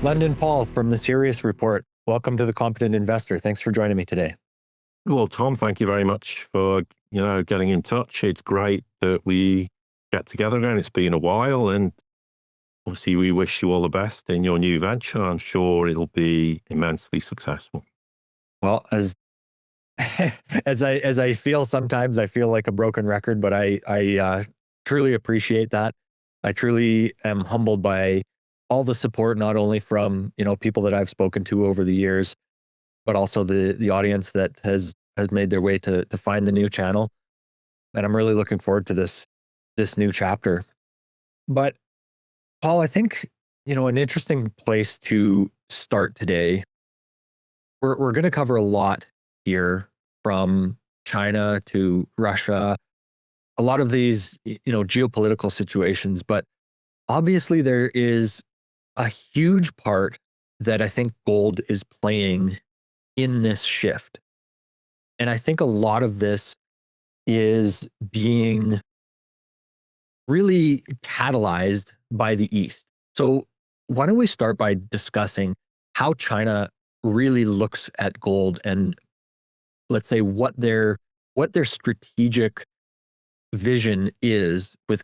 London Paul from the Sirius Report. Welcome to the Competent Investor. Thanks for joining me today. Well, Tom, thank you very much for, getting in touch. It's great that we get together again. It's been a while, and obviously we wish you all the best in your new venture. I'm sure it'll be immensely successful. Well, as I feel sometimes, I feel like a broken record, but I truly appreciate that. I truly am humbled by all the support, not only from people that I've spoken to over the years, but also the audience that has made their way to find the new channel. And I'm really looking forward to this new chapter. But Paul, I think an interesting place to start today. We're going to cover a lot here, from China to Russia, a lot of these geopolitical situations, but obviously there is a huge part that I think gold is playing in this shift. And I think a lot of this is being really catalyzed by the East. So why don't we start by discussing how China really looks at gold, and let's say what their strategic vision is with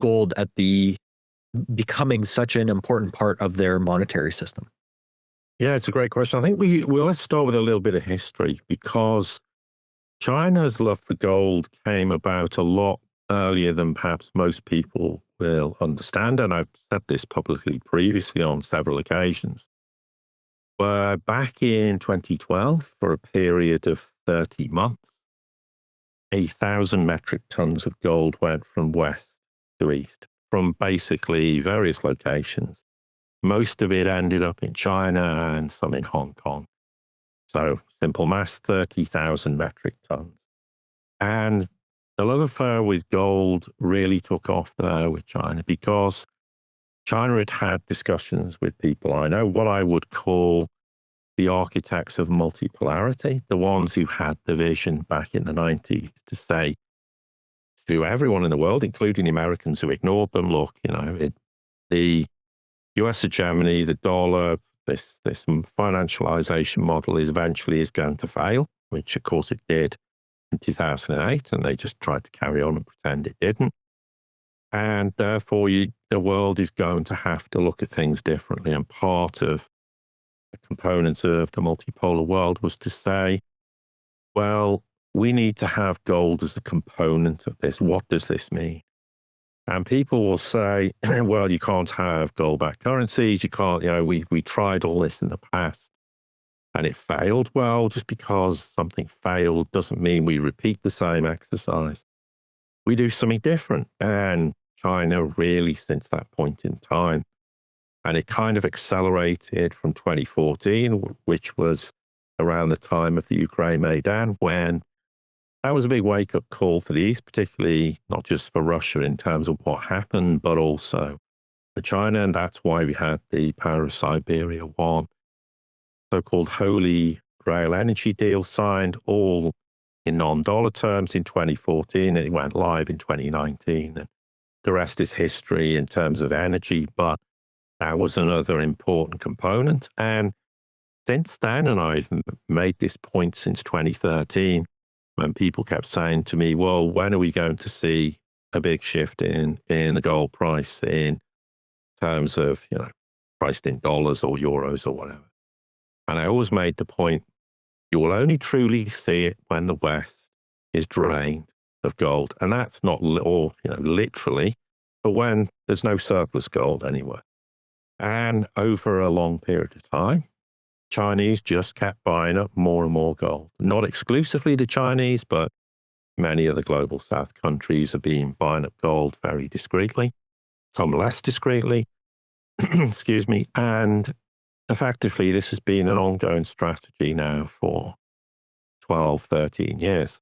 gold at the becoming such an important part of their monetary system. Yeah, it's a great question. I think let's start with a little bit of history, because China's love for gold came about a lot earlier than perhaps most people will understand. And I've said this publicly previously on several occasions. Where back in 2012, for a period of 30 months, 1,000 metric tons of gold went from west to east, from basically various locations. Most of it ended up in China and some in Hong Kong. So simple maths, 30,000 metric tons. And the love affair with gold really took off there with China, because China had had discussions with people I know, what I would call the architects of multipolarity, the ones who had the vision back in the 90s to say to everyone in the world, including the Americans who ignored them, look, the US hegemony, the dollar, this financialization model is eventually going to fail, which of course it did in 2008, and they just tried to carry on and pretend it didn't. And therefore, the world is going to have to look at things differently. And part of the component of the multipolar world was to say, well, we need to have gold as a component of this. What does this mean? And people will say, well, you can't have gold-backed currencies. You can't, we tried all this in the past and it failed. Well, just because something failed doesn't mean we repeat the same exercise. We do something different. And China really, since that point in time, and it kind of accelerated from 2014, which was around the time of the Ukraine Maidan, when that was a big wake-up call for the East, particularly not just for Russia in terms of what happened, but also for China. And that's why we had the Power of Siberia 1, so-called Holy Grail energy deal signed, all in non-dollar terms in 2014, and it went live in 2019. And the rest is history in terms of energy, but that was another important component. And since then, and I've made this point since 2013, when people kept saying to me, well, when are we going to see a big shift in the gold price in terms of, priced in dollars or euros or whatever? And I always made the point, you will only truly see it when the West is drained of gold. And that's not literally, but when there's no surplus gold anywhere. And over a long period of time, Chinese just kept buying up more and more gold. Not exclusively the Chinese, but many of the global South countries have been buying up gold very discreetly, some less discreetly, excuse me. And effectively, this has been an ongoing strategy now for 12, 13 years.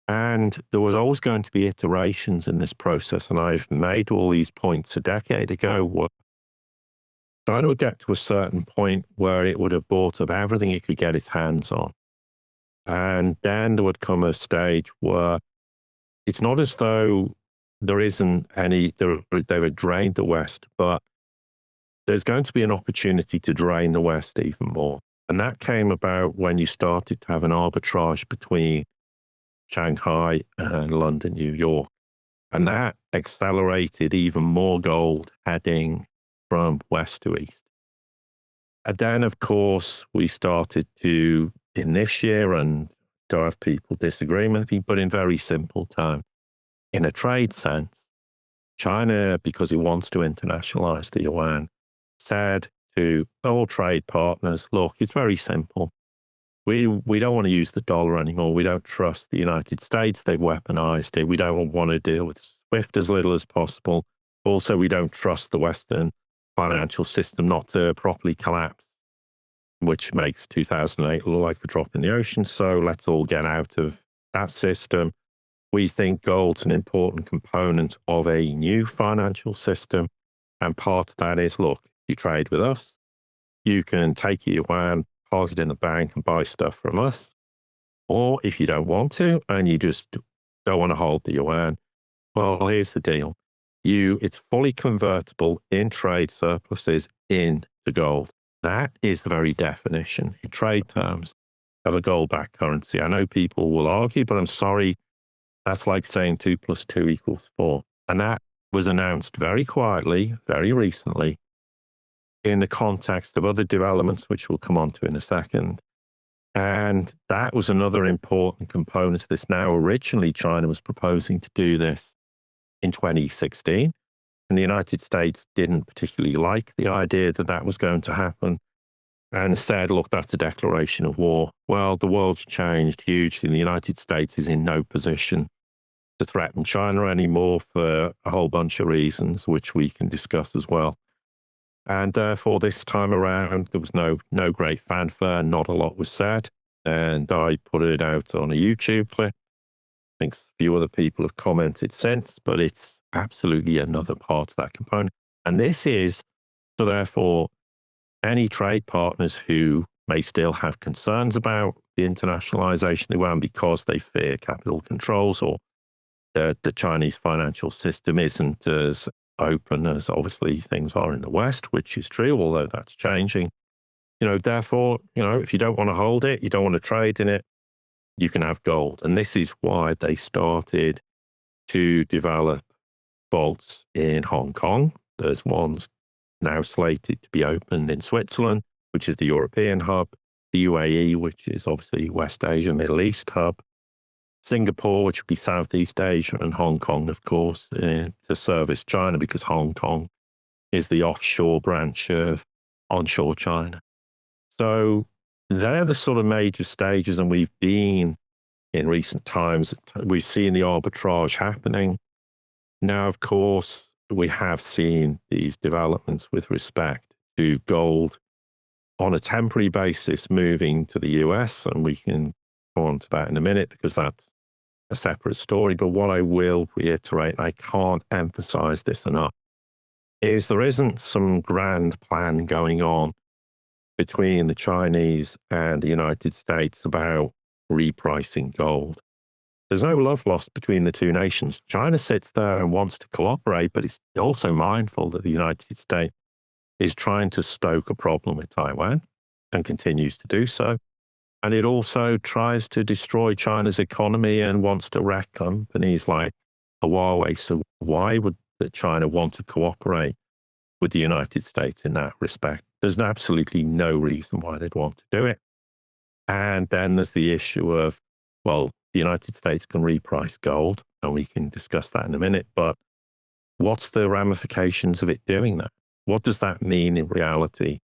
And there was always going to be iterations in this process. And I've made all these points a decade ago where China would get to a certain point where it would have bought up everything it could get its hands on. And then there would come a stage where it's not as though there isn't any, they've drained the West, but there's going to be an opportunity to drain the West even more. And that came about when you started to have an arbitrage between Shanghai and London, New York. And that accelerated even more gold heading from west to east. And then, of course, we started to, in this year, and don't have people disagreeing with me, but in very simple terms, in a trade sense, China, because it wants to internationalize the yuan, said to all trade partners, look, it's very simple. We don't want to use the dollar anymore. We don't trust the United States. They've weaponized it. We don't want to deal with SWIFT as little as possible. Also, we don't trust the Western financial system not to properly collapse, which makes 2008 look like a drop in the ocean. So let's all get out of that system. We think gold's an important component of a new financial system. And part of that is, look, you trade with us, you can take your yuan, park it in the bank and buy stuff from us. Or if you don't want to, and you just don't want to hold the yuan, well, here's the deal. It's fully convertible in trade surpluses into gold. That is the very definition in trade terms of a gold-backed currency. I know people will argue, but I'm sorry, that's like saying 2 + 2 = 4. And that was announced very quietly, very recently, in the context of other developments, which we'll come on to in a second. And that was another important component of this. Now, originally, China was proposing to do this in 2016, and the United States didn't particularly like the idea that that was going to happen and said, look, that's a declaration of war. Well, the world's changed hugely, and the United States is in no position to threaten China anymore for a whole bunch of reasons, which we can discuss as well. And therefore, this time around, there was no great fanfare, not a lot was said. And I put it out on a YouTube clip. I think a few other people have commented since, but it's absolutely another part of that component. And this is, so therefore, any trade partners who may still have concerns about the internationalization of the yuan because they fear capital controls or the Chinese financial system isn't as open as obviously things are in the West, which is true, although that's changing. Therefore, if you don't want to hold it, you don't want to trade in it, you can have gold. And this is why they started to develop vaults in Hong Kong. There's ones now slated to be opened in Switzerland, which is the European hub, the UAE, which is obviously West Asia, Middle East hub, Singapore, which would be Southeast Asia, and Hong Kong, of course, to service China, because Hong Kong is the offshore branch of onshore China. So they're the sort of major stages, and we've been in recent times, we've seen the arbitrage happening. Now, of course, we have seen these developments with respect to gold on a temporary basis moving to the US, and we can go on to that in a minute because that's a separate story. But what I will reiterate, and I can't emphasize this enough, is there isn't some grand plan going on between the Chinese and the United States about repricing gold. There's no love lost between the two nations. China sits there and wants to cooperate, but it's also mindful that the United States is trying to stoke a problem with Taiwan and continues to do so. And it also tries to destroy China's economy and wants to wreck companies like Huawei. So why would China want to cooperate with the United States in that respect? There's absolutely no reason why they'd want to do it. And then there's the issue of, well, the United States can reprice gold, and we can discuss that in a minute, but what's the ramifications of it doing that? What does that mean in reality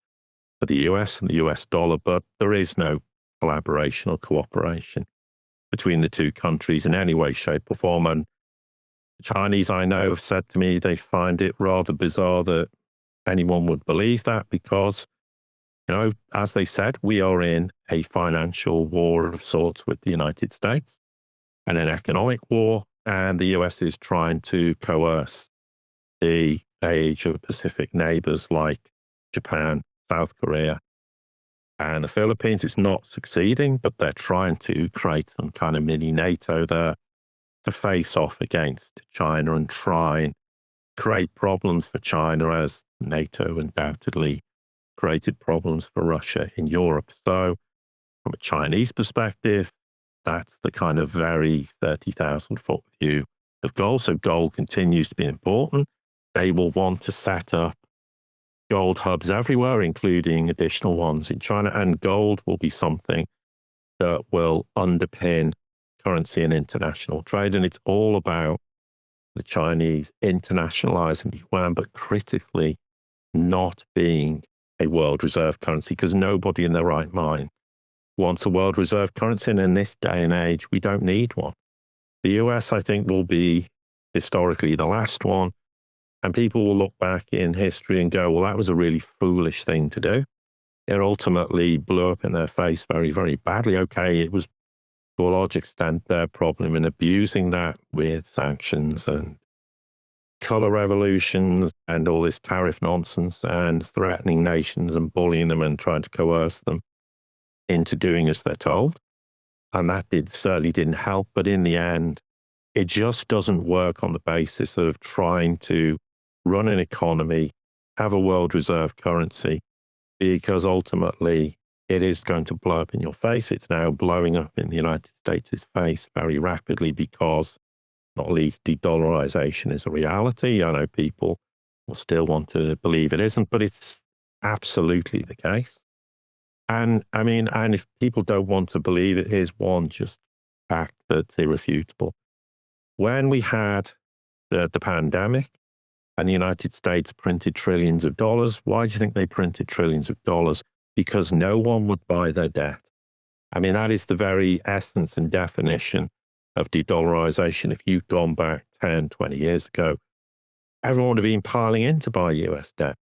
for the US and the US dollar? But there is no collaboration or cooperation between the two countries in any way, shape, or form. And the Chinese, I know, have said to me they find it rather bizarre that anyone would believe that because, as they said, we are in a financial war of sorts with the United States and an economic war, and the US is trying to coerce the Asia-Pacific neighbors like Japan, South Korea, and the Philippines. It's not succeeding, but they're trying to create some kind of mini NATO there to face off against China and try and create problems for China, as NATO undoubtedly created problems for Russia in Europe. So from a Chinese perspective, that's the kind of very 30,000-foot view of gold. So gold continues to be important. They will want to set up gold hubs everywhere, including additional ones in China. And gold will be something that will underpin currency and international trade. And it's all about the Chinese internationalizing the yuan, but critically not being a world reserve currency, because nobody in their right mind wants a world reserve currency. And in this day and age, we don't need one. The US, I think, will be historically the last one. And people will look back in history and go, well, that was a really foolish thing to do. It ultimately blew up in their face very, very badly. Okay, it was to a large extent their problem in abusing that with sanctions and color revolutions and all this tariff nonsense and threatening nations and bullying them and trying to coerce them into doing as they're told. And that certainly didn't help. But in the end, it just doesn't work on the basis of trying to run an economy, have a world reserve currency, because ultimately it is going to blow up in your face. It's now blowing up in the United States' face very rapidly because not least de-dollarization is a reality. I know people will still want to believe it isn't, but it's absolutely the case. And I mean, and if people don't want to believe it, here's one just fact that's irrefutable. When we had the pandemic and the United States printed trillions of dollars, why do you think they printed trillions of dollars? Because no one would buy their debt. I mean, that is the very essence and definition of de-dollarization. If you'd gone back 10, 20 years ago, everyone would have been piling in to buy US debt.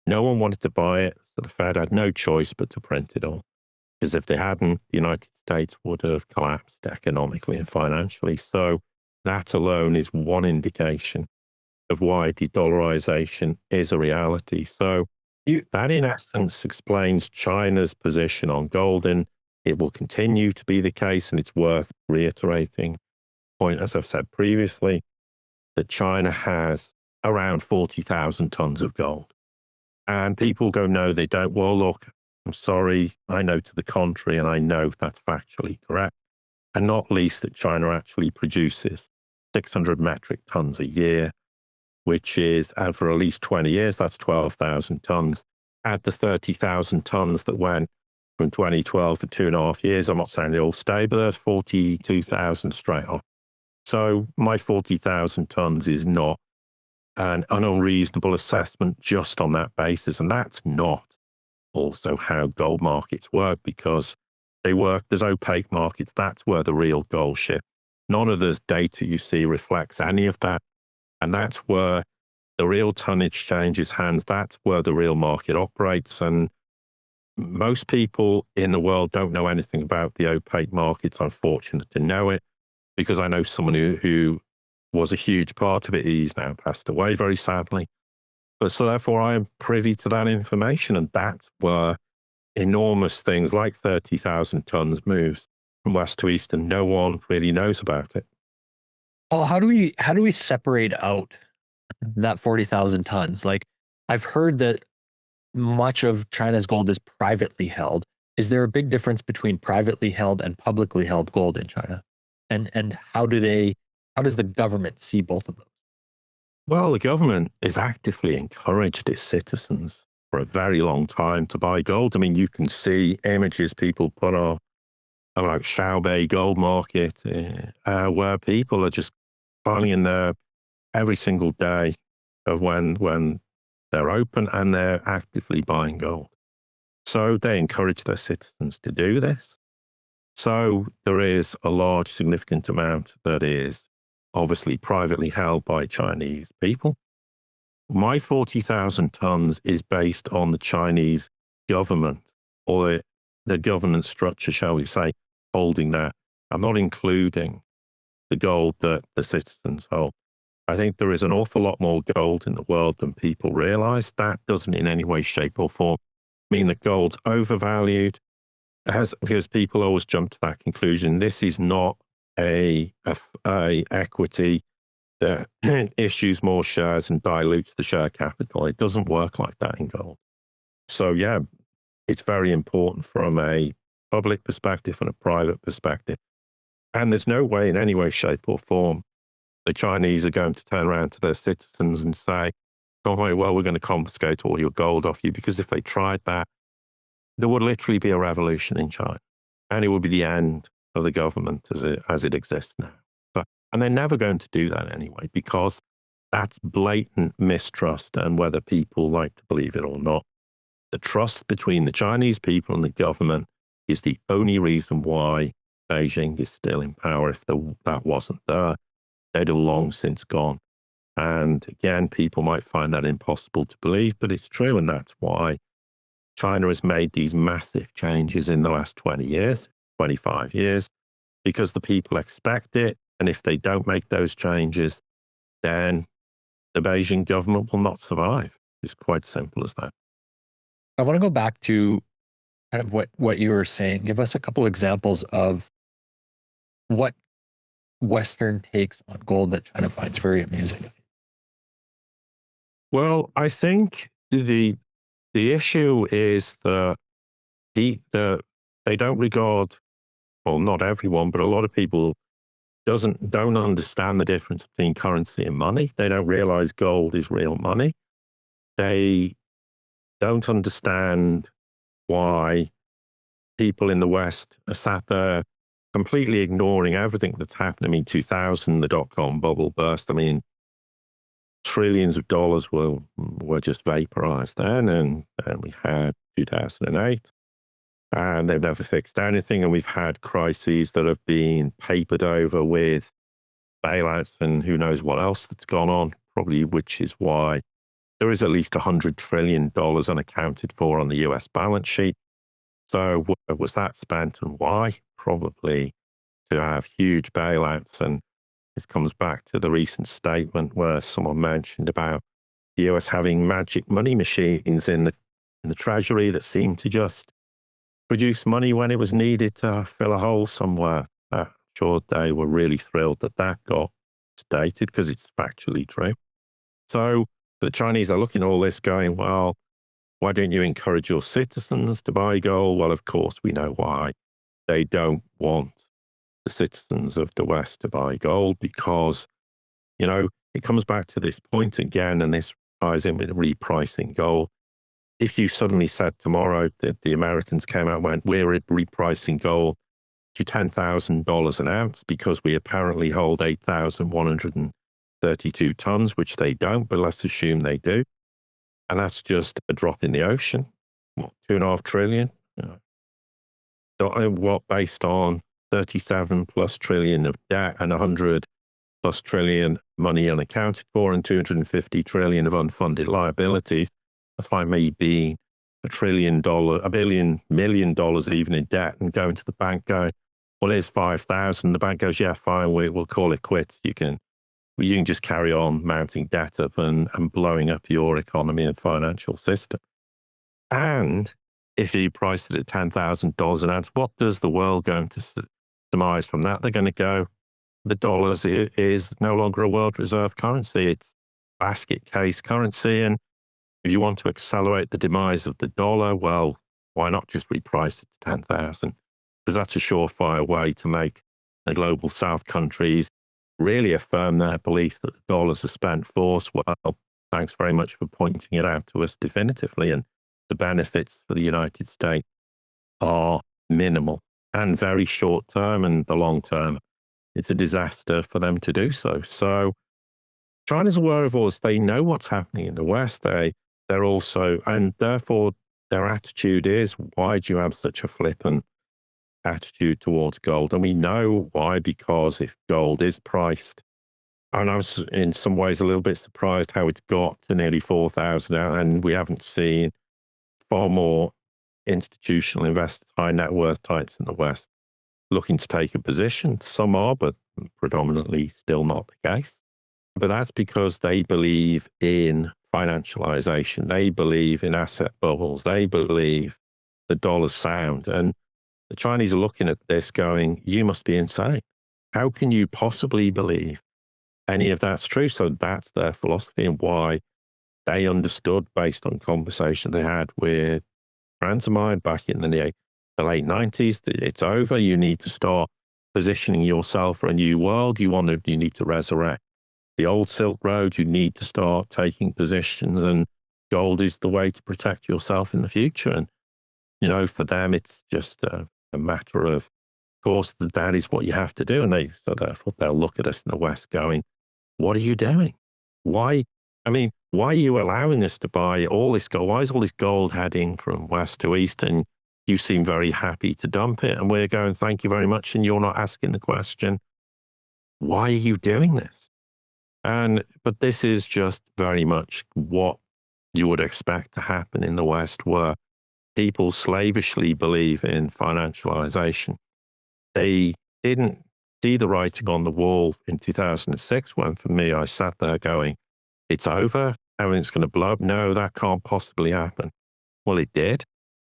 No one wanted to buy it, so the Fed had no choice but to print it all. Because if they hadn't, the United States would have collapsed economically and financially. So that alone is one indication of why de-dollarization is a reality. So that in essence explains China's position on gold, and it will continue to be the case. And it's worth reiterating the point, as I've said previously, that China has around 40,000 tons of gold. And people go, no, they don't. Well, look, I'm sorry, I know to the contrary, and I know that's factually correct. And not least that China actually produces 600 metric tons a year, which is, and for at least 20 years, that's 12,000 tons. Add the 30,000 tons that went from 2012 for 2.5 years. I'm not saying they all stay, but there's 42,000 straight off. So my 40,000 tons is not an unreasonable assessment just on that basis. And that's not also how gold markets work, because they work, there's opaque markets. That's where the real gold ship. None of the data you see reflects any of that. And that's where the real tonnage changes hands. That's where the real market operates. And most people in the world don't know anything about the opaque markets. I'm fortunate to know it, because I know someone who was a huge part of it. He's now passed away, very sadly. But so therefore I am privy to that information. And that's where enormous things like 30,000 tons moves from west to east, and no one really knows about it. Well, how do we separate out that 40,000 tons? Like, I've heard that much of China's gold is privately held. Is there a big difference between privately held and publicly held gold in China? And how does the government see both of those? Well, the government has actively encouraged its citizens for a very long time to buy gold. I mean, you can see images people put on like Xiaobei gold market, where people are just piling in there every single day of when they're open, and they're actively buying gold. So they encourage their citizens to do this. So there is a large, significant amount that is obviously privately held by Chinese people. My 40,000 tons is based on the Chinese government, or the governance structure, shall we say, holding that. I'm not including the gold that the citizens hold. I think there is an awful lot more gold in the world than people realize. That doesn't in any way, shape, or form mean that gold's overvalued. Because people always jump to that conclusion. This is not a equity that issues more shares and dilutes the share capital. It doesn't work like that in gold. So yeah, it's very important from a public perspective and a private perspective. And there's no way in any way, shape or form the Chinese are going to turn around to their citizens and say, don't worry, well, we're going to confiscate all your gold off you. Because if they tried that, there would literally be a revolution in China. And it would be the end of the government as it exists now. And they're never going to do that anyway, because that's blatant mistrust. And whether people like to believe it or not, the trust between the Chinese people and the government is the only reason why Beijing is still in power. If that wasn't there, they'd have long since gone. And again, people might find that impossible to believe, but it's true. And that's why China has made these massive changes in the last 20 years, 25 years, because the people expect it. And if they don't make those changes, then the Beijing government will not survive. It's quite simple as that. I want to go back to kind of what you were saying. Give us a couple examples of what Western takes on gold that China finds very amusing. Well, I think the issue is that they don't regard, well, not everyone, but a lot of people don't understand the difference between currency and money. They don't realize gold is real money. They don't understand why people in the West are sat there completely ignoring everything that's happened. I mean, 2000, the dot-com bubble burst. I mean, trillions of dollars were just vaporized then, and we had 2008. And they've never fixed anything. And we've had crises that have been papered over with bailouts and who knows what else that's gone on, probably, which is why there is at least $100 trillion unaccounted for on the US balance sheet. So where was that spent and why? Probably to have huge bailouts. And this comes back to the recent statement where someone mentioned about the US having magic money machines in the treasury that seemed to just produce money when it was needed to fill a hole somewhere. I'm sure they were really thrilled that got stated because it's factually true. So the Chinese are looking at all this going, well, why don't you encourage your citizens to buy gold? Well, of course, we know why. They don't want the citizens of the West to buy gold because, it comes back to this point again, and this ties in with repricing gold. If you suddenly said tomorrow that the Americans came out and went, we're repricing gold to $10,000 an ounce because we apparently hold 8,132 tons, which they don't, but let's assume they do. And that's just a drop in the ocean. What, 2.5 trillion? What, based on 37 plus trillion of debt and 100 plus trillion money unaccounted for and 250 trillion of unfunded liabilities. That's like me being $1 billion, $1 million even in debt and going to the bank going, well, here's 5,000. The bank goes, yeah, fine, we'll call it quits. You can just carry on mounting debt up and blowing up your economy and financial system. And if you price it at $10,000 an ounce, what does the world going to surmise from that? They're going to go, the dollar is no longer a world reserve currency. It's basket case currency. And if you want to accelerate the demise of the dollar, well, why not just reprice it to 10,000? Because that's a surefire way to make the global South countries really affirm their belief that the dollar's a spent force. Well, thanks very much for pointing it out to us definitively. And the benefits for the United States are minimal and very short term, and the long term, it's a disaster for them to do so. So China's aware of all this. They know what's happening in the West. They're also, and therefore their attitude is, why do you have such a flippant attitude towards gold? And we know why, because if gold is priced, and I was in some ways a little bit surprised how it's got to nearly 4,000 now, and we haven't seen far more institutional investors, high net worth types in the West looking to take a position. Some are, but predominantly still not the case. But that's because they believe in financialization. They believe in asset bubbles. They believe the dollar's sound. And the Chinese are looking at this going, you must be insane. How can you possibly believe any of that's true. So that's their philosophy and why they understood, based on conversation they had with friends of mine back in the late 90s, that it's over. You need to start positioning yourself for a new world. You need to resurrect the old Silk Road. You need to start taking positions, and gold is the way to protect yourself in the future. And, for them, it's just a matter of course, that is what you have to do. And so therefore they'll look at us in the West going, what are you doing? Why? I mean, why are you allowing us to buy all this gold? Why is all this gold heading from West to East? And you seem very happy to dump it. And we're going, thank you very much. And you're not asking the question, why are you doing this? But this is just very much what you would expect to happen in the West, where people slavishly believe in financialization. They didn't see the writing on the wall in 2006 when, for me, I sat there going, it's over, everything's going to blow up. No, that can't possibly happen. Well, it did.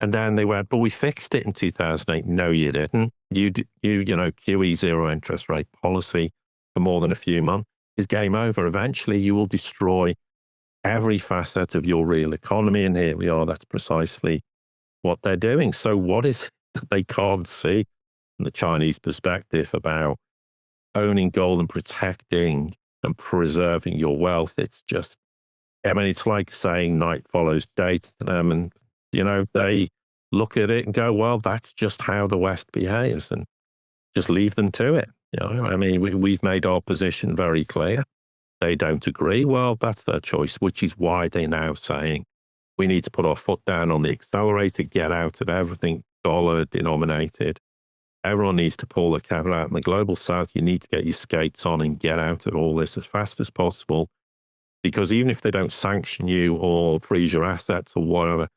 And then they went, but we fixed it in 2008. No, you didn't. QE zero interest rate policy for more than a few months is game over. Eventually, you will destroy every facet of your real economy. And here we are. That's precisely what they're doing. So what is it that they can't see from the Chinese perspective about owning gold and protecting and preserving your wealth? It's just, it's like saying night follows day to them. And, they look at it and go, well, that's just how the West behaves, and just leave them to it. We've made our position very clear. They don't agree. Well, that's their choice, which is why they're now saying we need to put our foot down on the accelerator, get out of everything dollar denominated. Everyone needs to pull the capital out in the global south. You need to get your skates on and get out of all this as fast as possible, because even if they don't sanction you or freeze your assets or whatever,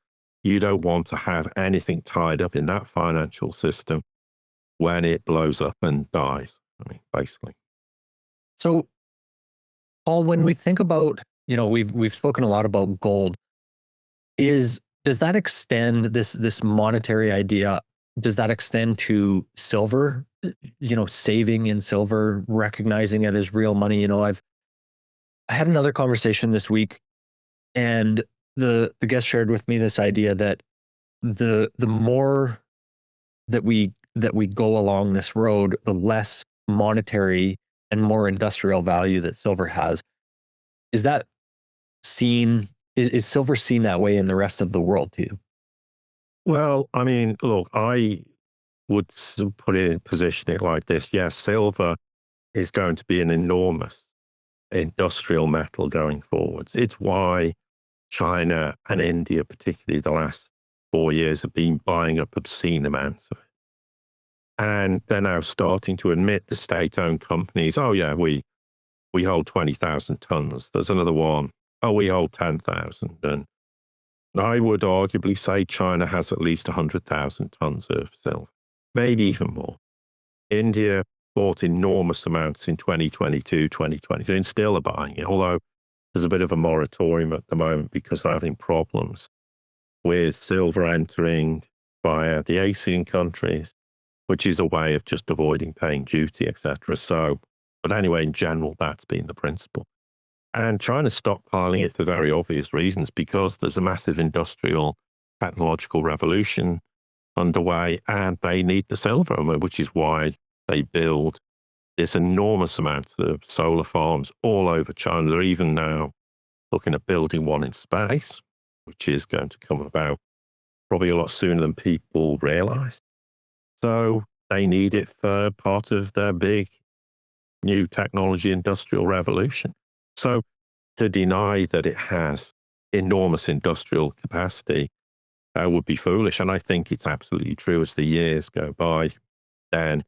you don't want to have anything tied up in that financial system when it blows up and dies. Basically. So, Paul, when we think about, we've spoken a lot about gold. Does that extend this monetary idea? Does that extend to silver? Saving in silver, recognizing it as real money. I had another conversation this week, and the guest shared with me this idea that the more that we go along this road, the less monetary and more industrial value that silver has. Is that seen? Is silver seen that way in the rest of the world too? Well, look, I would position it like this. Yes, silver is going to be an enormous industrial metal going forwards. It's why China and India, particularly the last 4 years, have been buying up obscene amounts of it. And they're now starting to admit, the state-owned companies, oh yeah, we hold 20,000 tons. There's another one, oh, we hold 10,000. And I would arguably say China has at least 100,000 tons of silver, maybe even more. India bought enormous amounts in 2022, 2023, and still are buying it, although there's a bit of a moratorium at the moment because they're having problems with silver entering via the ASEAN countries, which is a way of just avoiding paying duty, etc. So, but anyway, in general, that's been the principle. And China's stockpiling it for very obvious reasons, because there's a massive industrial technological revolution underway, and they need the silver, which is why they build this enormous amount of solar farms all over China. They're even now looking at building one in space, which is going to come about probably a lot sooner than people realize. So they need it for part of their big new technology industrial revolution. So to deny that it has enormous industrial capacity would be foolish. And I think it's absolutely true. As the years go by, then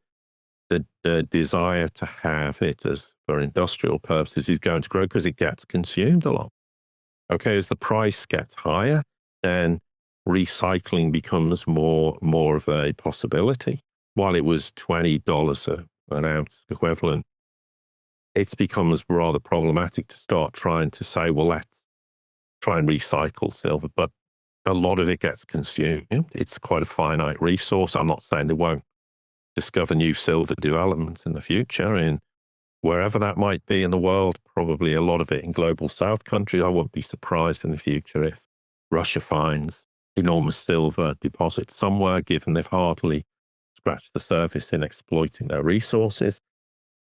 the desire to have it as for industrial purposes is going to grow because it gets consumed a lot. Okay, as the price gets higher, then recycling becomes more of a possibility. While it was $20 an ounce equivalent, it becomes rather problematic to start trying to say, well, let's try and recycle silver. But a lot of it gets consumed. It's quite a finite resource. I'm not saying they won't discover new silver developments in the future in wherever that might be in the world, probably a lot of it in global south countries. I wouldn't be surprised in the future if Russia finds enormous silver deposits somewhere, given they've hardly scratched the surface in exploiting their resources.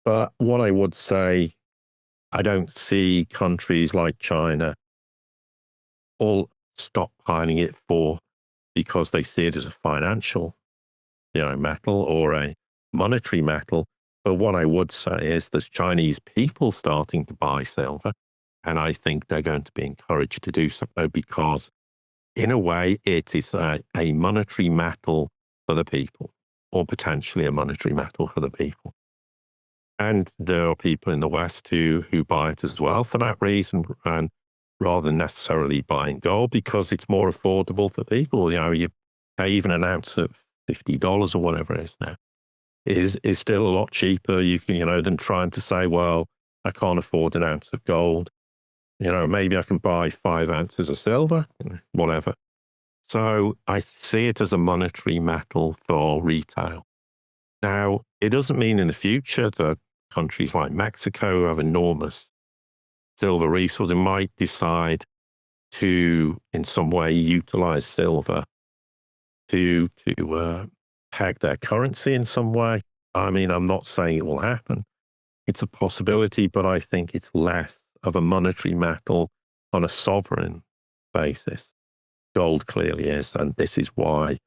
But what I would say, I don't see countries like China all stockpiling it because they see it as a financial, metal or a monetary metal. But what I would say is there's Chinese people starting to buy silver, and I think they're going to be encouraged to do so because, in a way, it is a monetary metal for the people, or potentially a monetary metal for the people. And there are people in the West who buy it as well for that reason, and rather than necessarily buying gold because it's more affordable for people. You pay even an ounce of $50 or whatever it is now is still a lot cheaper. You can, than trying to say, well, I can't afford an ounce of gold. Maybe I can buy 5 ounces of silver, whatever. So I see it as a monetary metal for retail. Now, it doesn't mean in the future that countries like Mexico have enormous silver resources. They might decide to, in some way, utilize silver to peg their currency in some way. I mean, I'm not saying it will happen. It's a possibility, but I think it's less of a monetary metal on a sovereign basis. Gold clearly is, and this is why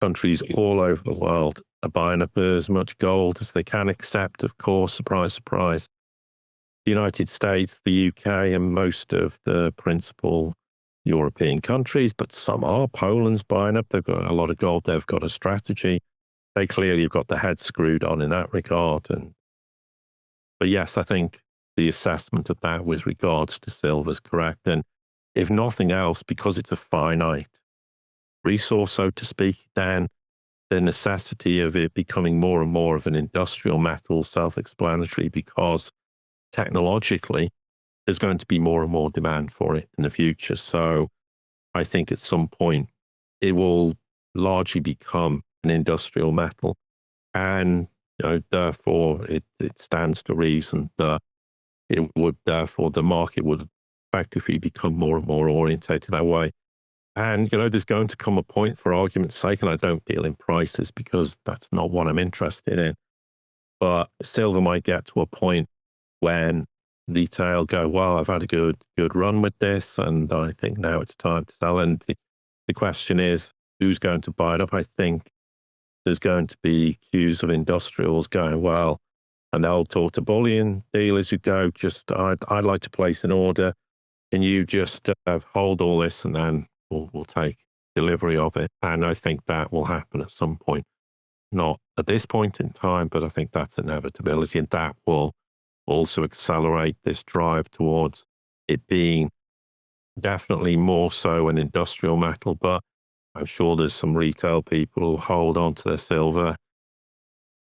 countries all over the world are buying up as much gold as they can, except, of course, surprise, surprise, the United States, the UK, and most of the principal European countries, but some are. Poland's buying up. They've got a lot of gold. They've got a strategy. They clearly have got the head screwed on in that regard. But yes, I think the assessment of that with regards to silver is correct. And if nothing else, because it's a finite resource, so to speak, then the necessity of it becoming more and more of an industrial metal, self-explanatory, because technologically, there's going to be more and more demand for it in the future. So I think at some point it will largely become an industrial metal. And therefore it stands to reason that it would, therefore the market would effectively become more and more orientated that way. And, there's going to come a point, for argument's sake, and I don't deal in prices because that's not what I'm interested in, but silver might get to a point when retail go, well, I've had a good run with this, and I think now it's time to sell. And the question is, who's going to buy it up? I think there's going to be queues of industrials going, well, and they'll talk to bullion dealers who go, I'd like to place an order. Can you just hold all this, and then we'll take delivery of it? And I think that will happen at some point. Not at this point in time, but I think that's inevitability, and that will also accelerate this drive towards it being definitely more so an industrial metal. But I'm sure there's some retail people who hold on to their silver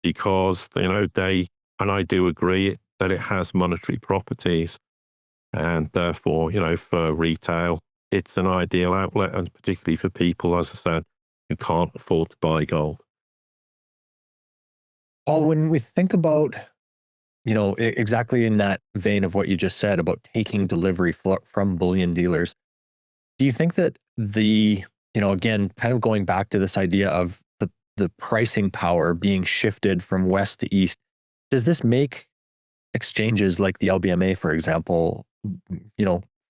because, and I do agree that it has monetary properties. And therefore, for retail, it's an ideal outlet, and particularly for people, as I said, who can't afford to buy gold. Well, when we think about, exactly in that vein of what you just said about taking delivery from bullion dealers, do you think that again, kind of going back to this idea of the pricing power being shifted from west to east, does this make exchanges like the LBMA, for example,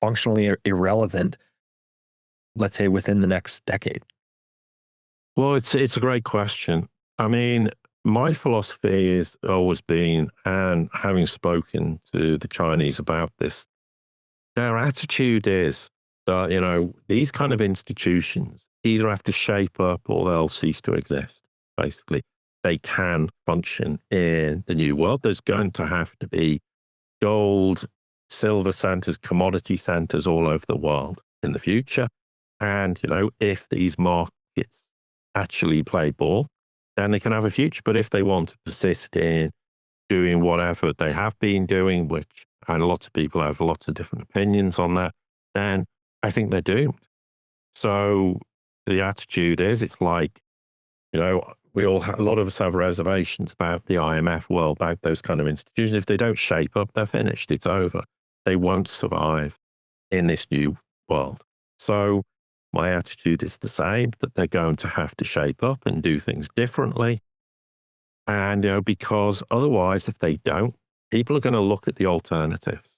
functionally irrelevant, let's say within the next decade? Well, it's a great question. I mean, my philosophy has always been, and having spoken to the Chinese about this, their attitude is that, these kind of institutions either have to shape up or they'll cease to exist, basically. They can function in the new world. There's going to have to be gold, silver centers, commodity centers all over the world in the future. And, if these markets actually play ball, then they can have a future. But if they want to persist in doing whatever they have been doing, and lots of people have lots of different opinions on that, then I think they're doomed. So the attitude is, it's like, a lot of us have reservations about the IMF, World Bank, those kind of institutions. If they don't shape up, they're finished. It's over. They won't survive in this new world. So my attitude is the same, that they're going to have to shape up and do things differently. And, because otherwise, if they don't, people are going to look at the alternatives.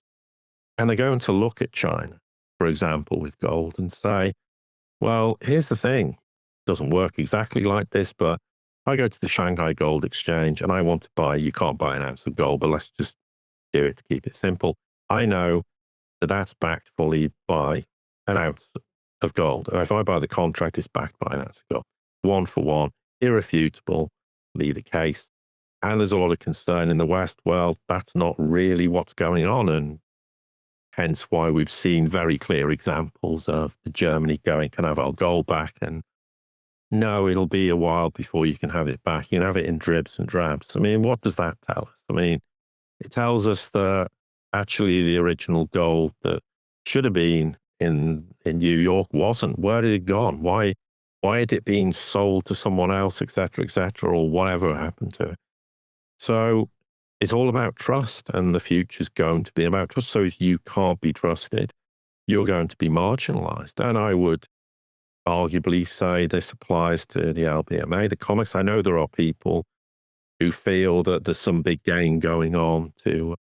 And they're going to look at China, for example, with gold and say, well, here's the thing. It doesn't work exactly like this, but I go to the Shanghai Gold Exchange and I want to buy, you can't buy an ounce of gold, but let's just do it to keep it simple. I know that that's backed fully by an ounce of gold. And if I buy the contract, it's backed by an ounce of gold. One for one, irrefutably the case. And there's a lot of concern in the West. Well, that's not really what's going on. And hence why we've seen very clear examples of Germany going, can I have our gold back? And no, it'll be a while before you can have it back. You can have it in dribs and drabs. I mean, what does that tell us? I mean, it tells us that actually the original gold that should have been in New York wasn't. Where had it gone? Why had it been sold to someone else, et cetera, or whatever happened to it? So it's all about trust, and the future's going to be about trust. So if you can't be trusted, you're going to be marginalized. And I would arguably say this applies to the LBMA, the comics. I know there are people who feel that there's some big game going on to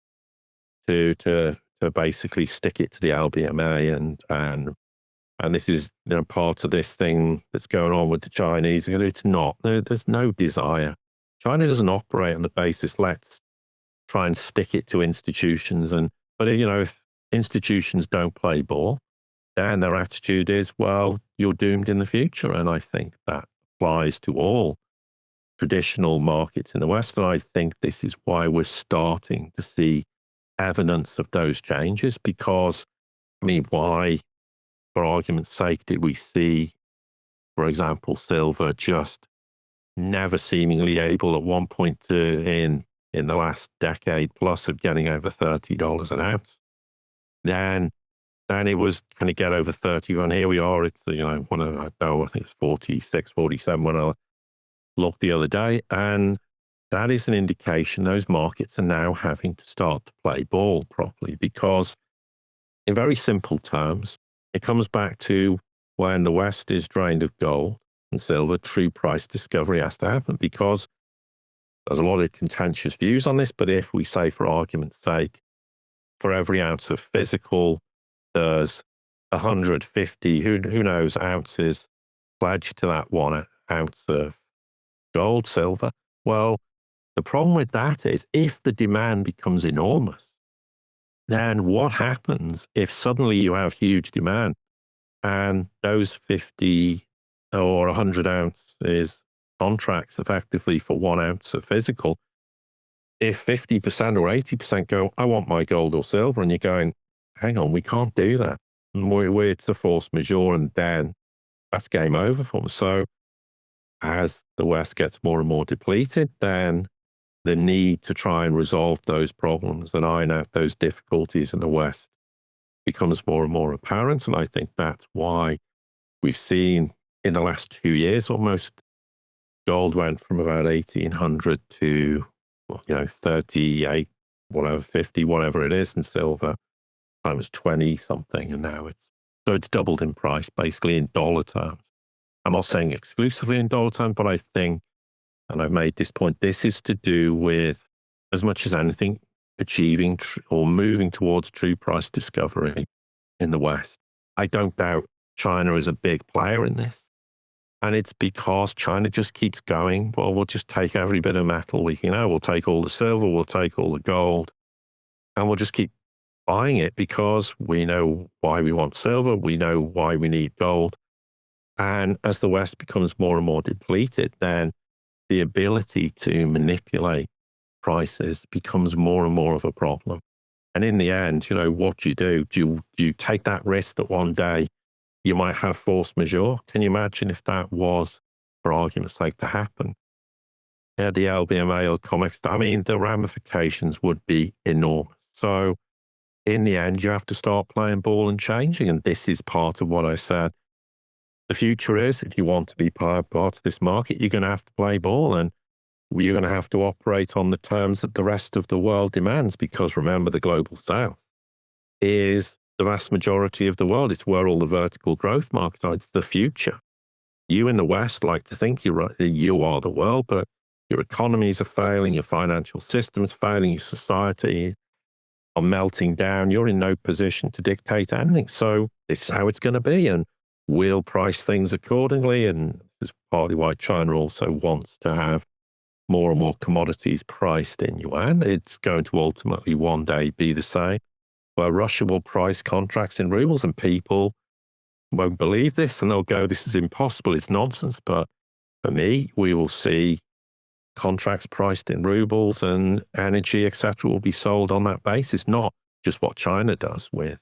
basically stick it to the LBMA, and this is part of this thing that's going on with the Chinese. It's not. There's no desire. China doesn't operate on the basis, let's try and stick it to institutions. But if institutions don't play ball, then their attitude is, well, you're doomed in the future. And I think that applies to all traditional markets in the West. And I think this is why we're starting to see evidence of those changes. Because, I mean, why, for argument's sake, did we see, for example, silver just never seemingly able at one point in the last decade plus of getting over $30 an ounce? Then it was going to get over 30, and here we are. It's, I think it's 46, 47 when I looked the other day. And that is an indication those markets are now having to start to play ball properly, because in very simple terms, it comes back to when the West is drained of gold and silver, true price discovery has to happen, because there's a lot of contentious views on this. But if we say, for argument's sake, for every ounce of physical, there's 150, who knows, ounces pledged to that 1 ounce of gold, silver. Well, the problem with that is if the demand becomes enormous, then what happens if suddenly you have huge demand and those 50 or 100 ounces contracts effectively for 1 ounce of physical? If 50% or 80% go, I want my gold or silver, and you're going, hang on, we can't do that. It's a force majeure, and then that's game over for them. So as the West gets more and more depleted, then the need to try and resolve those problems and iron out those difficulties in the West becomes more and more apparent. And I think that's why we've seen in the last 2 years almost, gold went from about 1,800 to 38, whatever, 50, whatever it is, and silver times 20 something, and now it's doubled in price, basically in dollar terms. I'm not saying exclusively in dollar terms, but I think, and I've made this point, this is to do with, as much as anything, achieving or moving towards true price discovery in the West. I don't doubt China is a big player in this. And it's because China just keeps going, well, we'll just take every bit of metal we can. We'll take all the silver, we'll take all the gold, and we'll just keep buying it because we know why we want silver, we know why we need gold. And as the West becomes more and more depleted, then the ability to manipulate prices becomes more and more of a problem. And in the end, what do? Do you take that risk that one day you might have force majeure? Can you imagine if that was, for argument's sake, to happen? Yeah, the LBMA or comics, I mean, the ramifications would be enormous. So in the end, you have to start playing ball and changing. And this is part of what I said. the future is, if you want to be part of this market, you're going to have to play ball, and you're going to have to operate on the terms that the rest of the world demands, because remember, the global south is the vast majority of the world. It's where all the vertical growth markets are. It's the future. You in the West like to think you are the world, but your economies are failing, your financial system's failing, your society are melting down. You're in no position to dictate anything. So this is how it's going to be, and we'll price things accordingly. And this is partly why China also wants to have more and more commodities priced in yuan. It's going to ultimately one day be the same, where Russia will price contracts in rubles, and people won't believe this, and they'll go, this is impossible, it's nonsense. But for me, we will see contracts priced in rubles, and energy, etc., will be sold on that basis, not just what China does with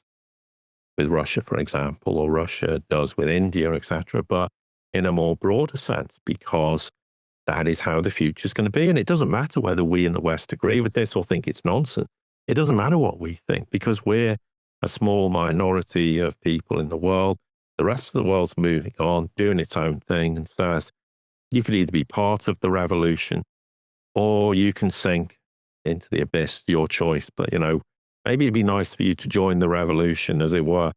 Russia, for example, or Russia does with India, etc., but in a more broader sense, because that is how the future is going to be. And it doesn't matter whether we in the West agree with this or think it's nonsense. It doesn't matter what we think, because we're a small minority of people in the world. The rest of the world's moving on, doing its own thing. And so you could either be part of the revolution or you can sink into the abyss, your choice. But, maybe it'd be nice for you to join the revolution, as it were,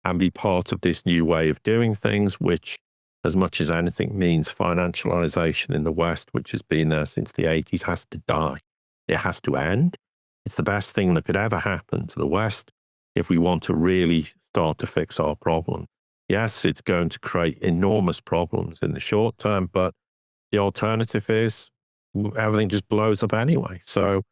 and be part of this new way of doing things, which, as much as anything, means financialization in the West, which has been there since the 80s, has to die. It has to end. It's the best thing that could ever happen to the West if we want to really start to fix our problem. Yes, it's going to create enormous problems in the short term, but the alternative is everything just blows up anyway. So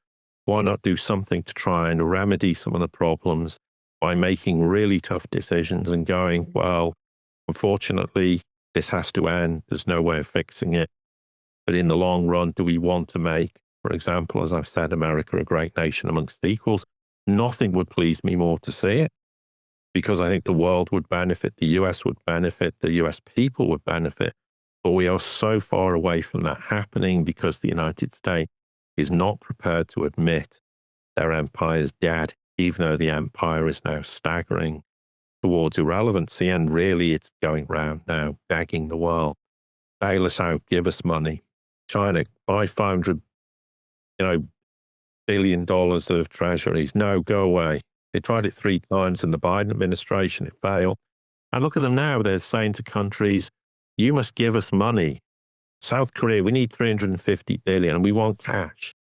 why not do something to try and remedy some of the problems by making really tough decisions and going, well, unfortunately, this has to end. There's no way of fixing it. But in the long run, do we want to make, for example, as I've said, America a great nation amongst equals? Nothing would please me more to see it, because I think the world would benefit, the US would benefit, the US people would benefit. But we are so far away from that happening because the United States is not prepared to admit their empire's dead, even though the empire is now staggering towards irrelevancy. And really, it's going round now, begging the world, bail us out, give us money. China, buy $500 billion of treasuries. No, go away. They tried it 3 times in the Biden administration. It failed. And look at them now. They're saying to countries, you must give us money. South Korea, we need $350 billion and we want cash.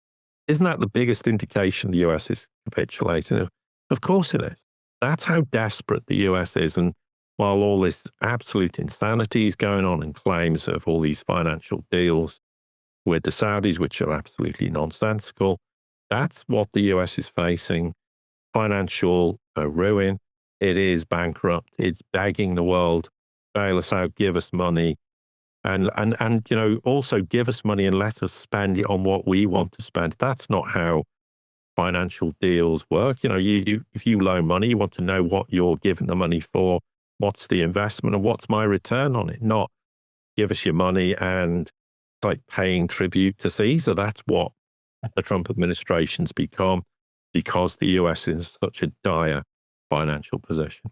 Isn't that the biggest indication the US is capitulating? Of course it is. That's how desperate the US is. And while all this absolute insanity is going on and claims of all these financial deals with the Saudis, which are absolutely nonsensical, that's what the US is facing. Financial ruin. It is bankrupt. It's begging the world, bail us out, give us money. And also give us money and let us spend it on what we want to spend. That's not how financial deals work. If you loan money, you want to know what you're giving the money for, what's the investment, and what's my return on it. Not give us your money and it's like paying tribute to Caesar. That's what the Trump administration's become, because the US is in such a dire financial position.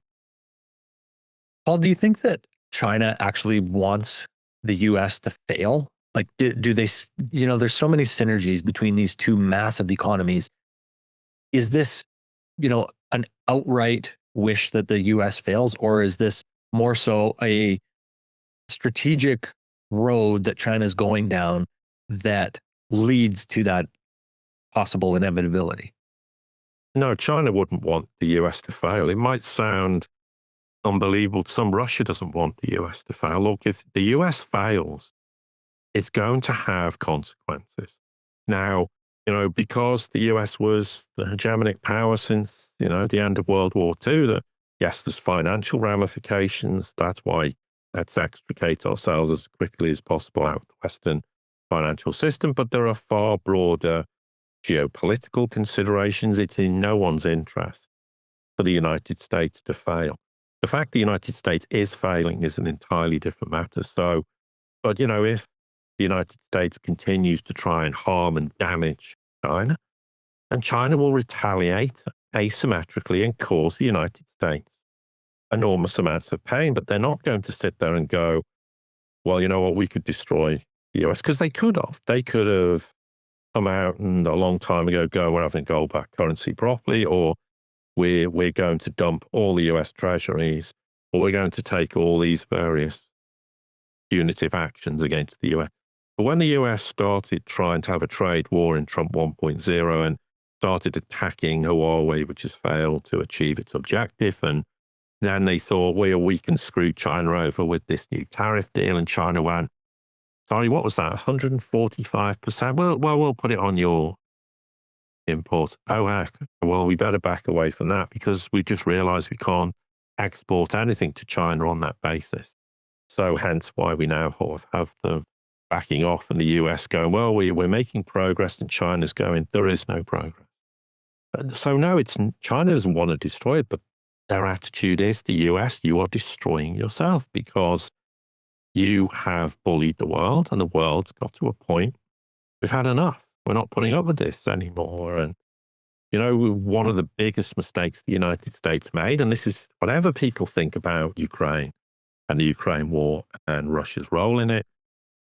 Paul, do you think that China actually wants the US to fail? Like, do they, there's so many synergies between these two massive economies. Is this, an outright wish that the US fails, or is this more so a strategic road that China's going down that leads to that possible inevitability? No, China wouldn't want the US to fail. It might sound unbelievable to some. Russia doesn't want the US to fail. Look, if the US fails, it's going to have consequences. Now, because the US was the hegemonic power since, the end of World War II, that yes, there's financial ramifications. That's why let's extricate ourselves as quickly as possible out of the Western financial system. But there are far broader geopolitical considerations. It's in no one's interest for the United States to fail. The fact the United States is failing is an entirely different matter. So, but if the United States continues to try and harm and damage China, and China will retaliate asymmetrically and cause the United States enormous amounts of pain, but they're not going to sit there and go, well, you know what, we could destroy the US, because they could have. They could have come out and a long time ago go, we're having gold-backed currency properly, or we're going to dump all the US treasuries, or we're going to take all these various punitive actions against the US. But when the US started trying to have a trade war in Trump 1.0 and started attacking Huawei, which has failed to achieve its objective, and then they thought, well, we can screw China over with this new tariff deal, and China went, sorry, what was that, 145%? Well, we'll put it on your import. Oh, heck. Well, we better back away from that because we just realized we can't export anything to China on that basis. So hence why we now have the backing off and the US going, well, we're making progress, and China's going, there is no progress. So now China doesn't want to destroy it, but their attitude is, the US, you are destroying yourself because you have bullied the world, and the world's got to a point, we've had enough. We're not putting up with this anymore. And, you know, one of the biggest mistakes the United States made, and this is whatever people think about Ukraine and the Ukraine war and Russia's role in it,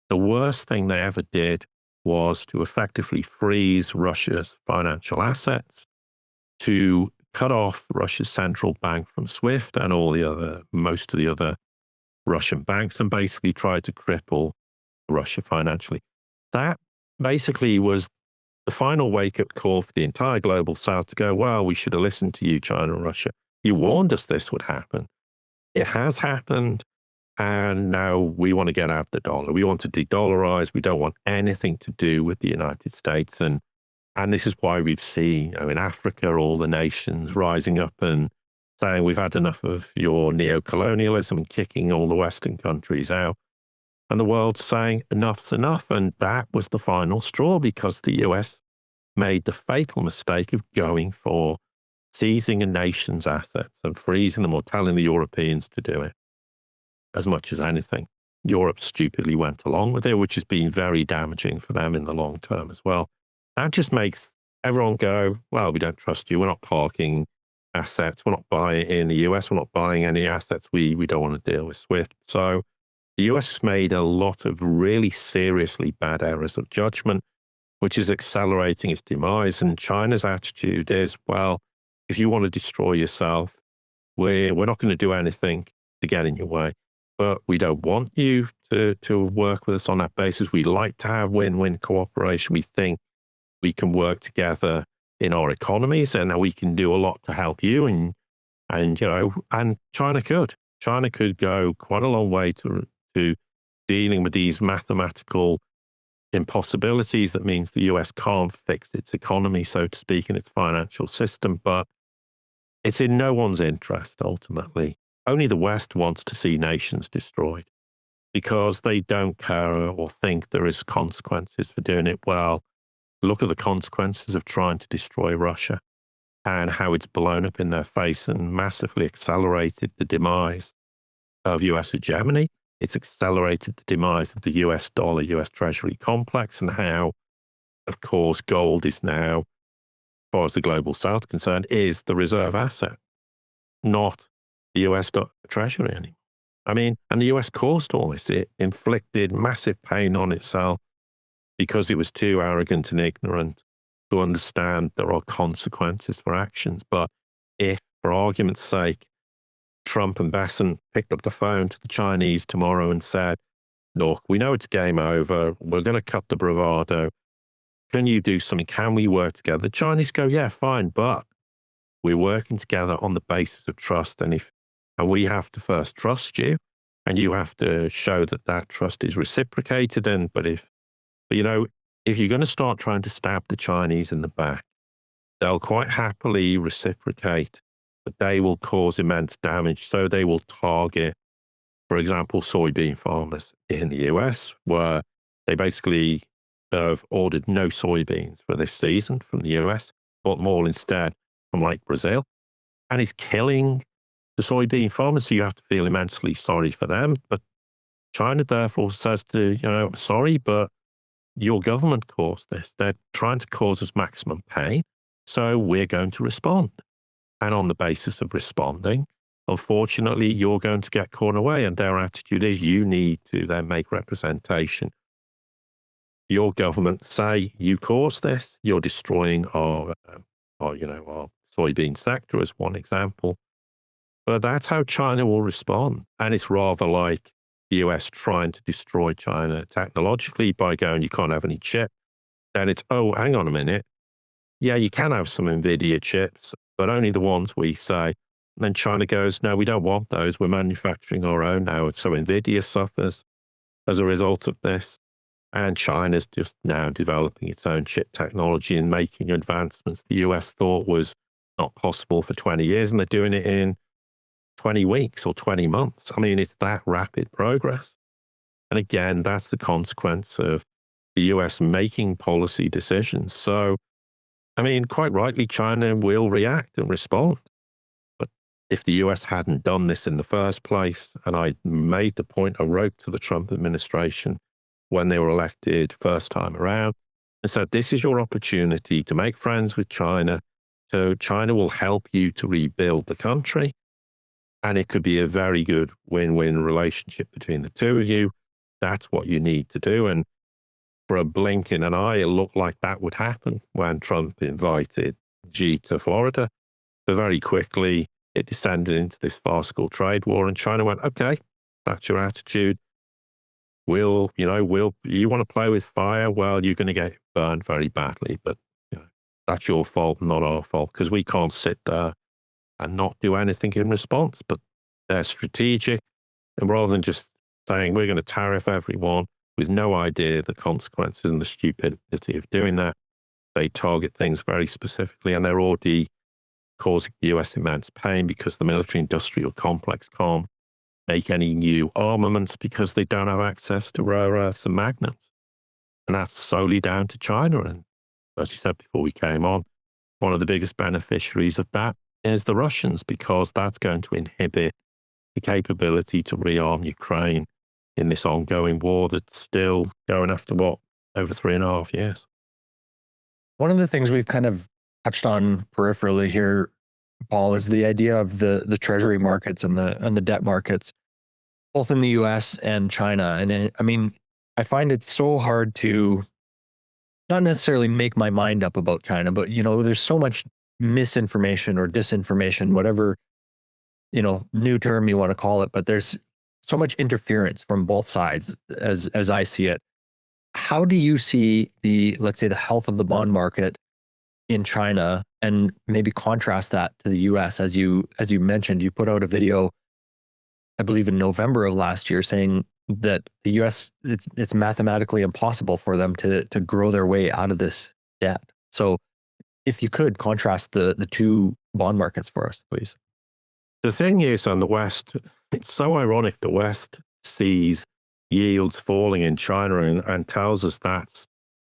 the worst thing they ever did was to effectively freeze Russia's financial assets, to cut off Russia's central bank from SWIFT and most of the other Russian banks, and basically try to cripple Russia financially. That basically was the final wake-up call for the entire global south to go, well, we should have listened to you, China and Russia. You warned us this would happen. It has happened, and now we want to get out of the dollar. We want to de-dollarize. We don't want anything to do with the United States. And this is why we've seen, you know, in Africa, all the nations rising up and saying, we've had enough of your neo-colonialism and kicking all the Western countries out. And the world's saying, enough's enough. And that was the final straw, because the US made the fatal mistake of going for seizing a nation's assets and freezing them, or telling the Europeans to do it. As much as anything, Europe stupidly went along with it, which has been very damaging for them in the long term as well. That just makes everyone go, well, we don't trust you. We're not parking assets. We're not buying in the US. We're not buying any assets. We don't want to deal with SWIFT. So the US made a lot of really seriously bad errors of judgment, which is accelerating its demise. And China's attitude is, well, if you want to destroy yourself, we're not going to do anything to get in your way. But we don't want you to work with us on that basis. We like to have win-win cooperation. We think we can work together in our economies, and we can do a lot to help you. And you know, and China could go quite a long way to dealing with these mathematical impossibilities. That means the US can't fix its economy, so to speak, in its financial system. But it's in no one's interest, ultimately. Only the West wants to see nations destroyed because they don't care or think there is consequences for doing it. Well, look at the consequences of trying to destroy Russia and how it's blown up in their face and massively accelerated the demise of US hegemony. It's accelerated the demise of the US dollar, US Treasury complex, and how, of course, gold is now, as far as the global south is concerned, is the reserve asset, not the US Treasury anymore. I mean, and the US caused all this. It inflicted massive pain on itself because it was too arrogant and ignorant to understand there are consequences for actions. But if, for argument's sake, Trump and Besant picked up the phone to the Chinese tomorrow and said, look, we know it's game over. We're going to cut the bravado. Can you do something? Can we work together? The Chinese go, yeah, fine, but we're working together on the basis of trust. And we have to first trust you, and you have to show that that trust is reciprocated. But you know, if you're going to start trying to stab the Chinese in the back, they'll quite happily reciprocate, but they will cause immense damage. So they will target, for example, soybean farmers in the US, where they basically have ordered no soybeans for this season from the US, but more instead from like Brazil. And it's killing the soybean farmers. So you have to feel immensely sorry for them. But China therefore says to, you know, sorry, but your government caused this. They're trying to cause us maximum pain. So we're going to respond. And on the basis of responding, unfortunately, you're going to get cornered away. And their attitude is you need to then make representation. Your government say you caused this, you're destroying our soybean sector as one example. But that's how China will respond. And it's rather like the US trying to destroy China technologically by going, you can't have any chip. Then it's, oh, hang on a minute. Yeah, you can have some NVIDIA chips, but only the ones we say. And then China goes, no, we don't want those. We're manufacturing our own now. So NVIDIA suffers as a result of this. And China's just now developing its own chip technology and making advancements the US thought was not possible for 20 years. And they're doing it in 20 weeks or 20 months. I mean, it's that rapid progress. And again, that's the consequence of the US making policy decisions. So, I mean, quite rightly, China will react and respond. But if the US hadn't done this in the first place, and I made the point, I wrote to the Trump administration when they were elected first time around and said, this is your opportunity to make friends with China. So China will help you to rebuild the country. And it could be a very good win-win relationship between the two of you. That's what you need to do. And for a blink in an eye, it looked like that would happen when Trump invited Xi to Florida. But very quickly, it descended into this farcical trade war. And China went, okay, that's your attitude. You want to play with fire? Well, you're going to get burned very badly. But that's your fault, not our fault, because we can't sit there and not do anything in response. But they're strategic. And rather than just saying, we're going to tariff everyone with no idea the consequences and the stupidity of doing that, they target things very specifically. And they're already causing the US immense pain because the military-industrial complex can't make any new armaments because they don't have access to rare earths and magnets. And that's solely down to China. And as you said before we came on, one of the biggest beneficiaries of that is the Russians, because that's going to inhibit the capability to rearm Ukraine in this ongoing war that's still going after over 3.5 years. One of the things we've kind of touched on peripherally here, Paul, is the idea of the treasury markets and the debt markets, both in the US and China. And I mean, I find it so hard to not necessarily make my mind up about China, but there's so much misinformation or disinformation, whatever new term you want to call it, but there's so much interference from both sides as I see it. How do you see let's say the health of the bond market in China, and maybe contrast that to the US? As you mentioned, you put out a video, I believe in November of last year, saying that the US, it's mathematically impossible for them to grow their way out of this debt. So if you could contrast the two bond markets for us, please. The thing is, on the West, it's so ironic. The West sees yields falling in China and tells us that's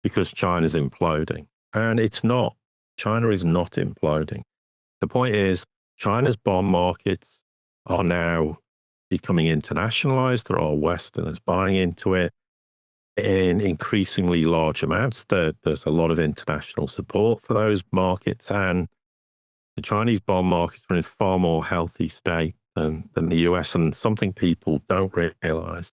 because China's imploding. And it's not. China is not imploding. The point is, China's bond markets are now becoming internationalized. There are Westerners buying into it in increasingly large amounts. There's a lot of international support for those markets. And the Chinese bond markets are in a far more healthy state than the US. And something people don't realize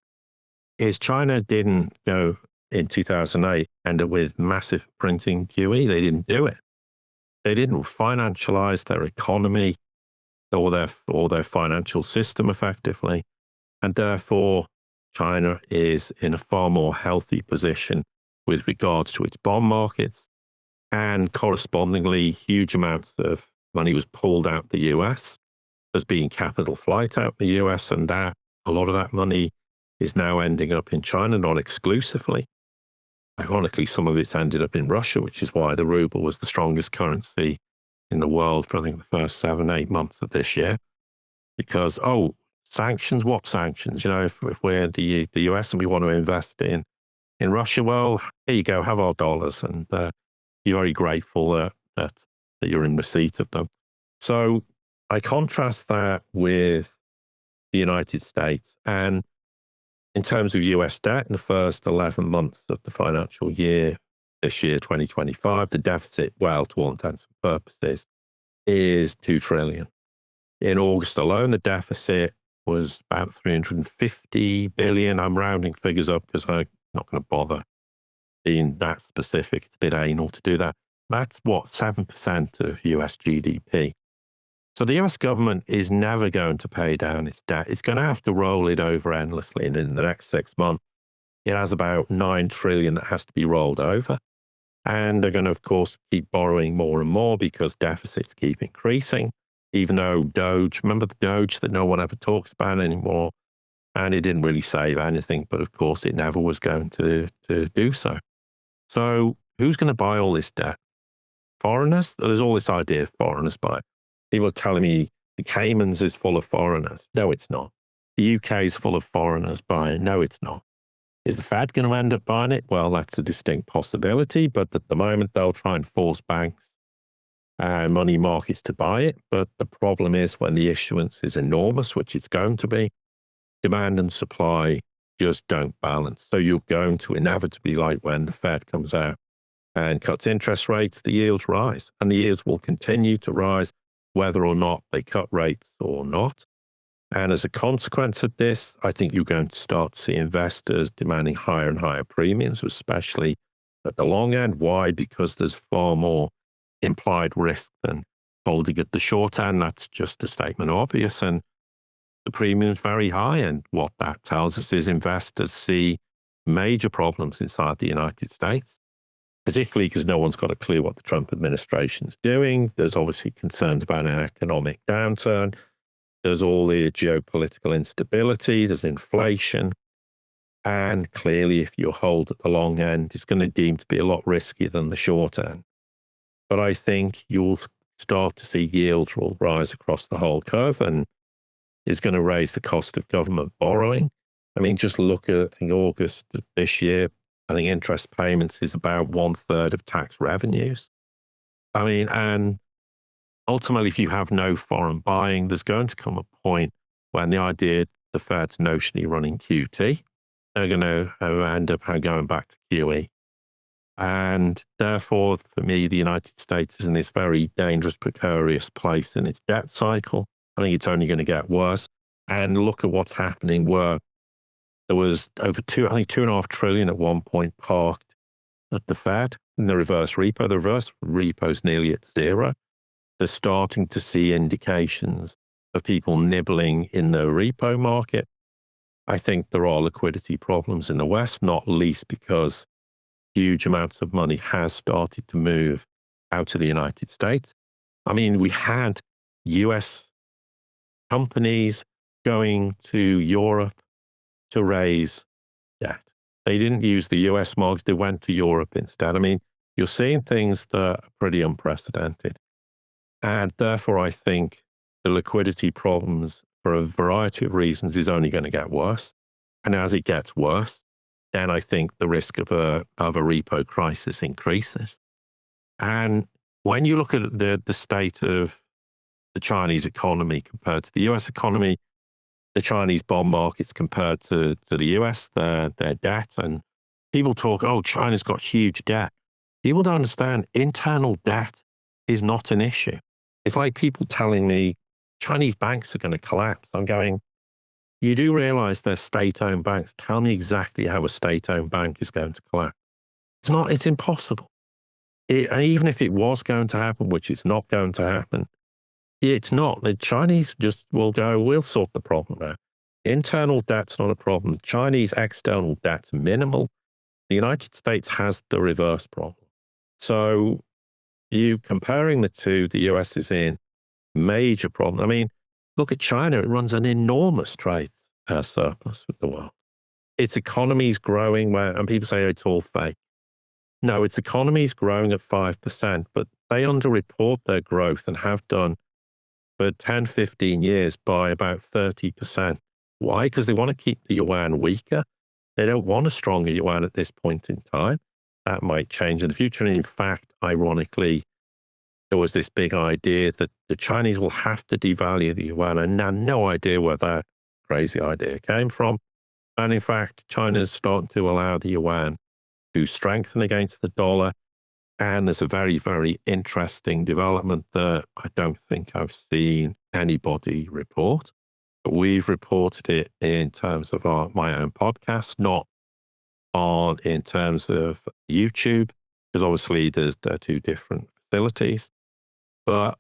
is China didn't go in 2008 end up with massive printing QE. They didn't do it. They didn't financialize their economy or their financial system effectively. And therefore, China is in a far more healthy position with regards to its bond markets. And correspondingly, huge amounts of money was pulled out the US. There's been capital flight out the US, and a lot of that money is now ending up in China, not exclusively. Ironically, some of it's ended up in Russia, which is why the ruble was the strongest currency in the world for, I think, the first 7-8 months of this year. Because, sanctions, what sanctions? If we're the US and we want to invest in Russia, well, here you go, have our dollars. And you're very grateful that you're in receipt of them. So I contrast that with the United States. And in terms of US debt, in the first 11 months of the financial year, this year, 2025, the deficit, well, to all intents and purposes, is $2 trillion. In August alone, the deficit was about 350 billion. I'm rounding figures up because I'm not going to bother being that specific. It's a bit anal to do that. That's what, 7% of US GDP. So the US government is never going to pay down its debt. It's going to have to roll it over endlessly. And in the next 6 months, it has about 9 trillion that has to be rolled over. And they're going to, of course, keep borrowing more and more because deficits keep increasing. Even though Doge, remember the Doge that no one ever talks about anymore? And it didn't really save anything, but of course it never was going to do so. So who's going to buy all this debt? Foreigners? There's all this idea of foreigners buy. People are telling me the Caymans is full of foreigners. No, it's not. The UK is full of foreigners buying. No, it's not. Is the Fed going to end up buying it? Well, that's a distinct possibility, but at the moment they'll try and force banks and money markets to buy it. But the problem is when the issuance is enormous, which it's going to be, demand and supply just don't balance. So you're going to inevitably, like when the Fed comes out and cuts interest rates, the yields rise, and the yields will continue to rise whether or not they cut rates or not. And as a consequence of this, I think you're going to start to see investors demanding higher and higher premiums, especially at the long end. Why? Because there's far more implied risk than holding at the short end. That's just a statement obvious. And the premium is very high. And what that tells us is investors see major problems inside the United States, particularly because no one's got a clue what the Trump administration's doing. There's obviously concerns about an economic downturn. There's all the geopolitical instability. There's inflation. And clearly, if you hold at the long end, it's going to deem to be a lot riskier than the short end. But I think you'll start to see yields will rise across the whole curve, and it's going to raise the cost of government borrowing. I mean, just look at, I think, August of this year. I think interest payments is about 1/3 of tax revenues. I mean, and ultimately, if you have no foreign buying, there's going to come a point when the idea, the Fed's notionally running QT, they're going to end up going back to QE. And therefore, for me, the United States is in this very dangerous, precarious place in its debt cycle. I think it's only going to get worse. And look at what's happening where there was over 2.5 trillion at one point parked at the Fed in the reverse repo. The reverse repo is nearly at zero. They're starting to see indications of people nibbling in the repo market. I think there are liquidity problems in the West, not least because huge amounts of money has started to move out of the United States. I mean, we had US companies going to Europe to raise debt. They didn't use the US markets, they went to Europe instead. I mean, you're seeing things that are pretty unprecedented. And therefore, I think the liquidity problems, for a variety of reasons, is only going to get worse. And as it gets worse, then I think the risk of a repo crisis increases. And when you look at the state of the Chinese economy compared to the US economy, the Chinese bond markets compared to the US, their debt, and people talk, oh, China's got huge debt. People don't understand internal debt is not an issue. It's like people telling me Chinese banks are going to collapse. I'm going, you do realize they're state-owned banks. Tell me exactly how a state-owned bank is going to collapse. It's impossible. Even if it was going to happen, which it's not going to happen, it's not. The Chinese just will go, we'll sort the problem out. Internal debt's not a problem. Chinese external debt's minimal. The United States has the reverse problem. So you comparing the two, the US is in major problem. I mean, look at China. It runs an enormous trade surplus with the world. Its economy is growing and people say it's all fake. No, its economy is growing at 5%, but they underreport their growth and have done for 10, 15 years by about 30%. Why? Because they want to keep the yuan weaker. They don't want a stronger yuan at this point in time. That might change in the future. And in fact, ironically, there was this big idea that the Chinese will have to devalue the yuan, and now no idea where that crazy idea came from. And in fact, China's starting to allow the yuan to strengthen against the dollar. And there's a very, very interesting development that I don't think I've seen anybody report. But we've reported it in terms of my own podcast, not in terms of YouTube, because obviously they're two different facilities. But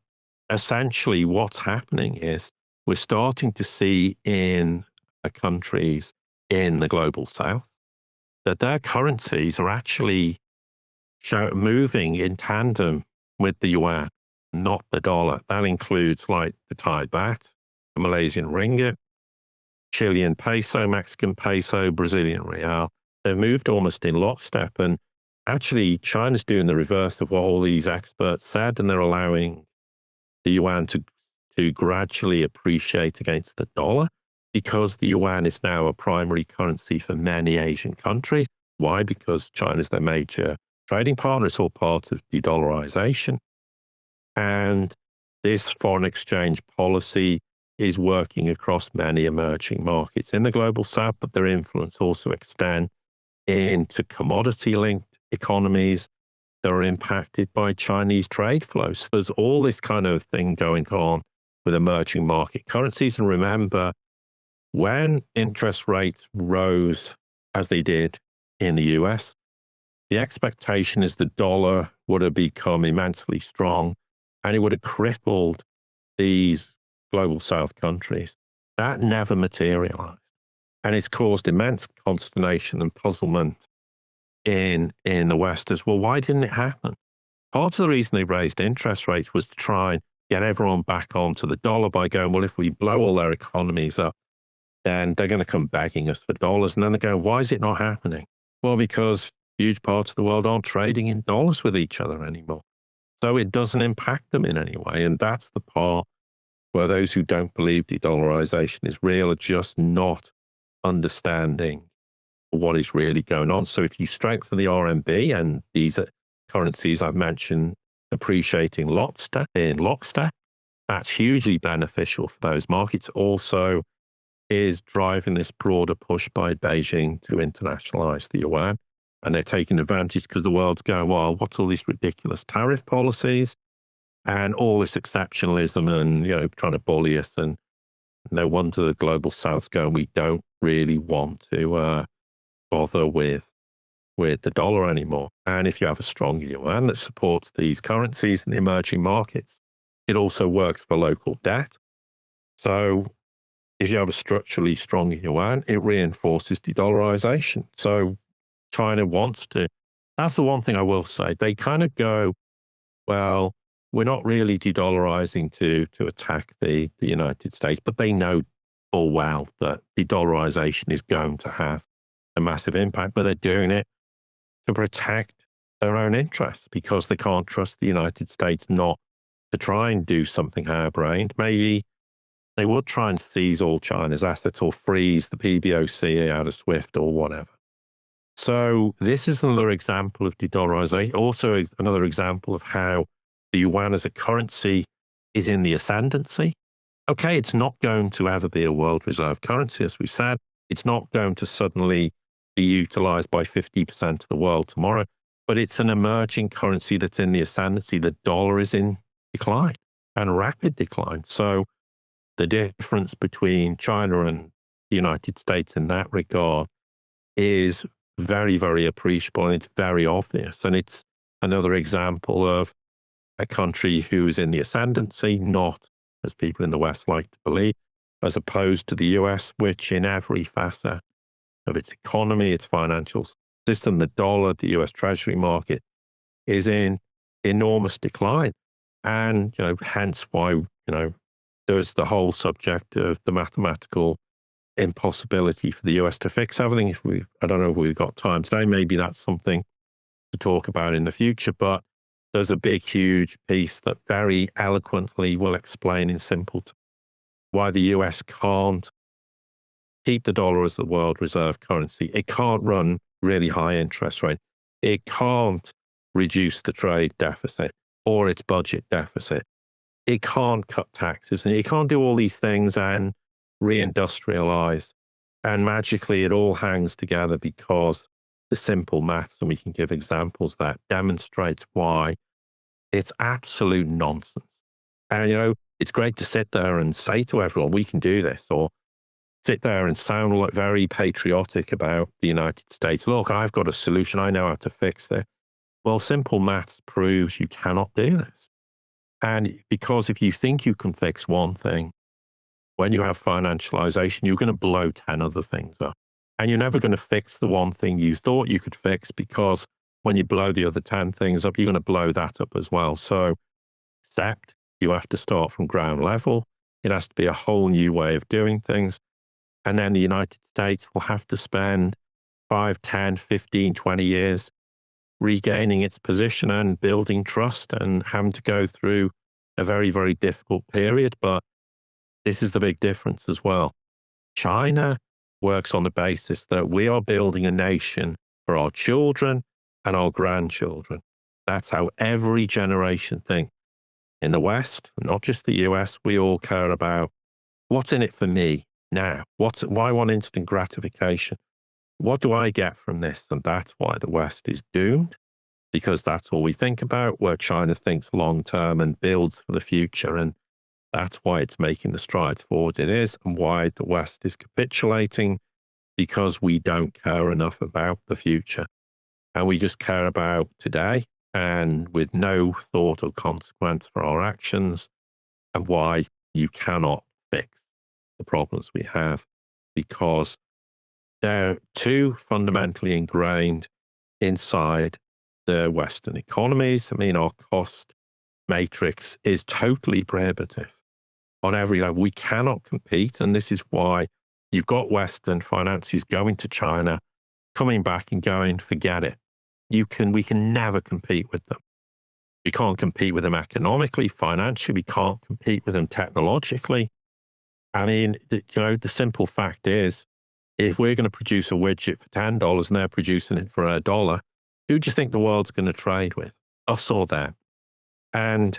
essentially what's happening is we're starting to see in countries in the global south that their currencies are actually moving in tandem with the yuan, not the dollar. That includes like the Thai baht, the Malaysian ringgit, Chilean peso, Mexican peso, Brazilian real. They've moved almost in lockstep. And actually, China's doing the reverse of what all these experts said, and they're allowing the yuan to gradually appreciate against the dollar because the yuan is now a primary currency for many Asian countries. Why? Because China's their major trading partner. It's all part of de-dollarization. And this foreign exchange policy is working across many emerging markets in the global south, but their influence also extends into commodity-linked economies that are impacted by Chinese trade flows. There's all this kind of thing going on with emerging market currencies. And remember, when interest rates rose, as they did in the US, the expectation is the dollar would have become immensely strong and it would have crippled these global south countries. That never materialized. And it's caused immense consternation and puzzlement in the West as well. Why didn't it happen? Part of the reason they raised interest rates was to try and get everyone back onto the dollar by going, well, if we blow all their economies up, then they're going to come begging us for dollars. And then they go, why is it not happening? Well, because huge parts of the world aren't trading in dollars with each other anymore. So it doesn't impact them in any way. And that's the part where those who don't believe de-dollarization is real are just not understanding what is really going on. So if you strengthen the RMB and these currencies I've mentioned appreciating in lockstep, that's hugely beneficial for those markets. Also is driving this broader push by Beijing to internationalize the yuan. And they're taking advantage because the world's going, well, what's all these ridiculous tariff policies and all this exceptionalism and, trying to bully us. And no wonder the global south's going, we don't really want to bother with the dollar anymore. And if you have a strong yuan that supports these currencies in the emerging markets, it also works for local debt. So if you have a structurally strong yuan, it reinforces de-dollarization. So China wants to. That's the one thing I will say. They kind of go, well, we're not really de-dollarizing to attack the United States, but they know full well that de-dollarization is going to have a massive impact, but they're doing it to protect their own interests because they can't trust the United States not to try and do something harebrained. Maybe they would try and seize all China's assets or freeze the PBOC out of SWIFT or whatever. So this is another example of de-dollarization, also another example of how the yuan as a currency is in the ascendancy. Okay, it's not going to ever be a world reserve currency, as we said. It's not going to suddenly be utilized by 50% of the world tomorrow, but it's an emerging currency that's in the ascendancy. The dollar is in decline and rapid decline. So the difference between China and the United States in that regard is very, very appreciable, and it's very obvious. And it's another example of a country who is in the ascendancy, not, as people in the West like to believe, as opposed to the US, which in every facet of its economy, its financial system, the dollar, the US Treasury market, is in enormous decline. And, hence why, there's the whole subject of the mathematical impossibility for the US to fix everything. I don't know if we've got time today. Maybe that's something to talk about in the future, but there's a big, huge piece that very eloquently will explain in simple terms why the US can't keep the dollar as the world reserve currency. It can't run really high interest rates. It can't reduce the trade deficit or its budget deficit. It can't cut taxes, and it can't do all these things and reindustrialize. And magically, it all hangs together because the simple maths, and we can give examples that demonstrates why it's absolute nonsense. And, it's great to sit there and say to everyone, we can do this, or sit there and sound like very patriotic about the United States. Look, I've got a solution. I know how to fix this. Well, simple maths proves you cannot do this. And because if you think you can fix one thing, when you have financialization, you're going to blow 10 other things up. And you're never going to fix the one thing you thought you could fix, because when you blow the other 10 things up, you're going to blow that up as well. So accept you have to start from ground level. It has to be a whole new way of doing things. And then the United States will have to spend 5, 10, 15, 20 years regaining its position and building trust, and having to go through a very, very difficult period. But this is the big difference as well. China works on the basis that we are building a nation for our children and our grandchildren. That's how every generation thinks. In the West, not just the US, we all care about what's in it for me now. Why want instant gratification? What do I get from this? And that's why the West is doomed, because that's all we think about, where China thinks long term and builds for the future. And that's why it's making the strides forward it is, and why the West is capitulating, because we don't care enough about the future. And we just care about today, and with no thought or consequence for our actions, and why you cannot fix the problems we have, because they're too fundamentally ingrained inside the Western economies. I mean, our cost matrix is totally prohibitive on every level. We cannot compete. And this is why you've got Western financiers going to China, coming back and going, forget it. We can never compete with them. We can't compete with them economically, financially. We can't compete with them technologically. I mean, the simple fact is, if we're going to produce a widget for $10 and they're producing it for $1, who do you think the world's going to trade with? Us or them? And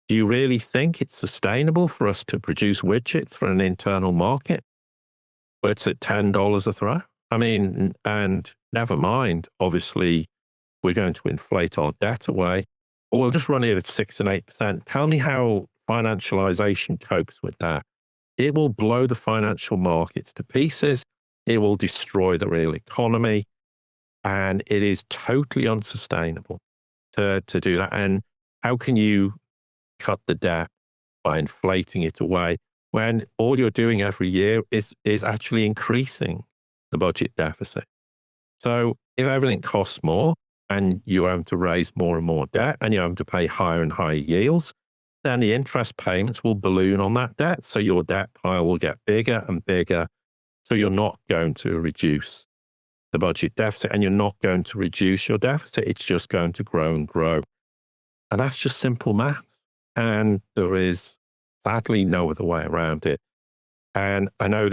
do you really think it's sustainable for us to produce widgets for an internal market where it's at $10 a throw? I mean, and never mind, obviously, we're going to inflate our debt away, or we'll just run it at 6 and 8%. Tell me how financialization copes with that. It will blow the financial markets to pieces. It will destroy the real economy. And it is totally unsustainable to do that. And how can you cut the debt by inflating it away when all you're doing every year is actually increasing the budget deficit? So if everything costs more, and you're having to raise more and more debt, and you're having to pay higher and higher yields, then the interest payments will balloon on that debt. So your debt pile will get bigger and bigger. So you're not going to reduce the budget deficit, and you're not going to reduce your deficit. It's just going to grow and grow. And that's just simple maths. And there is sadly no other way around it. And I know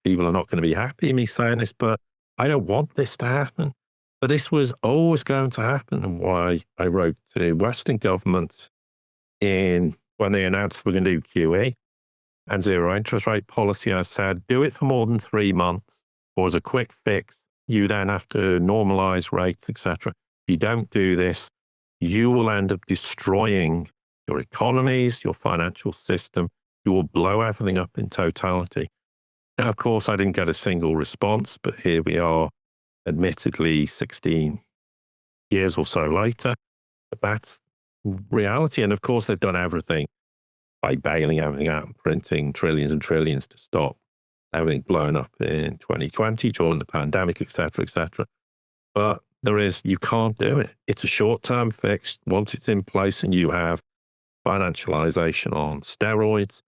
people are not going to be happy me saying this, but I don't want this to happen. But this was always going to happen, and why I wrote to Western governments when they announced we're going to do QE and zero interest rate policy. I said, do it for more than 3 months, or as a quick fix, you then have to normalize rates, etc. If you don't do this, you will end up destroying your economies, your financial system. You will blow everything up in totality. Now, of course, I didn't get a single response, but here we are, admittedly 16 years or so later. But that's reality. And of course, they've done everything by bailing everything out and printing trillions and trillions to stop everything blowing up in 2020 during the pandemic, et cetera, et cetera. But you can't do it. It's a short-term fix. Once it's in place and you have financialization on steroids,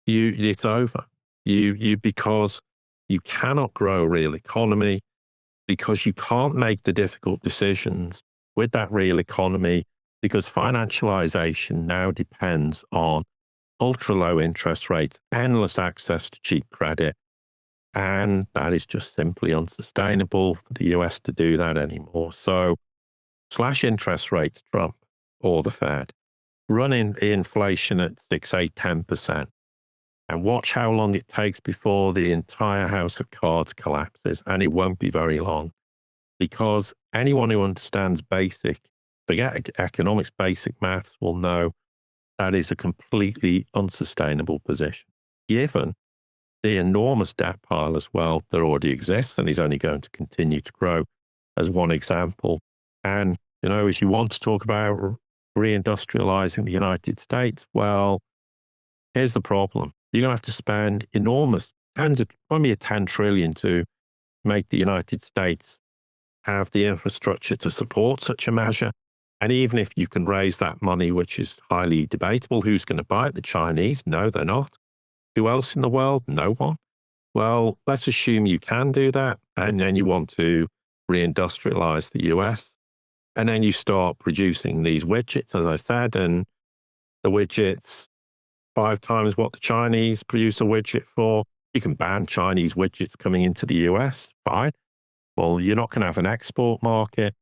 it's over. Because you cannot grow a real economy, because you can't make the difficult decisions with that real economy, because financialization now depends on ultra low interest rates, endless access to cheap credit. And that is just simply unsustainable for the US to do that anymore. So slash interest rates, Trump or the Fed, run inflation at 6, 8, 10%. And watch how long it takes before the entire house of cards collapses. And it won't be very long, because anyone who understands forget economics, basic maths will know that is a completely unsustainable position, given the enormous debt pile as well that already exists and is only going to continue to grow, as one example. And, if you want to talk about reindustrializing the United States, well, here's the problem. You're going to have to spend enormous, probably 10 trillion to make the United States have the infrastructure to support such a measure. And even if you can raise that money, which is highly debatable, who's going to buy it? The Chinese? No, they're not. Who else in the world? No one. Well, let's assume you can do that. And then you want to reindustrialize the US. And then you start producing these widgets, as I said, and the widgets 5 times what the Chinese produce a widget for. You can ban Chinese widgets coming into the US. Fine. Well, you're not going to have an export market.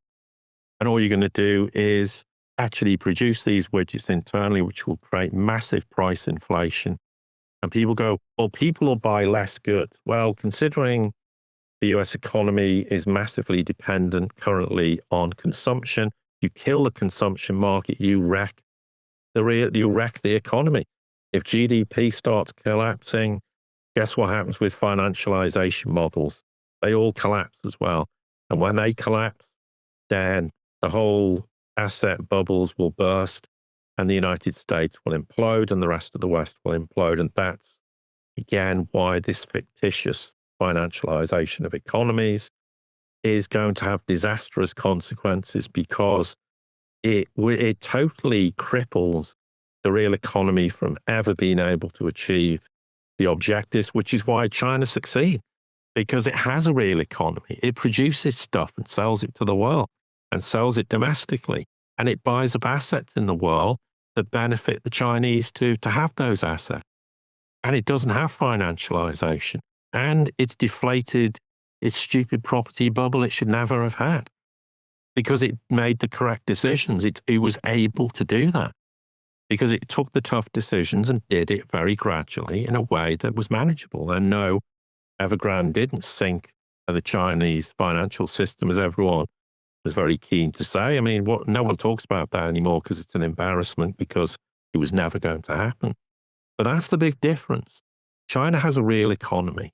And all you're going to do is actually produce these widgets internally, which will create massive price inflation. And people go, well, people will buy less goods. Well, considering the US economy is massively dependent currently on consumption, you kill the consumption market, you wreck the economy. If GDP starts collapsing, guess what happens with financialization models? They all collapse as well. And when they collapse, then the whole asset bubbles will burst and the United States will implode and the rest of the West will implode. And that's, again, why this fictitious financialization of economies is going to have disastrous consequences, because it totally cripples the real economy from ever being able to achieve the objectives, which is why China succeeds, because it has a real economy. It produces stuff and sells it to the world and sells it domestically. And it buys up assets in the world that benefit the Chinese to have those assets. And it doesn't have financialization. And it's deflated its stupid property bubble it should never have had, because it made the correct decisions. It was able to do that because it took the tough decisions and did it very gradually in a way that was manageable. And no, Evergrande didn't sink the Chinese financial system, as everyone was very keen to say. I mean, no one talks about that anymore because it's an embarrassment, because it was never going to happen. But that's the big difference. China has a real economy,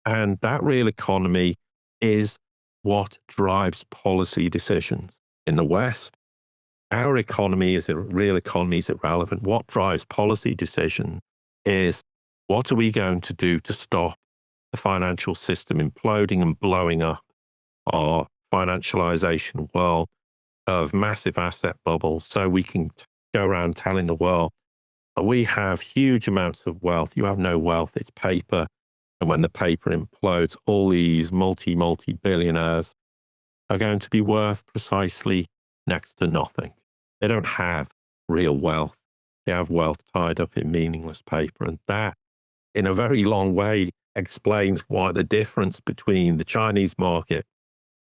and that real economy is what drives policy decisions. In the West, our real economy is irrelevant. What drives policy decision is, what are we going to do to stop the financial system imploding and blowing up our financialization world of massive asset bubbles, so we can go around telling the world that we have huge amounts of wealth. You have no wealth, it's paper. And when the paper implodes, all these multi-billionaires are going to be worth precisely next to nothing. They don't have real wealth. They have wealth tied up in meaningless paper. And that, in a very long way, explains why the difference between the Chinese market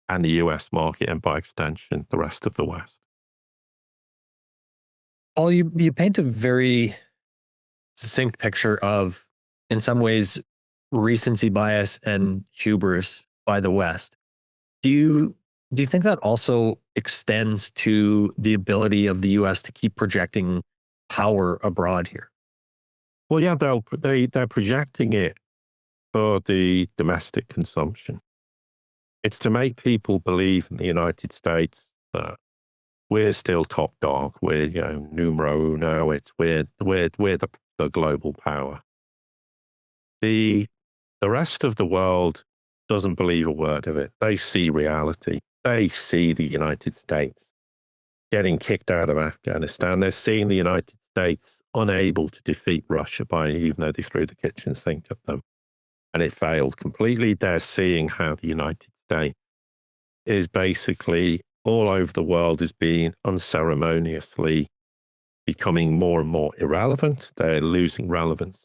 and the US market, and by extension, the rest of the West. Paul, you paint a very succinct picture of, in some ways, recency bias and hubris by the West. Do you think that also extends to the ability of the US to keep projecting power abroad here? Well, yeah, they're projecting it for the domestic consumption. It's to make people believe in the United States that we're still top dog. We're, numero uno. We're the global power. The rest of the world doesn't believe a word of it. They see reality. They see the United States getting kicked out of Afghanistan. They're seeing the United States unable to defeat Russia even though they threw the kitchen sink at them, and it failed completely. They're seeing how the United States is basically all over the world is being unceremoniously becoming more and more irrelevant. They're losing relevance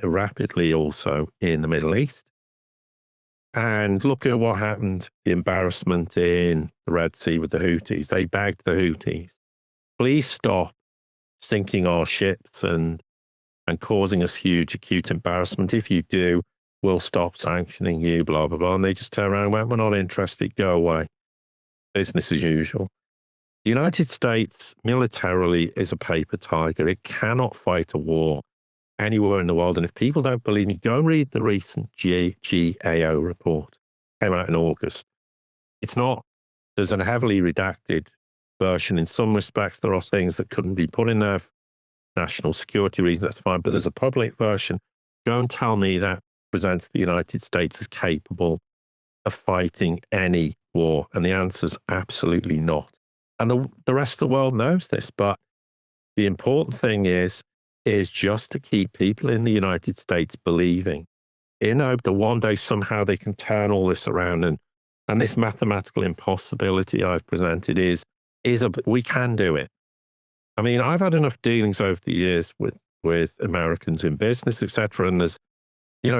rapidly also in the Middle East. And look at what happened, the embarrassment in the Red Sea with the Houthis. They begged the Houthis, please stop sinking our ships and causing us huge acute embarrassment. If you do, we'll stop sanctioning you, blah, blah, blah. And they just turned around and went, we're not interested, go away. business as usual. The United States militarily is a paper tiger. It cannot fight a war anywhere in the world. And if people don't believe me, go and read the recent GAO report. Came out in August. It's not, there's a heavily redacted version. In some respects, there are things that couldn't be put in there for national security reasons, that's fine. But there's a public version. Go and tell me that presents the United States as capable of fighting any war. And the answer is absolutely not. And the rest of the world knows this. But the important thing is just to keep people in the United States believing in hope that one day somehow they can turn all this around. And this mathematical impossibility I've presented we can do it. I mean, I've had enough dealings over the years with Americans in business, etc. And there's,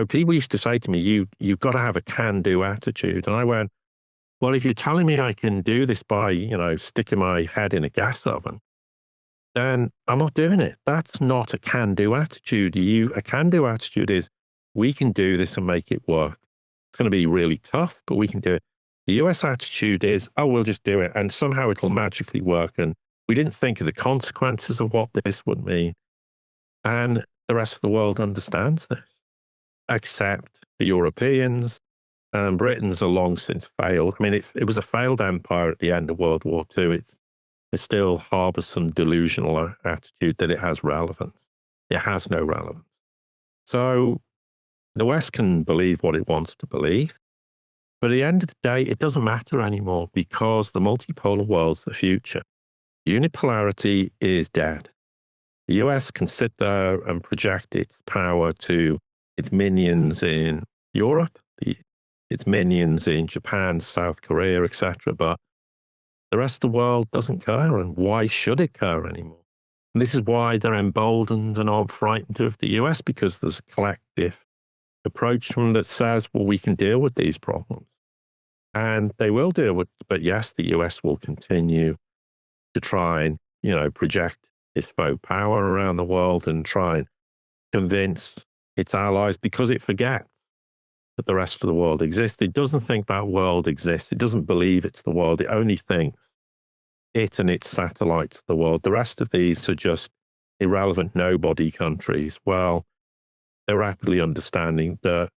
people used to say to me, you've got to have a can-do attitude. And I went, well, if you're telling me I can do this by, sticking my head in a gas oven, then I'm not doing it. That's not a can-do attitude. A can-do attitude is, we can do this and make it work. It's going to be really tough, but we can do it. The US attitude is, oh, we'll just do it, and somehow it'll magically work. And we didn't think of the consequences of what this would mean. And the rest of the world understands this, except the Europeans. Britain's a long since failed. I mean, it was a failed empire at the end of World War II. It still harbors some delusional attitude that it has relevance. It has no relevance. So the West can believe what it wants to believe. But at the end of the day, it doesn't matter anymore because the multipolar world's the future. Unipolarity is dead. The US can sit there and project its power to its minions in Europe, its minions in Japan, South Korea, etc. But the rest of the world doesn't care, and why should it care anymore? And this is why they're emboldened and aren't frightened of the US, because there's a collective approach from them that says, well, we can deal with these problems. And they will deal with, but yes, the US will continue to try and, project its faux power around the world and try and convince its allies, because it forgets that the rest of the world exists. It doesn't think that world exists. It doesn't believe it's the world. It only thinks it and its satellites are the world. The rest of these are just irrelevant nobody countries. Well, they're rapidly understanding that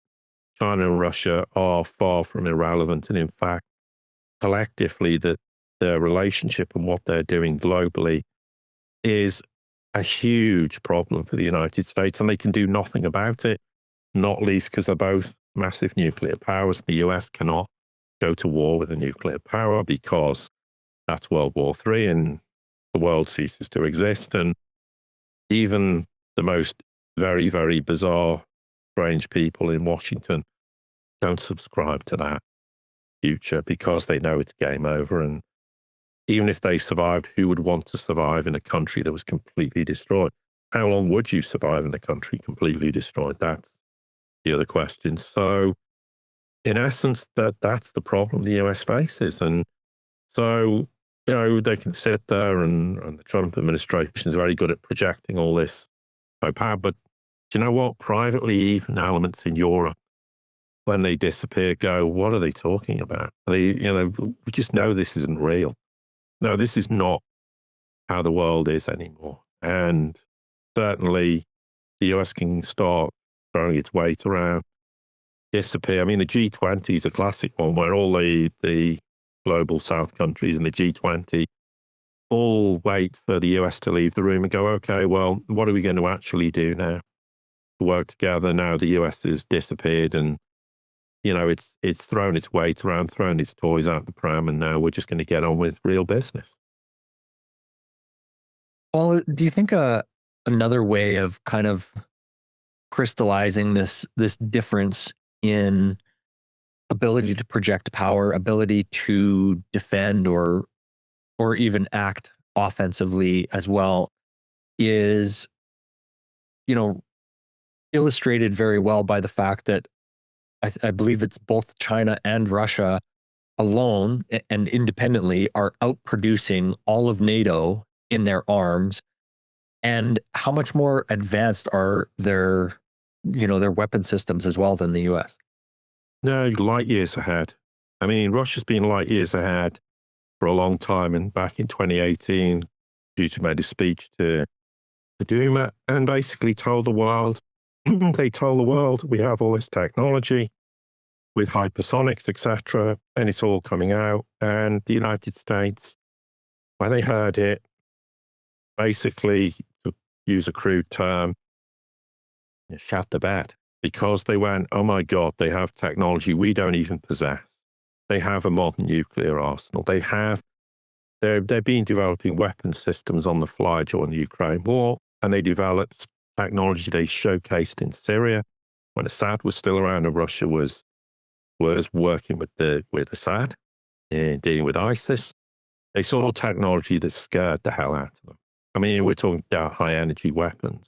China and Russia are far from irrelevant. And in fact, collectively, their relationship and what they're doing globally is a huge problem for the United States. And they can do nothing about it, not least because they're both massive nuclear powers. The US cannot go to war with a nuclear power because that's World War III and the world ceases to exist. And even the most very, very bizarre, strange people in Washington don't subscribe to that future because they know it's game over. And even if they survived, who would want to survive in a country that was completely destroyed? How long would you survive in a country completely destroyed? That's the other question. So in essence, that's the problem the US faces. And so, they can sit there and the Trump administration is very good at projecting all this power. But do you know what? Privately, even elements in Europe, when they disappear, go, what are they talking about? We just know this isn't real. No, this is not how the world is anymore. And certainly the US can start throwing its weight around, disappear. I mean, the G20 is a classic one where all the global South countries in the G20 all wait for the US to leave the room and go, okay, well, what are we going to actually do now to work together? Now the US has disappeared and, it's thrown its weight around, thrown its toys out the pram, and now we're just going to get on with real business. Well, do you think another way of kind of crystallizing this difference in ability to project power, ability to defend or even act offensively as well is, illustrated very well by the fact that I believe it's both China and Russia alone and independently are outproducing all of NATO in their arms. And how much more advanced are their weapon systems as well than the US? No, light years ahead. I mean, Russia's been light years ahead for a long time. And back in 2018, Putin made a speech to the Duma and basically told the world, they told the world, we have all this technology with hypersonics, etc., and it's all coming out. And the United States, when they heard it, basically, to use a crude term, shat the bed, because they went, oh my God, they have technology we don't even possess. They have a modern nuclear arsenal. They've been developing weapon systems on the fly during the Ukraine war, and they developed technology they showcased in Syria when Assad was still around and Russia was working with Assad in dealing with ISIS. They saw technology that scared the hell out of them. I mean, we're talking about high energy weapons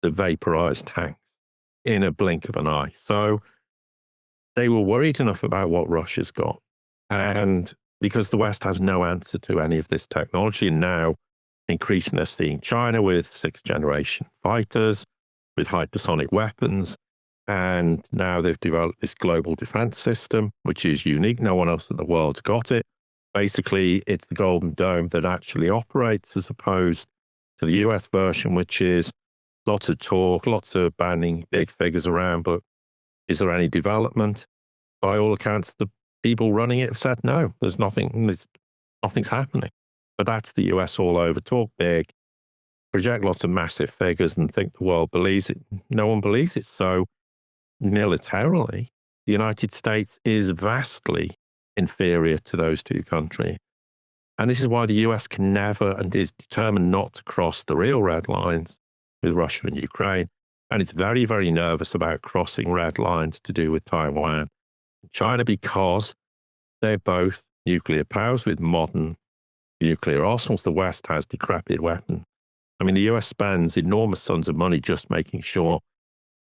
that vaporized tanks in a blink of an eye. So they were worried enough about what Russia's got. And because the West has no answer to any of this technology, and now increasingly they're seeing China with sixth generation fighters, with hypersonic weapons. And now they've developed this global defense system, which is unique. No one else in the world's got it. Basically, it's the Golden Dome that actually operates, as opposed to the US version, which is lots of talk, lots of banding big figures around, but is there any development? By all accounts, the people running it have said no, nothing's happening. But that's the US all over. Talk big, project lots of massive figures and think the world believes it. No one believes it. So militarily, the United States is vastly inferior to those two countries. And this is why the US can never and is determined not to cross the real red lines with Russia and Ukraine. And it's very, very nervous about crossing red lines to do with Taiwan and China, because they're both nuclear powers with modern nuclear arsenals. The West has decrepit weapons. I mean, the US spends enormous sums of money just making sure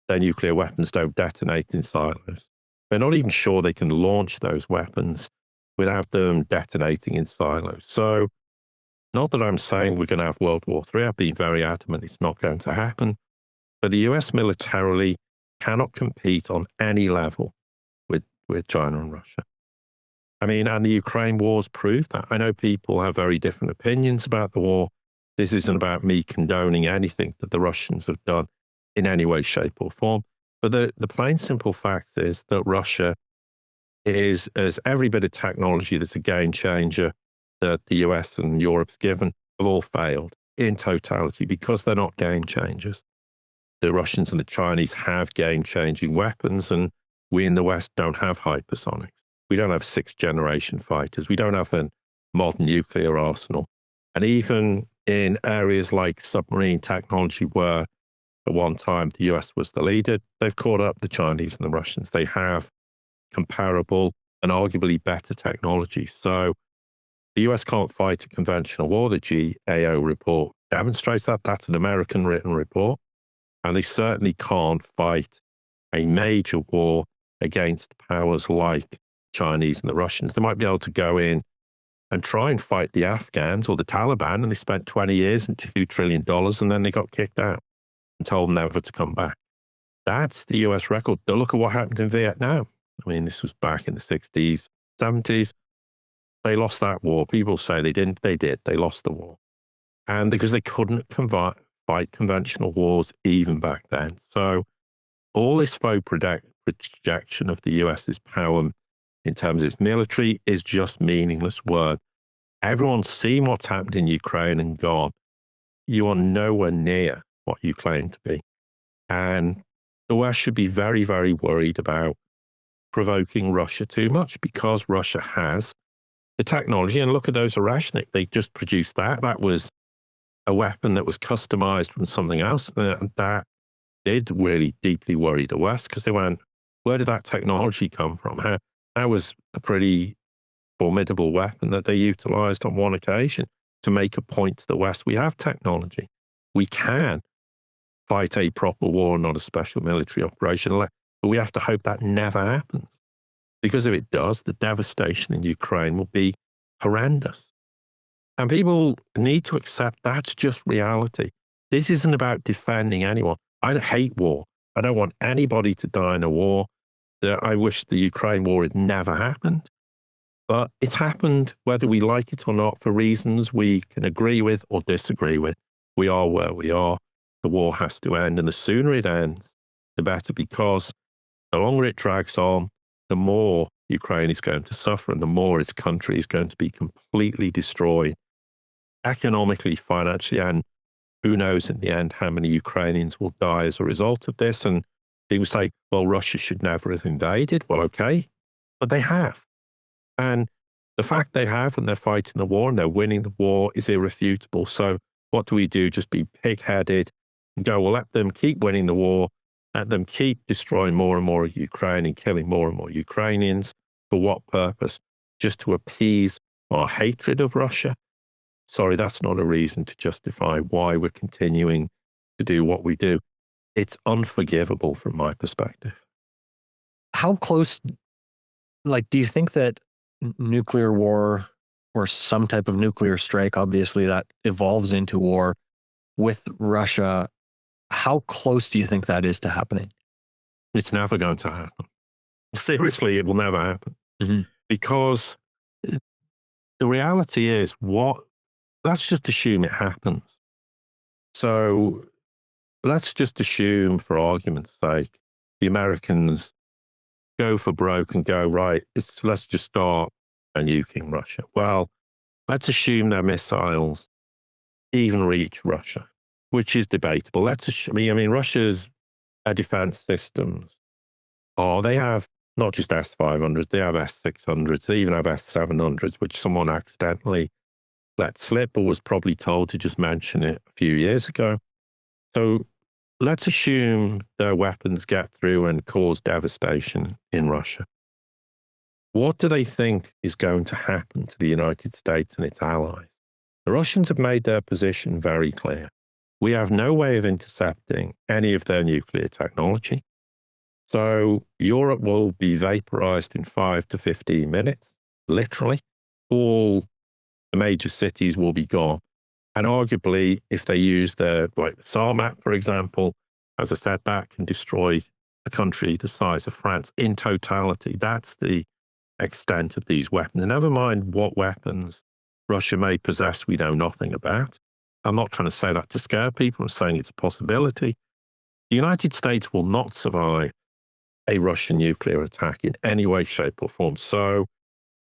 their nuclear weapons don't detonate in silos. They're not even sure they can launch those weapons without them detonating in silos. So, not that I'm saying we're going to have World War III. I've been very adamant it's not going to happen. But the US militarily cannot compete on any level with China and Russia. I mean, and the Ukraine wars proved that. I know people have very different opinions about the war. This isn't about me condoning anything that the Russians have done in any way, shape, or form. But the plain simple fact is that Russia has every bit of technology that's a game changer that the US and Europe's given have all failed in totality because they're not game changers. The Russians and the Chinese have game-changing weapons, and we in the West don't have hypersonics. We don't have sixth generation fighters. We don't have a modern nuclear arsenal. And even in areas like submarine technology, where at one time the US was the leader, they've caught up the Chinese and the Russians. They have comparable and arguably better technology. So the US can't fight a conventional war. The GAO report demonstrates that. That's an American written report. And they certainly can't fight a major war against powers like Chinese and the Russians. They might be able to go in and try and fight the Afghans or the Taliban, and they spent 20 years and $2 trillion, and then they got kicked out and told never to come back. That's the US record. Look at what happened in Vietnam. I mean, this was back in the 60s, 70s. They lost that war. People say they didn't. They did. They lost the war. And because they couldn't fight conventional wars even back then. So all this faux projection of the US's power in terms of its military is just meaningless work. Everyone's seen what's happened in Ukraine and gone, you are nowhere near what you claim to be. And the West should be very, very worried about provoking Russia too much, because Russia has the technology. And look at those Orashnik. They just produced that. That was a weapon that was customized from something else. And that did really deeply worry the West, because they went, where did that technology come from? That was a pretty formidable weapon that they utilized on one occasion to make a point to the West. We have technology. We can fight a proper war, not a special military operation. But we have to hope that never happens. Because if it does, the devastation in Ukraine will be horrendous. And people need to accept that's just reality. This isn't about defending anyone. I hate war. I don't want anybody to die in a war. I wish the Ukraine war had never happened. But it's happened whether we like it or not for reasons we can agree with or disagree with. We are where we are. The war has to end. And the sooner it ends, the better, because the longer it drags on, the more Ukraine is going to suffer and the more its country is going to be completely destroyed economically, financially, and who knows in the end how many Ukrainians will die as a result of this. And people say, well, Russia should never have invaded. Well, okay, but they have. And the fact they have and they're fighting the war and they're winning the war is irrefutable. So what do we do? Just be pig-headed and go, well, let them keep winning the war, let them keep destroying more and more of Ukraine and killing more and more Ukrainians. For what purpose? Just to appease our hatred of Russia? Sorry, that's not a reason to justify why we're continuing to do what we do. It's unforgivable from my perspective. How close, like, do you think that nuclear war or some type of nuclear strike, obviously that evolves into war with Russia, how close do you think that is to happening? It's never going to happen. Seriously, it will never happen. Because the reality is, let's just assume it happens. So let's just assume, for argument's sake, the Americans go for broke and go, right, let's just start nuking Russia. Well, let's assume their missiles even reach Russia, which is debatable. I mean, Russia's defense systems, they have not just S-500s, they have S-600s, they even have S-700s, which someone accidentally let slip or was probably told to just mention it a few years ago. So let's assume their weapons get through and cause devastation in Russia. What do they think is going to happen to the United States and its allies? The Russians have made their position very clear. We have no way of intercepting any of their nuclear technology. So Europe will be vaporized in 5 to 15 minutes, literally. All the major cities will be gone. And arguably, if they use the SAR map, for example, as I said, that can destroy a country the size of France in totality. That's the extent of these weapons. And never mind what weapons Russia may possess, we know nothing about. I'm not trying to say that to scare people. I'm saying it's a possibility. The United States will not survive a Russian nuclear attack in any way, shape, or form. So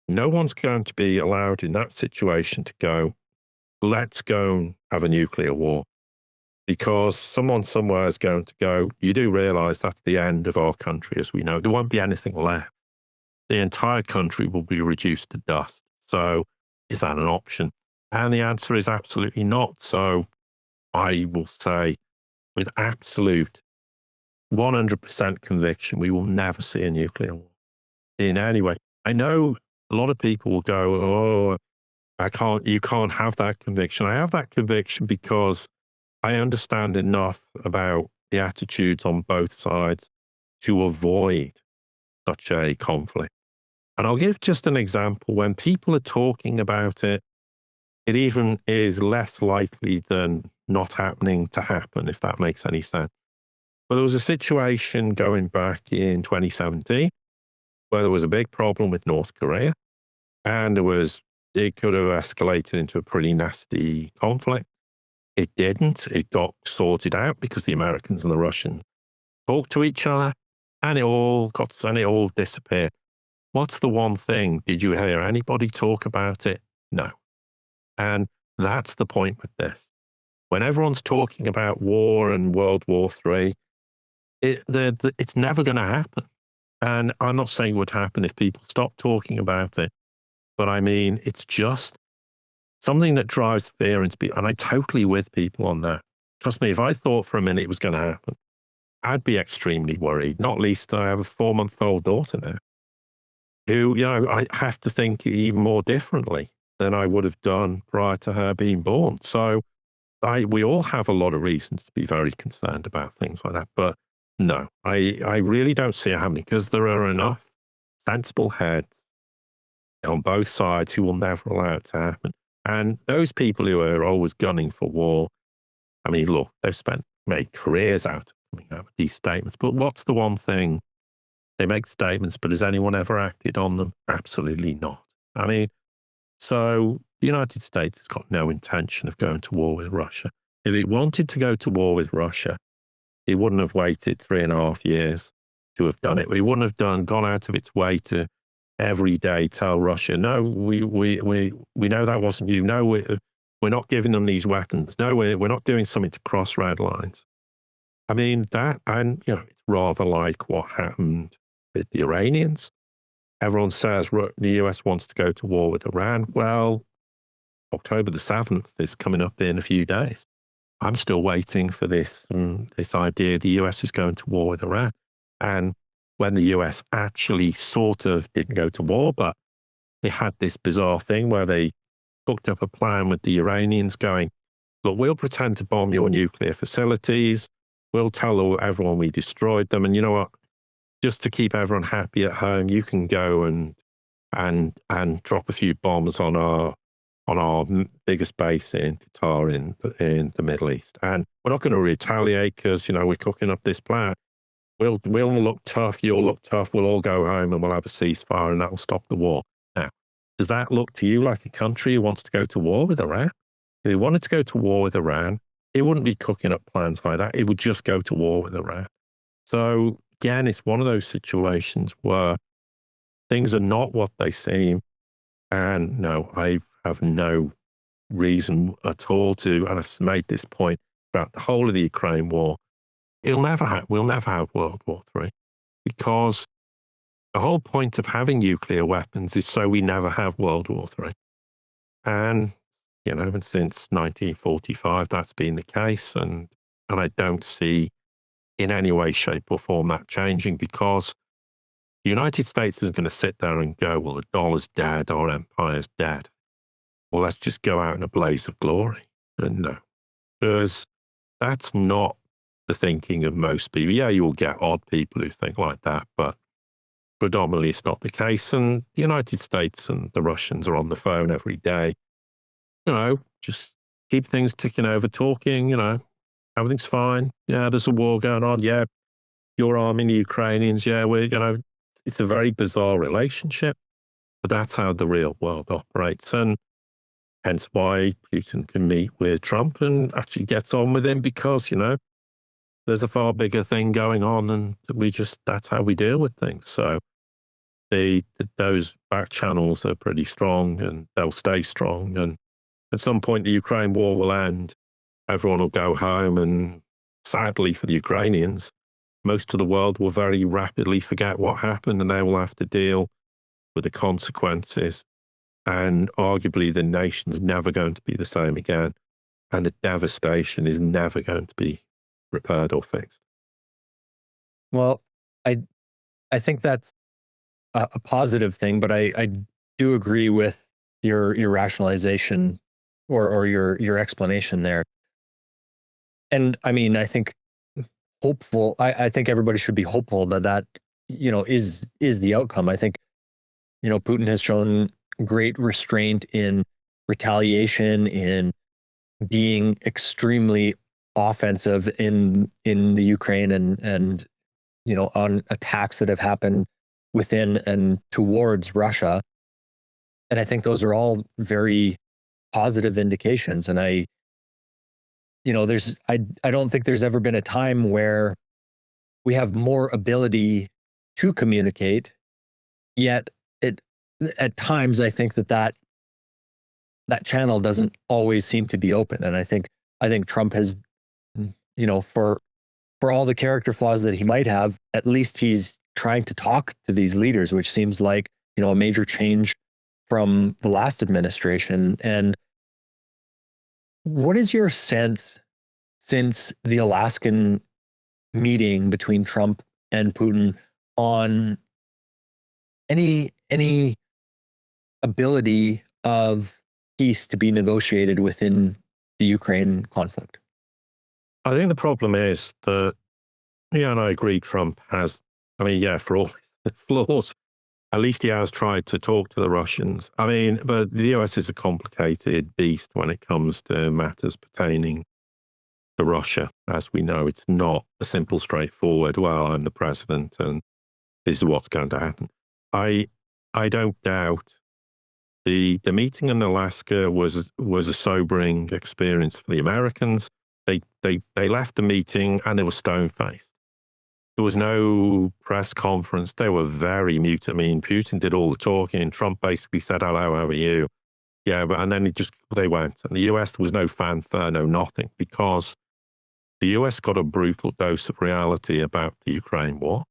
no one's going to be allowed in that situation to go, let's go and have a nuclear war. Because someone somewhere is going to go, you do realize that's the end of our country as we know. There won't be anything left. The entire country will be reduced to dust. So is that an option? And the answer is absolutely not. So I will say with absolute 100% conviction, we will never see a nuclear war in any way. I know a lot of people will go, oh, you can't have that conviction. I have that conviction because I understand enough about the attitudes on both sides to avoid such a conflict. And I'll give just an example. When people are talking about it, it even is less likely than not happening to happen, if that makes any sense. But there was a situation going back in 2017 where there was a big problem with North Korea, and it could have escalated into a pretty nasty conflict. It didn't. It got sorted out because the Americans and the Russians talked to each other, and it all disappeared. What's the one thing? Did you hear anybody talk about it? No. And that's the point with this. When everyone's talking about war and World War III, it's never going to happen. And I'm not saying it would happen if people stop talking about it, but I mean, it's just something that drives fear into people. And I'm totally with people on that. Trust me, if I thought for a minute it was going to happen, I'd be extremely worried. Not least I have a 4-month-old daughter now who, I have to think even more differently than I would have done prior to her being born. So we all have a lot of reasons to be very concerned about things like that. But no, I really don't see it happening because there are enough sensible heads on both sides who will never allow it to happen. And those people who are always gunning for war, I mean, look, they've made careers out of coming out with these statements. But what's the one thing? They make statements, but has anyone ever acted on them? Absolutely not. I mean, so the United States has got no intention of going to war with Russia. If it wanted to go to war with Russia, it wouldn't have waited 3.5 years to have done it. We wouldn't have gone out of its way to every day tell Russia, no, we know that wasn't you. No, we're not giving them these weapons. No, we're not doing something to cross red lines. I mean, that, and, it's rather like what happened with the Iranians. Everyone says the US wants to go to war with Iran. Well, October the 7th is coming up in a few days. I'm still waiting for this idea the US is going to war with Iran. And when the US actually sort of didn't go to war, but they had this bizarre thing where they cooked up a plan with the Iranians going, look, we'll pretend to bomb your nuclear facilities. We'll tell everyone we destroyed them. And you know what? Just to keep everyone happy at home, you can go and drop a few bombs on our biggest base in Qatar in the Middle East. And we're not going to retaliate because, we're cooking up this plan. We'll look tough, you'll look tough, we'll all go home and we'll have a ceasefire and that will stop the war. Now, does that look to you like a country who wants to go to war with Iran? If it wanted to go to war with Iran, it wouldn't be cooking up plans like that. It would just go to war with Iran. So again, it's one of those situations where things are not what they seem. And no, I have no reason at all to, and I've made this point about the whole of the Ukraine war. We'll never have World War III, because the whole point of having nuclear weapons is so we never have World War III. And, since 1945, that's been the case. And I don't see in any way, shape or form that changing, because the United States is going to sit there and go, well, the dollar's dead, our empire's dead. Well, let's just go out in a blaze of glory. And no, because that's not the thinking of most people. Yeah, you will get odd people who think like that, but predominantly it's not the case. And the United States and the Russians are on the phone every day. Just keep things ticking over, talking, everything's fine. Yeah, there's a war going on. Yeah, you're arming the Ukrainians. Yeah, it's a very bizarre relationship, but that's how the real world operates. And hence why Putin can meet with Trump and actually gets on with him, because, there's a far bigger thing going on, and that's how we deal with things. So those back channels are pretty strong, and they'll stay strong. And at some point, the Ukraine war will end. Everyone will go home, and sadly for the Ukrainians, most of the world will very rapidly forget what happened, and they will have to deal with the consequences. And arguably, the nation's never going to be the same again, and the devastation is never going to be repaired or fixed. Well, I think that's a positive thing, but I do agree with your rationalization or your explanation there. And I mean, I think I think everybody should be hopeful that is the outcome. I think Putin has shown great restraint in retaliation, in being extremely offensive in the Ukraine, and on attacks that have happened within and towards Russia. And I think those are all very positive indications. And I don't think there's ever been a time where we have more ability to communicate, yet at times I think that channel doesn't always seem to be open. And I think Trump has, for all the character flaws that he might have, at least he's trying to talk to these leaders, which seems like, a major change from the last administration. And what is your sense since the Alaskan meeting between Trump and Putin on any ability of peace to be negotiated within the Ukraine conflict? I think the problem is that, and I agree, Trump has, for all his flaws, at least he has tried to talk to the Russians. But the US is a complicated beast when it comes to matters pertaining to Russia. As we know, it's not a simple, straightforward, well, I'm the president and this is what's going to happen. I don't doubt The meeting in Alaska was a sobering experience for the Americans. They left the meeting and they were stone-faced. There was no press conference. They were very mute. I mean, Putin did all the talking and Trump basically said, hello, how are you? Yeah, and then they went. And the US, there was no fanfare, no nothing, because the US got a brutal dose of reality about the Ukraine war.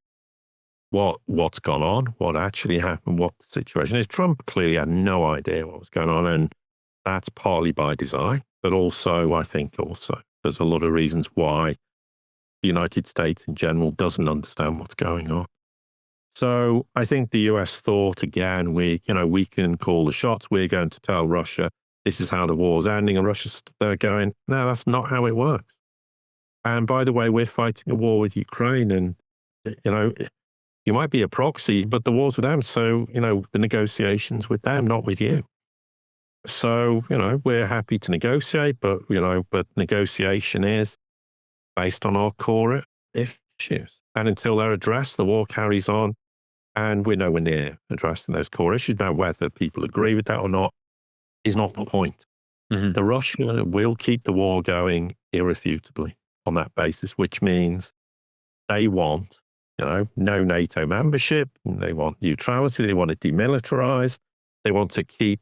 What's gone on, what actually happened, what the situation is. Trump clearly had no idea what was going on, and that's partly by design, but also, I think there's a lot of reasons why the United States in general doesn't understand what's going on. So I think the US thought, again, we can call the shots. We're going to tell Russia this is how the war's ending, and Russia's there going, no, that's not how it works. And by the way, we're fighting a war with Ukraine, and you might be a proxy, but the war's with them. So, the negotiations with them, not with you. So, we're happy to negotiate, but negotiation is based on our core issues. And until they're addressed, the war carries on. And we're nowhere near addressing those core issues. Now, whether people agree with that or not is not the point. Mm-hmm. The Russia will keep the war going irrefutably on that basis, which means they want no NATO membership. They want neutrality. They want it demilitarized. They want to keep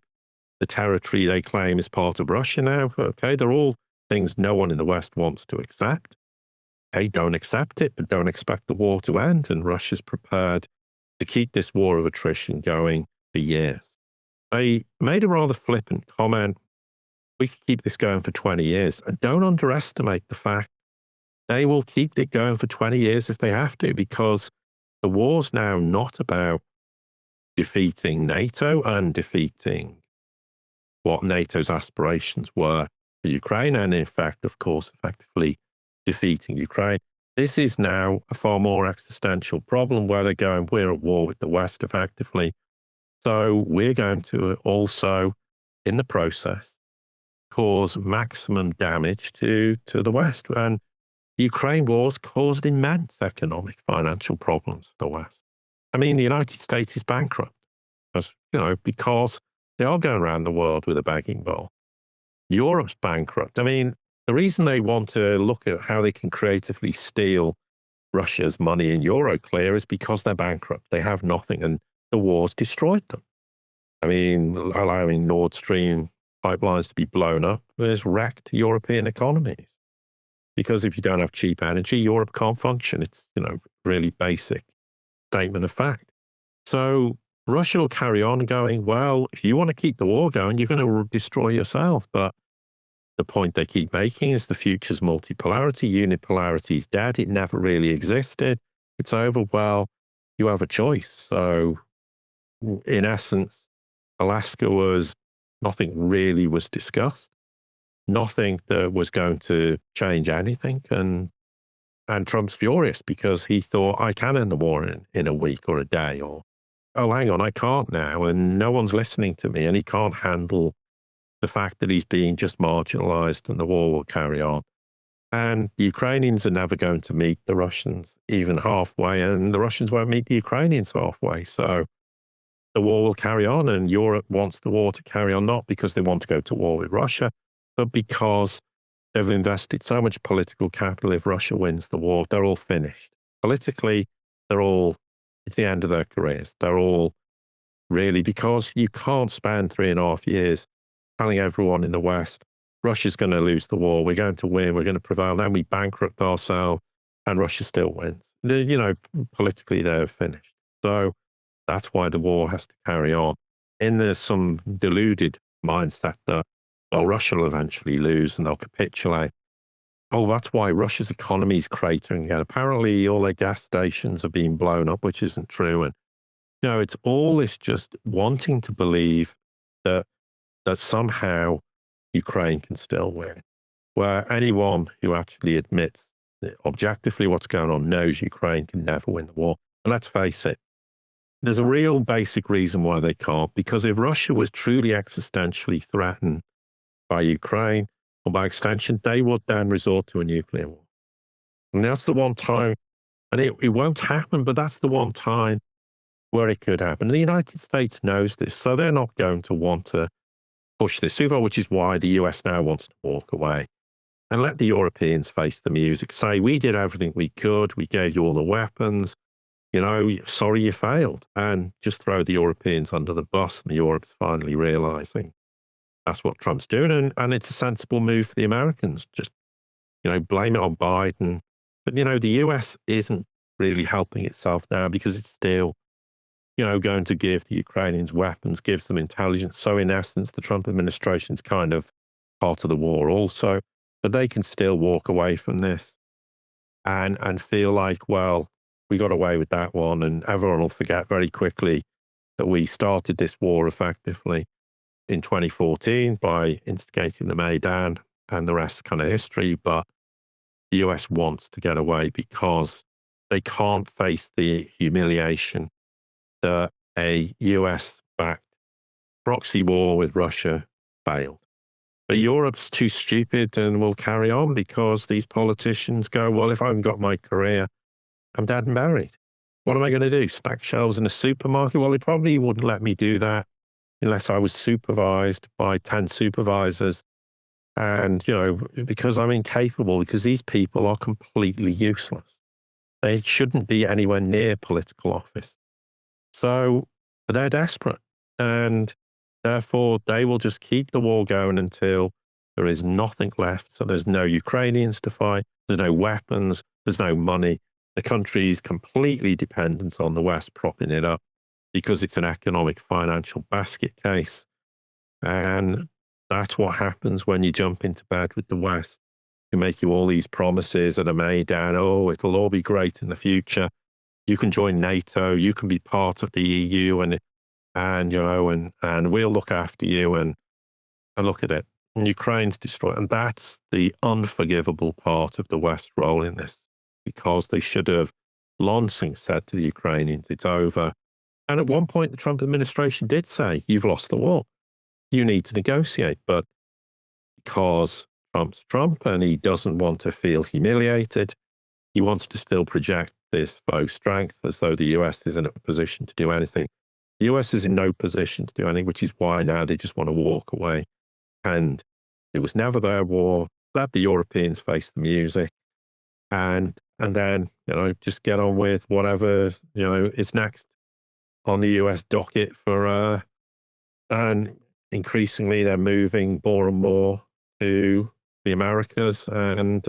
the territory they claim is part of Russia now. Okay, they're all things no one in the West wants to accept. They don't accept it, but don't expect the war to end. And Russia's prepared to keep this war of attrition going for years. They made a rather flippant comment. We could keep this going for 20 years. And don't underestimate the fact they will keep it going for 20 years if they have to, because the war's now not about defeating NATO and defeating what NATO's aspirations were for Ukraine, and in fact, of course, effectively defeating Ukraine. This is now a far more existential problem where they're going, we're at war with the West effectively. So we're going to also, in the process, cause maximum damage to the West. And the Ukraine wars caused immense economic, financial problems for the West. I mean, the United States is bankrupt, because they are going around the world with a begging bowl. Europe's bankrupt. I mean, the reason they want to look at how they can creatively steal Russia's money in Euroclear is because they're bankrupt. They have nothing, and the war's destroyed them. I mean, allowing Nord Stream pipelines to be blown up has wrecked European economies. Because if you don't have cheap energy, Europe can't function. It's, really basic statement of fact. So Russia will carry on going, well, if you want to keep the war going, you're going to destroy yourself. But the point they keep making is the future's multipolarity. Unipolarity is dead. It never really existed. It's over. Well, you have a choice. So in essence, Alaska nothing really was discussed. Nothing that was going to change anything. And Trump's furious because he thought, I can end the war in a week or a day, or, oh, hang on, I can't now. And no one's listening to me. And he can't handle the fact that he's being just marginalized and the war will carry on. And the Ukrainians are never going to meet the Russians even halfway, and the Russians won't meet the Ukrainians halfway. So the war will carry on, and Europe wants the war to carry on, not because they want to go to war with Russia, but because they've invested so much political capital. If Russia wins the war, they're all finished. Politically, it's the end of their careers. They're all really, because you can't spend 3.5 years telling everyone in the West, Russia's going to lose the war, we're going to win, we're going to prevail, then we bankrupt ourselves, and Russia still wins. Politically, they're finished. So that's why the war has to carry on. And there's some deluded mindset that, well, Russia will eventually lose and they'll capitulate. Oh, that's why Russia's economy is cratering again. Apparently, all their gas stations are being blown up, which isn't true. And, it's all this just wanting to believe that somehow Ukraine can still win, where anyone who actually admits that objectively what's going on knows Ukraine can never win the war. And let's face it, there's a real basic reason why they can't, because if Russia was truly existentially threatened by Ukraine, or by extension, they would then resort to a nuclear war. And that's the one time, and it won't happen, but that's the one time where it could happen. The United States knows this, so they're not going to want to push this too far, which is why the US now wants to walk away and let the Europeans face the music. Say, we did everything we could. We gave you all the weapons. Sorry you failed. And just throw the Europeans under the bus. And Europe's finally realizing that's what Trump's doing. And it's a sensible move for the Americans. Just, blame it on Biden. But, the US isn't really helping itself now because it's still, going to give the Ukrainians weapons, give them intelligence. So in essence, the Trump administration's kind of part of the war also. But they can still walk away from this and feel like, well, we got away with that one, and everyone will forget very quickly that we started this war effectively in 2014 by instigating the Maidan, and the rest kind of history. But the US wants to get away because they can't face the humiliation that a US-backed proxy war with Russia failed. But Europe's too stupid and will carry on because these politicians go, well, if I haven't got my career, I'm dead and buried. What am I going to do? Stack shelves in a supermarket? Well, they probably wouldn't let me do that unless I was supervised by 10 supervisors. And, because I'm incapable, because these people are completely useless. They shouldn't be anywhere near political office. So they're desperate. And therefore, they will just keep the war going until there is nothing left. So there's no Ukrainians to fight. There's no weapons. There's no money. The country is completely dependent on the West propping it up because it's an economic financial basket case. And that's what happens when you jump into bed with the West. They make you all these promises at a Maidan. Oh, it'll all be great in the future. You can join NATO. You can be part of the EU, and we'll look after you. And look at it. And Ukraine's destroyed. And that's the unforgivable part of the West's role in this, because they should have long since said to the Ukrainians, it's over. And at one point, the Trump administration did say, you've lost the war. You need to negotiate. But because Trump's Trump and he doesn't want to feel humiliated, he wants to still project this faux strength as though the US isn't in a position to do anything. The US is in no position to do anything, which is why now they just want to walk away. And it was never their war. Let the Europeans face the music. And then, just get on with whatever, is next on the US docket for, and increasingly they're moving more and more to the Americas and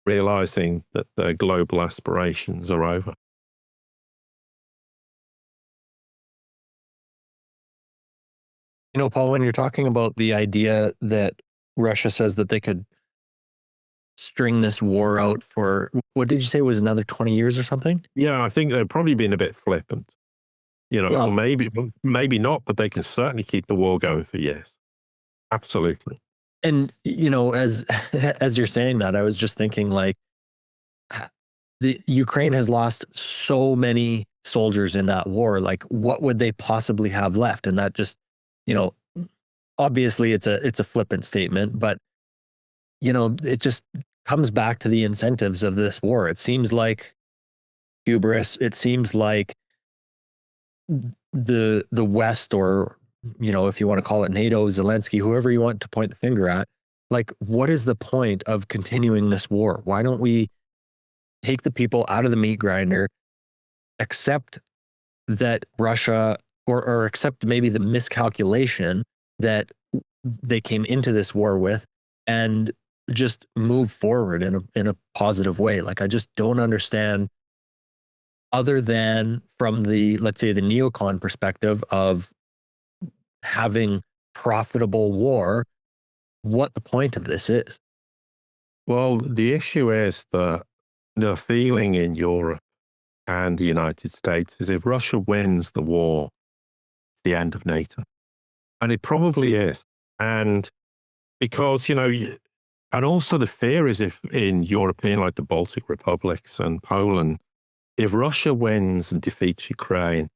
realizing that their global aspirations are over. Paul, when you're talking about the idea that Russia says that they could string this war out for, what did you say, was another 20 years or something? Yeah, I think they're probably being a bit flippant, Well, or maybe not, but they can certainly keep the war going for years. Absolutely. and as you're saying that, I was just thinking, like, the Ukraine has lost so many soldiers in that war. Like, what would they possibly have left? And that just, obviously it's a flippant statement, but it just comes back to the incentives of this war. It seems like hubris. It seems like the West, or if you want to call it NATO, Zelensky, whoever you want to point the finger at, like, what is the point of continuing this war? Why don't we take the people out of the meat grinder, accept that Russia, or accept maybe the miscalculation that they came into this war with, and just move forward in a positive way? Like, I just don't understand, other than from the, let's say, the neocon perspective of having profitable war, what the point of this is. Well, the issue is that the feeling in Europe and the United States is if Russia wins the war, it's the end of NATO. And it probably is. And because, and also the fear is, if in European, like the Baltic republics and Poland, if Russia wins and defeats Ukraine,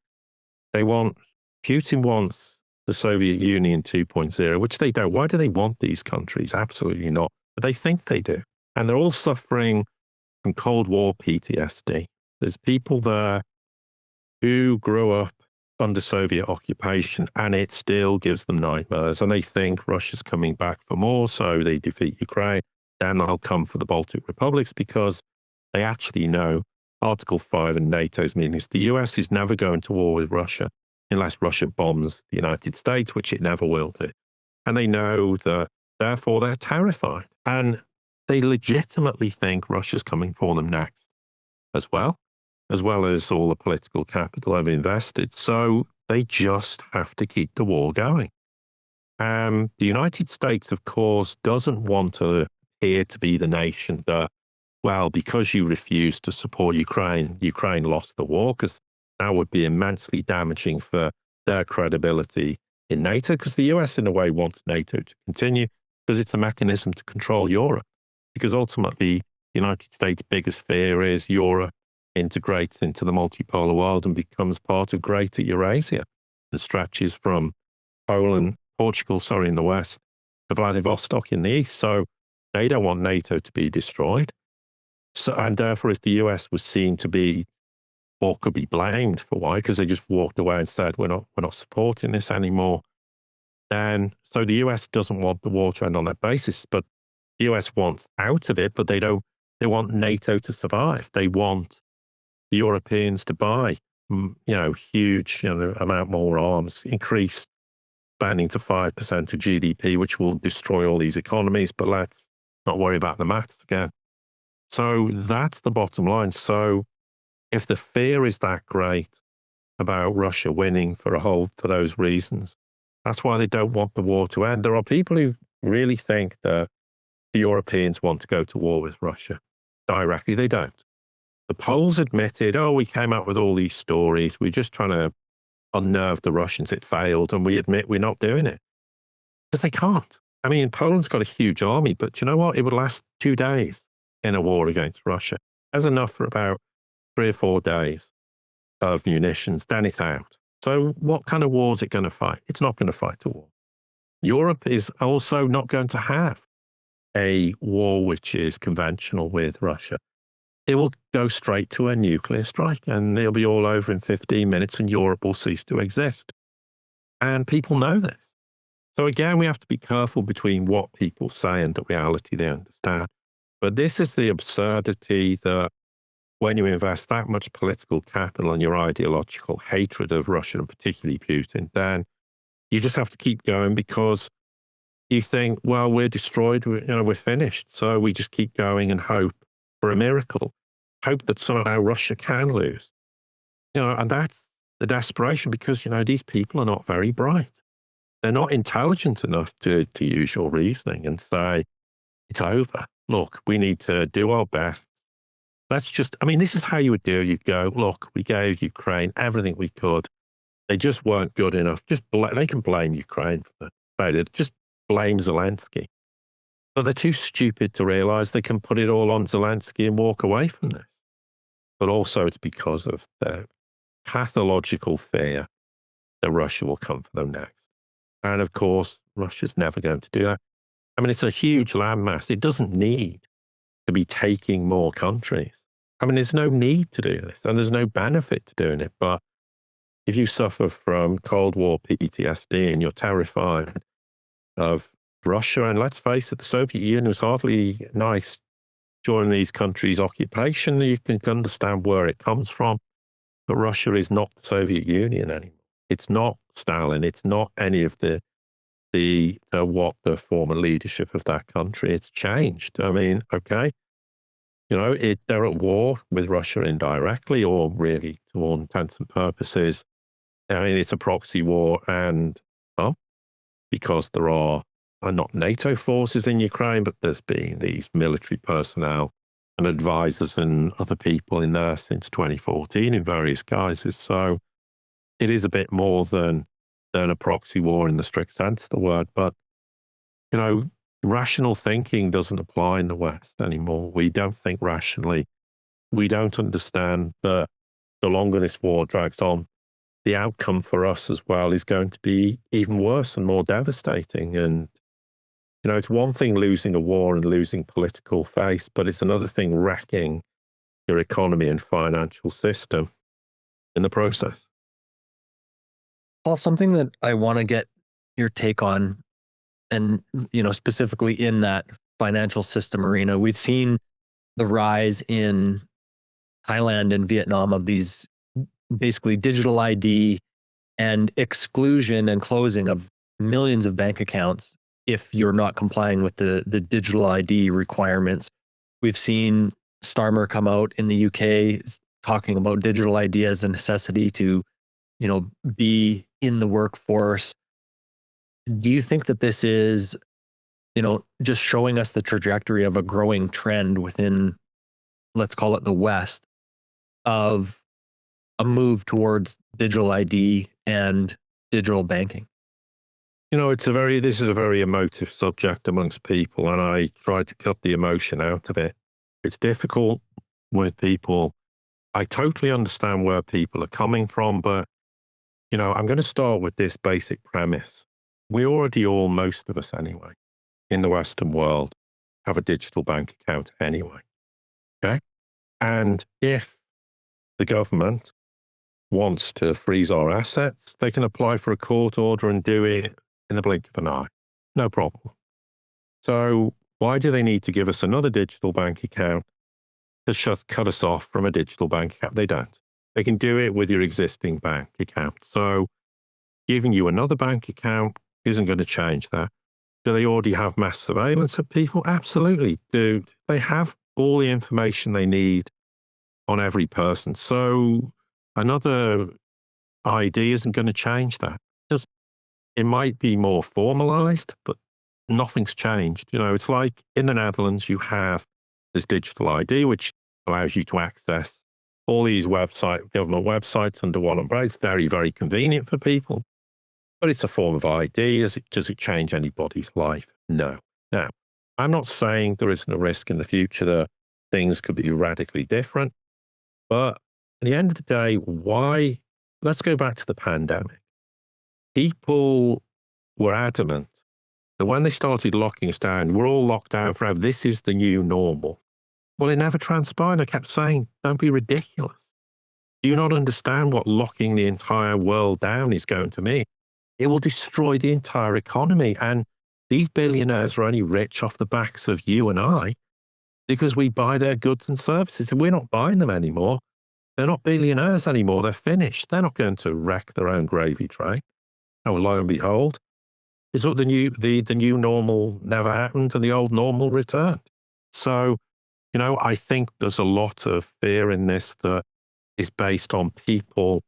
Putin wants the Soviet Union 2.0, which they don't. Why do they want these countries? Absolutely not. But they think they do. And they're all suffering from Cold War PTSD. There's people there who grew up under Soviet occupation, and it still gives them nightmares. And they think Russia's coming back for more, so they defeat Ukraine. Then they'll come for the Baltic republics because they actually know Article 5 and NATO's meanings. The US is never going to war with Russia unless Russia bombs the United States, which it never will do. And they know that, therefore, they're terrified. And they legitimately think Russia's coming for them next as well as all the political capital they've invested. So they just have to keep the war going. The United States, of course, doesn't want to appear to be the nation that, well, because you refused to support Ukraine, Ukraine lost the war, because that would be immensely damaging for their credibility in NATO, because the US, in a way, wants NATO to continue, because it's a mechanism to control Europe. Because ultimately, the United States' biggest fear is Europe integrates into the multipolar world and becomes part of Greater Eurasia that stretches from Portugal, in the west, to Vladivostok in the east. So they don't want NATO to be destroyed. So, and therefore, if the US was seen to be, or could be blamed for why, because they just walked away and said, we're not supporting this anymore, then, so the US doesn't want the war to end on that basis, but the US wants out of it, but they want NATO to survive. They want the Europeans to buy, huge, amount more arms, increase spending to 5% of GDP, which will destroy all these economies, but let's not worry about the maths again. So that's the bottom line. So if the fear is that great about Russia winning for those reasons, that's why they don't want the war to end. There are people who really think that the Europeans want to go to war with Russia directly. They don't. The Poles admitted, we came up with all these stories. We're just trying to unnerve the Russians. It failed. And we admit we're not doing it. Because they can't. I mean, Poland's got a huge army, but you know what? It would last 2 days in a war against Russia. There's enough for about 3 or 4 days of munitions. Then it's out. So what kind of war is it going to fight? It's not going to fight a war. Europe is also not going to have a war which is conventional with Russia. It will go straight to a nuclear strike and it'll be all over in 15 minutes and Europe will cease to exist. And people know this. So again, we have to be careful between what people say and the reality they understand. But this is the absurdity that when you invest that much political capital and your ideological hatred of Russia and particularly Putin, then you just have to keep going because you think, well, we're destroyed, we're finished. So we just keep going and hope for a miracle, hope that somehow Russia can lose. And that's the desperation because, these people are not very bright. They're not intelligent enough to use your reasoning and say, it's over. Look, we need to do our best. This is how you would do it. You'd go, look, we gave Ukraine everything we could. They just weren't good enough. They can blame Ukraine for it. Just blame Zelensky. But they're too stupid to realize they can put it all on Zelensky and walk away from this. But also it's because of their pathological fear that Russia will come for them next. And of course, Russia's never going to do that. It's a huge landmass. It doesn't need to be taking more countries. There's no need to do this and there's no benefit to doing it. But if you suffer from Cold War PTSD and you're terrified of Russia, and let's face it, the Soviet Union was hardly nice during these countries' occupation. You can understand where it comes from. But Russia is not the Soviet Union anymore. It's not Stalin. It's not any of the former leadership of that country. It's changed. Okay. They're at war with Russia indirectly, or really to all intents and purposes. It's a proxy war, and because there are not NATO forces in Ukraine, but there's been these military personnel and advisors and other people in there since 2014 in various guises. So it is a bit more than a proxy war in the strict sense of the word. But, rational thinking doesn't apply in the West anymore. We don't think rationally. We don't understand that the longer this war drags on, the outcome for us as well is going to be even worse and more devastating. And, it's one thing losing a war and losing political face, but it's another thing wrecking your economy and financial system. in the process. Paul, something that I want to get your take on, and specifically in that financial system arena, we've seen the rise in Thailand and Vietnam of these basically digital ID and exclusion and closing of millions of bank accounts if you're not complying with the digital ID requirements. We've seen Starmer come out in the UK talking about digital ID as a necessity to, be in the workforce. Do you think that this is, just showing us the trajectory of a growing trend within, let's call it the West, of a move towards digital ID and digital banking? This is a very emotive subject amongst people, and I try to cut the emotion out of it. It's difficult with people. I totally understand where people are coming from, but, I'm going to start with this basic premise. We already all, most of us anyway, in the Western world, have a digital bank account anyway. Okay. And if the government wants to freeze our assets, they can apply for a court order and do it in the blink of an eye. No problem. So why do they need to give us another digital bank account to cut us off from a digital bank account? They don't. They can do it with your existing bank account. So giving you another bank account isn't going to change that. Do they already have mass surveillance of people? Absolutely. Do they have all the information they need on every person? So another ID isn't going to change that. It might be more formalized, but nothing's changed. It's like in the Netherlands, you have this digital ID, which allows you to access all these government websites under one umbrella. It's very, very convenient for people, but it's a form of ID. Does it change anybody's life? No. Now, I'm not saying there isn't a risk in the future that things could be radically different, but at the end of the day, let's go back to the pandemic. People were adamant that when they started locking us down, we're all locked down forever. This is the new normal. Well, it never transpired. I kept saying, don't be ridiculous. Do you not understand what locking the entire world down is going to mean? It will destroy the entire economy. And these billionaires are only rich off the backs of you and I because we buy their goods and services. And we're not buying them anymore. They're not billionaires anymore. They're finished. They're not going to wreck their own gravy train. And lo and behold, it's what the new normal never happened and the old normal returned. So, I think there's a lot of fear in this that is based on people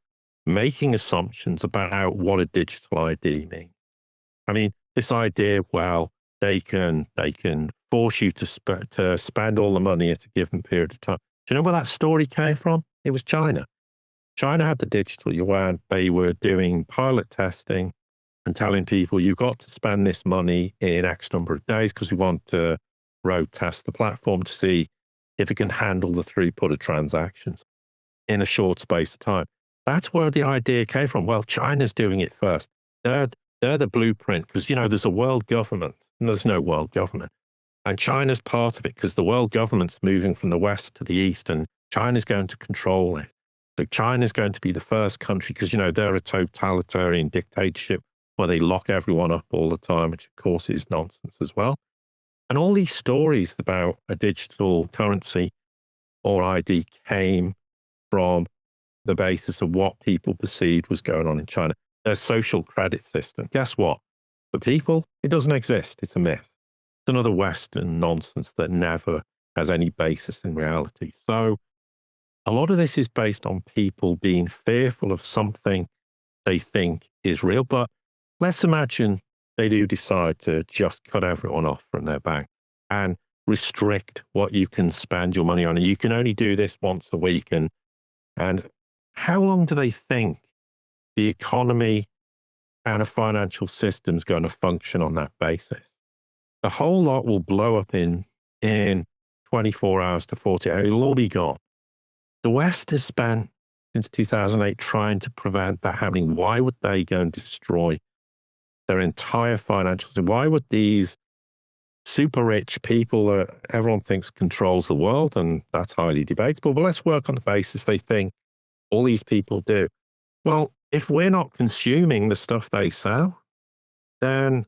making assumptions about what a digital ID means. I mean, this idea, well, they can force you to spend all the money at a given period of time. Do you know where that story came from? It was China. China had the digital yuan. They were doing pilot testing and telling people, you've got to spend this money in X number of days because we want to road test the platform to see if it can handle the throughput of transactions in a short space of time. That's where the idea came from. Well, China's doing it first. They're the blueprint because, there's a world government and there's no world government. And China's part of it because the world government's moving from the West to the East and China's going to control it. So China's going to be the first country because, they're a totalitarian dictatorship where they lock everyone up all the time, which of course is nonsense as well. And all these stories about a digital currency or ID came from the basis of what people perceived was going on in China. Their social credit system. Guess what? For people, it doesn't exist. It's a myth. It's another Western nonsense that never has any basis in reality. So a lot of this is based on people being fearful of something they think is real. But let's imagine they do decide to just cut everyone off from their bank and restrict what you can spend your money on. And you can only do this once a week. And how long do they think the economy and a financial system is going to function on that basis? The whole lot will blow up in 24 hours to 48 hours. It'll all be gone. The West has spent since 2008 trying to prevent that happening. Why would they go and destroy their entire financial system? Why would these super rich people that everyone thinks controls the world, and that's highly debatable, but let's work on the basis they think All these people do. Well, if we're not consuming the stuff they sell, then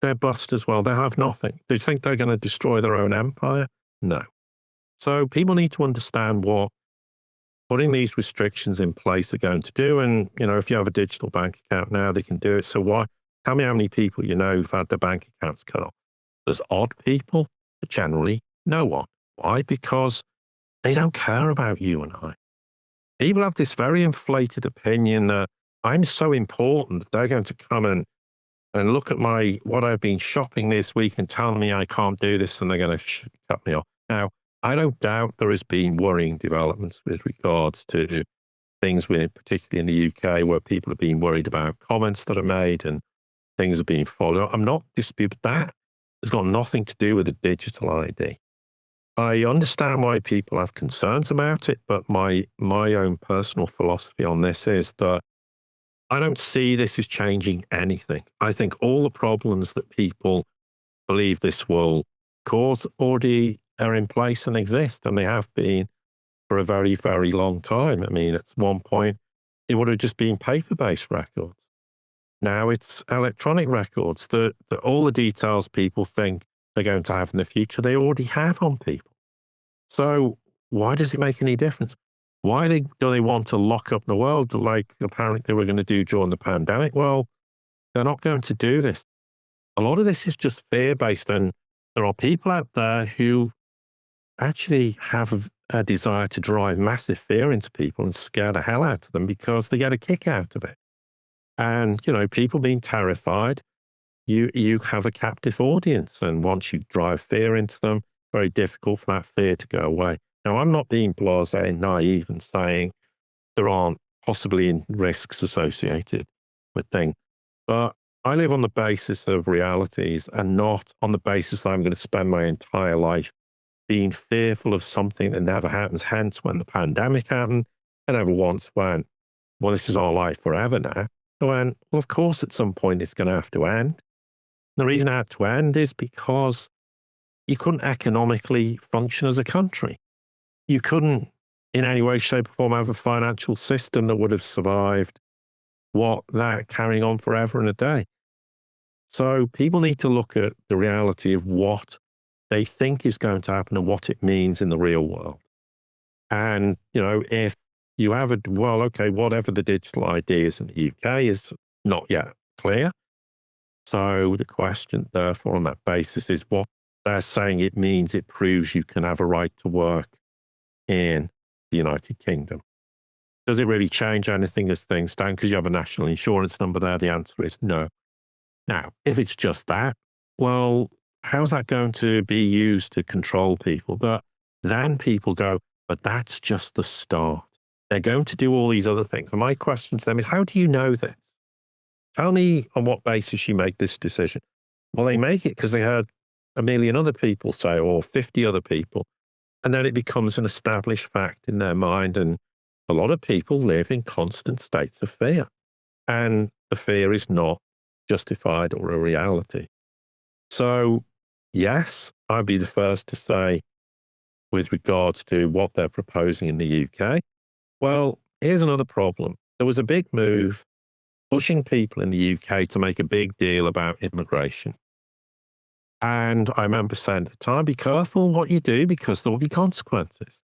they're bust as well. They have nothing. Do you think they're going to destroy their own empire? No. So people need to understand what putting these restrictions in place are going to do. And, if you have a digital bank account now, they can do it. So why? Tell me how many people you know who've had their bank accounts cut off. There's odd people, but generally no one. Why? Because they don't care about you and I. People have this very inflated opinion that I'm so important that they're going to come and look at what I've been shopping this week and tell me I can't do this, and they're going to cut me off. Now, I don't doubt there has been worrying developments with regards to things particularly in the UK, where people have been worried about comments that are made and things are being followed. I'm not disputing that. It's got nothing to do with the digital ID. I understand why people have concerns about it, but my own personal philosophy on this is that I don't see this as changing anything. I think all the problems that people believe this will cause already are in place and exist, and they have been for a very, very long time. I mean, at one point, it would have just been paper-based records. Now it's electronic records that all the details people think they're going to have in the future, they already have on people. So why does it make any difference? Why do they want to lock up the world like apparently they were going to do during the pandemic? Well, they're not going to do this. A lot of this is just fear-based, and there are people out there who actually have a desire to drive massive fear into people and scare the hell out of them because they get a kick out of it. And, people being terrified, you have a captive audience. And once you drive fear into them, very difficult for that fear to go away. Now, I'm not being blasé and naive and saying there aren't possibly risks associated with things, but I live on the basis of realities and not on the basis that I'm going to spend my entire life being fearful of something that never happens. Hence, when the pandemic happened, I never once went, well, this is our life forever now. I went, well, of course, at some point it's going to have to end. The reason it had to end is because you couldn't economically function as a country. You couldn't, in any way, shape, or form, have a financial system that would have survived that carrying on forever and a day. So people need to look at the reality of what they think is going to happen and what it means in the real world. And, if you have whatever the digital ID is in the UK is not yet clear. So the question, therefore, on that basis is what they're saying it means it proves you can have a right to work in the United Kingdom. Does it really change anything as things stand? Because you have a national insurance number there, the answer is no. Now, if it's just that, well, how's that going to be used to control people? But then people go, but that's just the start. They're going to do all these other things. And my question to them is, how do you know this? Tell me on what basis you make this decision. Well, they make it because they heard a million other people say, or 50 other people. And then it becomes an established fact in their mind. And a lot of people live in constant states of fear. And the fear is not justified or a reality. So, yes, I'd be the first to say, with regards to what they're proposing in the UK, well, here's another problem. There was a big move pushing people in the UK to make a big deal about immigration. And I remember saying at the time, be careful what you do because there will be consequences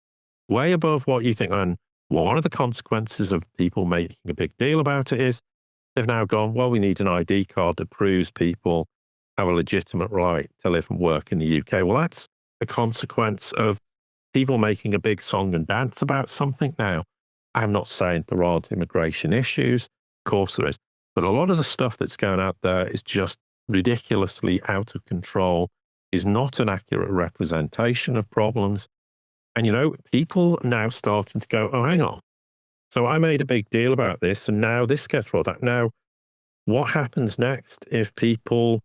way above what you think. And one of the consequences of people making a big deal about it is they've now gone, well, we need an ID card that proves people have a legitimate right to live and work in the UK. Well, that's a consequence of people making a big song and dance about something now. I'm not saying there aren't immigration issues. Of course there is. But a lot of the stuff that's going out there is just ridiculously out of control, is not an accurate representation of problems. And, people are now starting to go, oh, hang on. So I made a big deal about this, and now this gets rolled out. Now, what happens next if people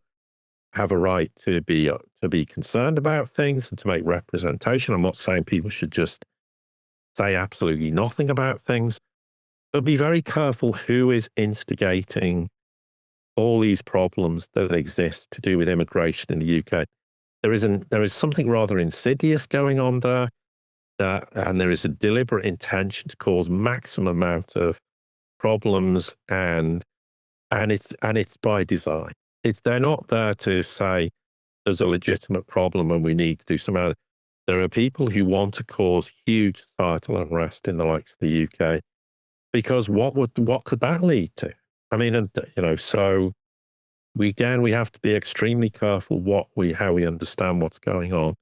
have a right to be concerned about things and to make representation? I'm not saying people should just say absolutely nothing about things, but be very careful who is instigating all these problems that exist to do with immigration in the UK. There is something rather insidious going on there. and there is a deliberate intention to cause maximum amount of problems, and it's by design. They're not there to say there's a legitimate problem and we need to do some other. There are people who want to cause huge societal unrest in the likes of the UK, because what could that lead to? I mean, and so we have to be extremely careful how we understand what's going on.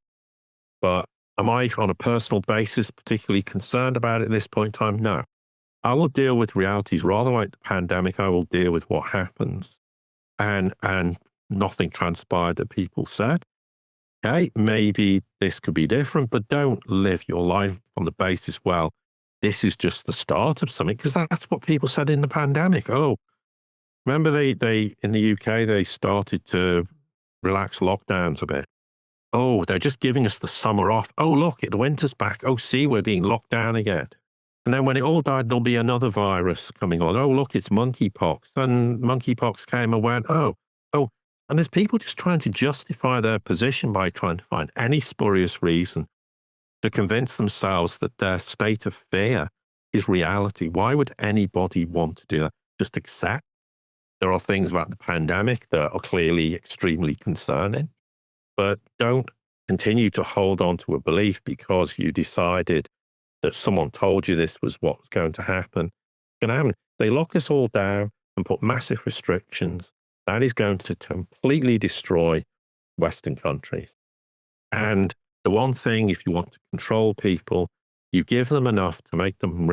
But am I, on a personal basis, particularly concerned about it at this point in time? No. I will deal with realities rather like the pandemic. I will deal with what happens, and nothing transpired that people said. Okay, maybe this could be different, but don't live your life on the basis, well, this is just the start of something, because that's what people said in the pandemic. Oh, remember they in the UK, they started to relax lockdowns a bit. Oh, they're just giving us the summer off. Oh, look, the winter's back. Oh, see, we're being locked down again. And then when it all died, there'll be another virus coming on. Oh, look, it's monkeypox. And monkeypox came and went, oh. And there's people just trying to justify their position by trying to find any spurious reason to convince themselves that their state of fear is reality. Why would anybody want to do that? Just accept there are things about the pandemic that are clearly extremely concerning, but don't continue to hold on to a belief because you decided that someone told you this was what was going to happen. They lock us all down and put massive restrictions. That is going to completely destroy Western countries. And the one thing, if you want to control people, you give them enough to make them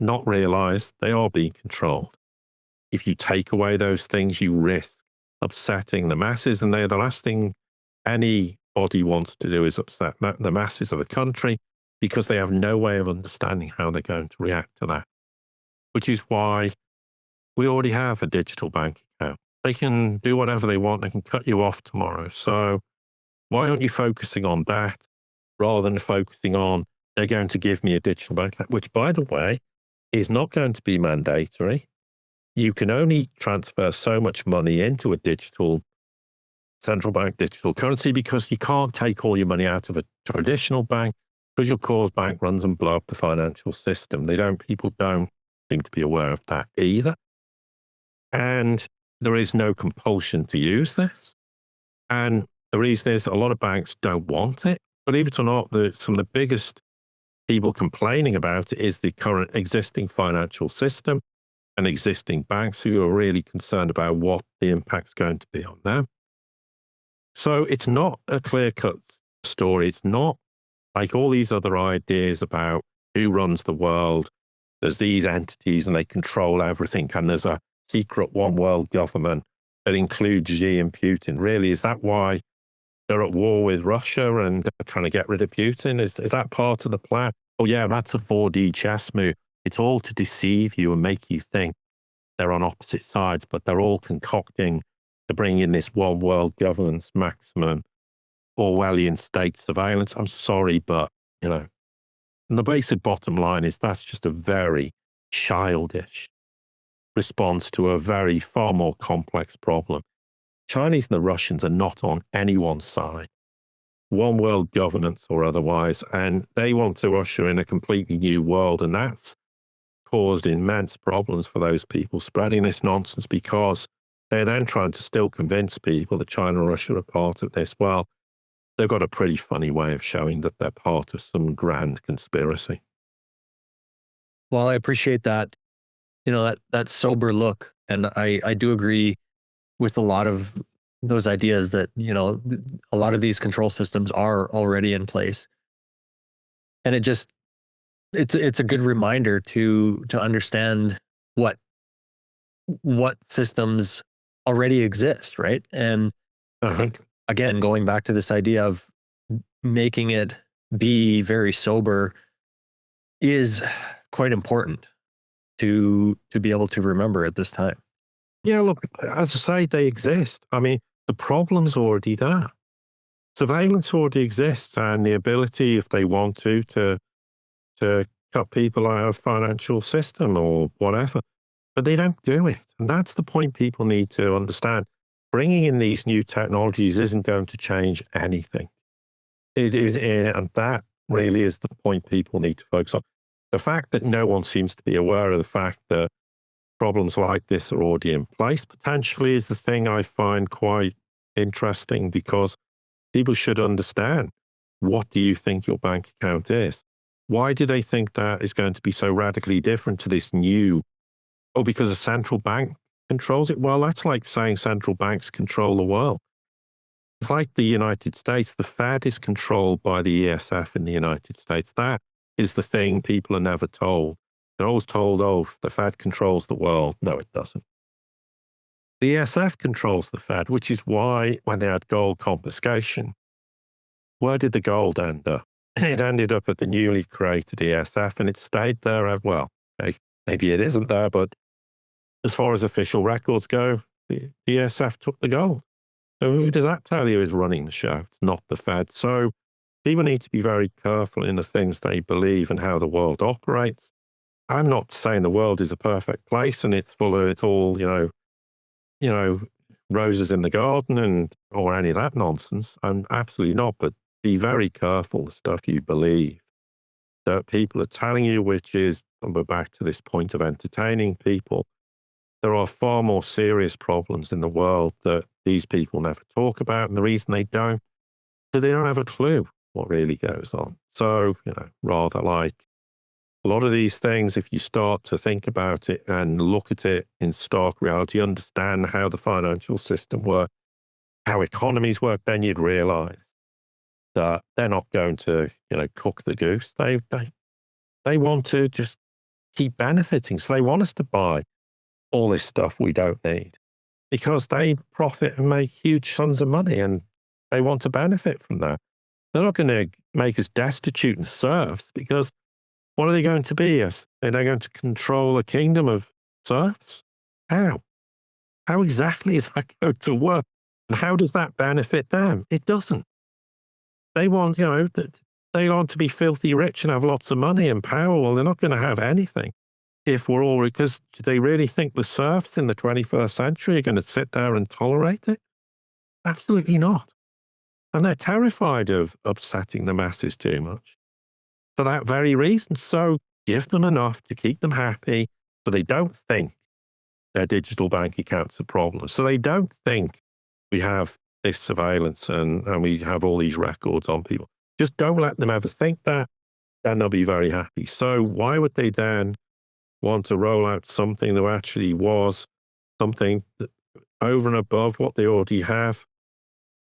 not realize they are being controlled. If you take away those things, you risk upsetting the masses. And the last thing anybody wants to do is upset the masses of a country, because they have no way of understanding how they're going to react to that, which is why we already have a digital bank account. They can do whatever they want. They can cut you off tomorrow. So why aren't you focusing on that rather than focusing on they're going to give me a digital bank account, which, by the way, is not going to be mandatory. You can only transfer so much money into a digital central bank digital currency, because you can't take all your money out of a traditional bank, because you'll cause bank runs and blow up the financial system. People don't seem to be aware of that either. And there is no compulsion to use this. And the reason is a lot of banks don't want it. Believe it or not, some of the biggest people complaining about it is the current existing financial system and existing banks, who are really concerned about what the impact's going to be on them. So it's not a clear-cut story. It's not like all these other ideas about who runs the world. There's these entities and they control everything, and there's a secret one world government that includes Xi and Putin. Really, is that why they're at war with Russia and trying to get rid of Putin? Is that part of the plan? Oh yeah, that's a 4D chess move. It's all to deceive you and make you think they're on opposite sides, but they're all concocting to bring in this one world governance, maximum Orwellian state surveillance. I'm sorry, but, and the basic bottom line is that's just a very childish response to a very far more complex problem. Chinese and the Russians are not on anyone's side, one world governance or otherwise, and they want to usher in a completely new world, and that's caused immense problems for those people spreading this nonsense, because they're then trying to still convince people that China and Russia are part of this. Well, they've got a pretty funny way of showing that they're part of some grand conspiracy. Well, I appreciate that, that sober look. And I do agree with a lot of those ideas that, a lot of these control systems are already in place. And it's a good reminder to understand what systems already exist, right? And again, going back to this idea of making it be very sober is quite important to be able to remember at this time. Yeah, look, as I say, they exist. I mean, the problem's already there. Surveillance already exists, and the ability, if they want to cut people out of financial system or whatever, but they don't do it. And that's the point people need to understand. Bringing in these new technologies isn't going to change anything. And that really is the point people need to focus on. The fact that no one seems to be aware of the fact that problems like this are already in place potentially is the thing I find quite interesting, because people should understand, what do you think your bank account is? Why do they think that is going to be so radically different to this new? Oh, because a central bank controls it? Well, that's like saying central banks control the world. It's like the United States. The Fed is controlled by the ESF in the United States. That is the thing people are never told. They're always told, oh, the Fed controls the world. No, it doesn't. The ESF controls the Fed, which is why when they had gold confiscation, where did the gold end up? It ended up at the newly created ESF, and it stayed there. Well, maybe it isn't there, but as far as official records go, the ESF took the gold. So who does that tell you is running the show? It's not the Fed. So people need to be very careful in the things they believe and how the world operates. I'm not saying the world is a perfect place and it's all, roses in the garden or any of that nonsense. I'm absolutely not. But be very careful the stuff you believe that people are telling you, which is, and we're back to this point of entertaining people. There are far more serious problems in the world that these people never talk about. And the reason they don't, because they don't have a clue what really goes on. So, rather like a lot of these things, if you start to think about it and look at it in stark reality, understand how the financial system works, how economies work, then you'd realize that they're not going to, cook the goose. They want to just keep benefiting. So they want us to buy all this stuff we don't need because they profit and make huge sums of money and they want to benefit from that. They're not going to make us destitute and serfs, because what are they going to be? Are they going to control a kingdom of serfs? How? How exactly is that going to work? And how does that benefit them? It doesn't. They want, they want to be filthy rich and have lots of money and power. Well, they're not going to have anything. If we're all, because do they really think the serfs in the 21st century are going to sit there and tolerate it? Absolutely not. And they're terrified of upsetting the masses too much for that very reason. So give them enough to keep them happy so they don't think their digital bank account's a problem. So they don't think we have this surveillance and we have all these records on people. Just don't let them ever think that, then they'll be very happy. So why would they then want to roll out something that actually was something that, over and above what they already have?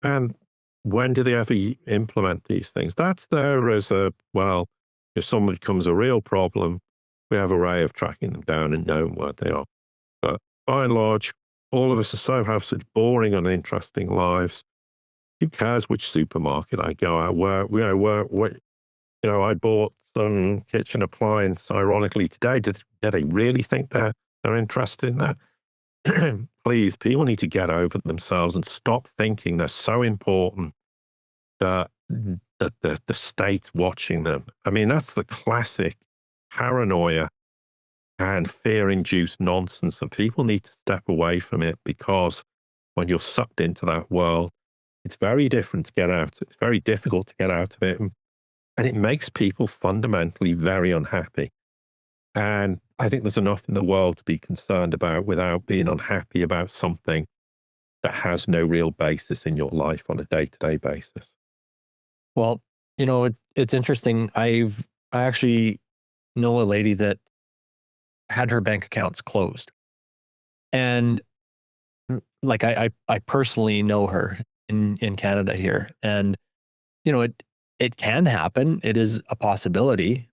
And when do they ever implement these things? That's there as well, if someone becomes a real problem, we have a way of tracking them down and knowing where they are. But by and large, all of us have such boring, uninteresting lives. Who cares which supermarket I go at? I bought some kitchen appliance, ironically, today. Do they really think they're interested in that? Please, people need to get over themselves and stop thinking they're so important that the state's watching them. I mean, that's the classic paranoia and fear-induced nonsense, and people need to step away from it, because when you're sucked into that world, it's very different to get out. It's very difficult to get out of it, and it makes people fundamentally very unhappy. And I think there's enough in the world to be concerned about without being unhappy about something that has no real basis in your life on a day-to-day basis. Well, it's interesting. I actually know a lady that had her bank accounts closed. And like I personally know her in Canada here. And, it can happen. It is a possibility,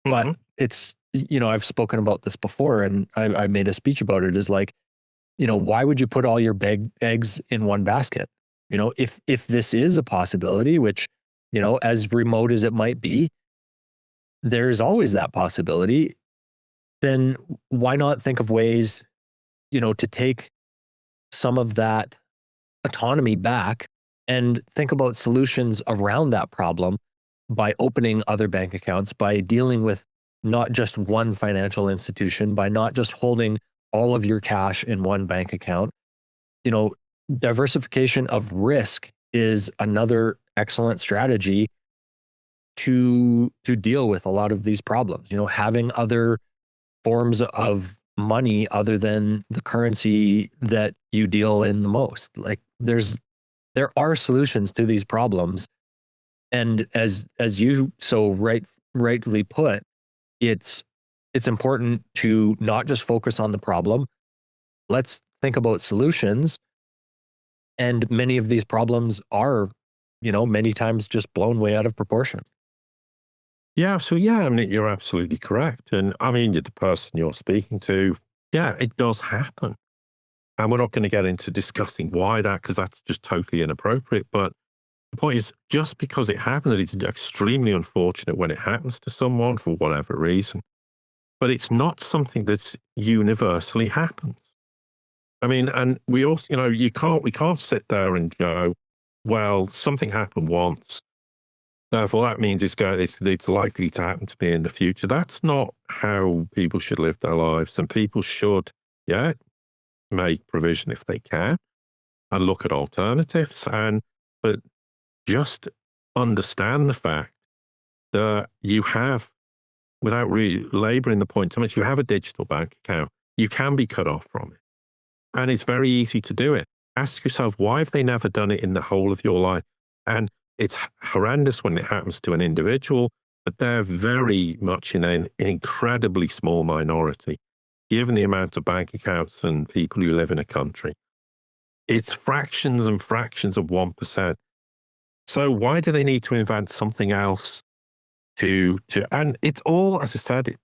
but it's, I've spoken about this before and I made a speech about it, is like, why would you put all your eggs in one basket? If this is a possibility, which, as remote as it might be, there's always that possibility, then why not think of ways, to take some of that autonomy back and think about solutions around that problem by opening other bank accounts, by dealing with not just one financial institution, by not just holding all of your cash in one bank account. Diversification of risk is another excellent strategy to deal with a lot of these problems. You know, having other forms of money other than the currency that you deal in the most. Like there are solutions to these problems, and as you so rightly put, it's it's important to not just focus on the problem. Let's think about solutions, and many of these problems are, you know, many times just blown way out of proportion. Yeah, so yeah, I mean, you're absolutely correct. And I mean, the person you're speaking to, yeah, it does happen. And we're not going to get into discussing why that, because that's just totally inappropriate. But the point is, just because it happened, it's extremely unfortunate when it happens to someone for whatever reason. But it's not something that universally happens. I mean, and we also, you know, we can't sit there and go, well, something happened once. Therefore, that means it's likely to happen to me in the future. That's not how people should live their lives. And people should, yeah, make provision if they can and look at alternatives. But just understand the fact that you have, without really laboring the point too much, you have a digital bank account. You can be cut off from it. And it's very easy to do it. Ask yourself, why have they never done it in the whole of your life? And it's horrendous when it happens to an individual, but they're very much in an incredibly small minority, given the amount of bank accounts and people who live in a country. It's fractions and fractions of 1%. So why do they need to invent something else and it's all, as I said,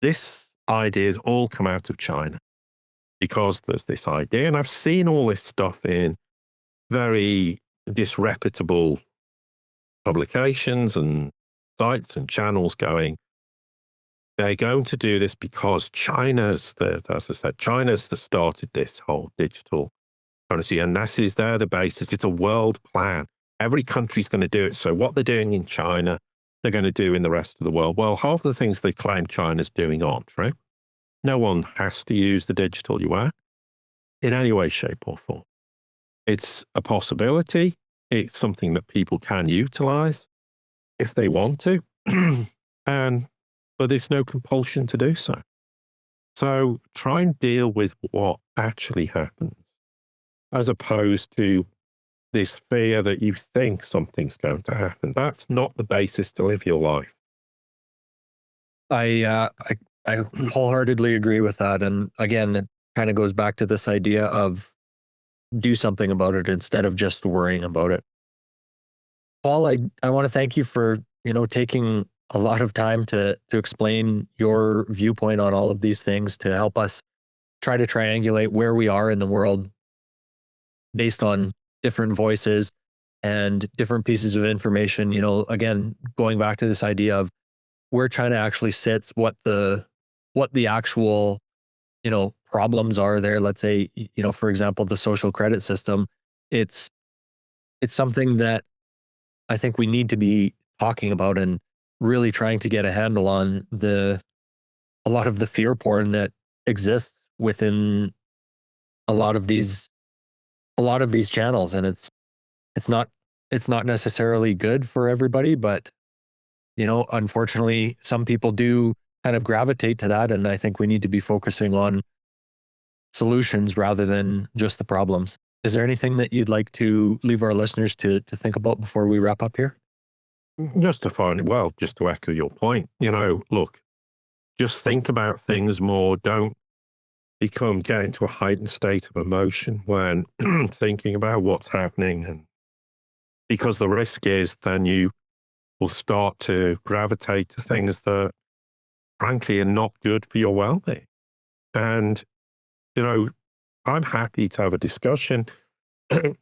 this ideas all come out of China because there's this idea. And I've seen all this stuff in very disreputable publications and sites and channels going, they're going to do this because as I said, China's that started this whole digital currency. And they're the basis. It's a world plan. Every country's going to do it. So what they're doing in China, they're going to do in the rest of the world. Well, half the things they claim China's doing aren't true. No one has to use the digital yuan in any way, shape, or form. It's a possibility. It's something that people can utilize if they want to, but there's no compulsion to do so. So try and deal with what actually happens, as opposed to this fear that you think something's going to happen. That's not the basis to live your life. I wholeheartedly agree with that. And again, it kind of goes back to this idea of do something about it instead of just worrying about it. Paul, I want to thank you for, you know, taking a lot of time to explain your viewpoint on all of these things to help us try to triangulate where we are in the world based on different voices and different pieces of information. You know, again, going back to this idea of where China actually sits, what the actual, you know, problems are there. Let's say, you know, for example, the social credit system. It's something that I think we need to be talking about and really trying to get a handle on a lot of the fear porn that exists within a lot of these channels. And it's not necessarily good for everybody, but you know, unfortunately some people do kind of gravitate to that, and I think we need to be focusing on solutions rather than just the problems. Is there anything that you'd like to leave our listeners to think about before we wrap up here? Just to just to echo your point, you know, look, just think about things more. Don't get into a heightened state of emotion when thinking about what's happening. And because the risk is then you will start to gravitate to things that frankly are not good for your well-being. And, you know, I'm happy to have a discussion,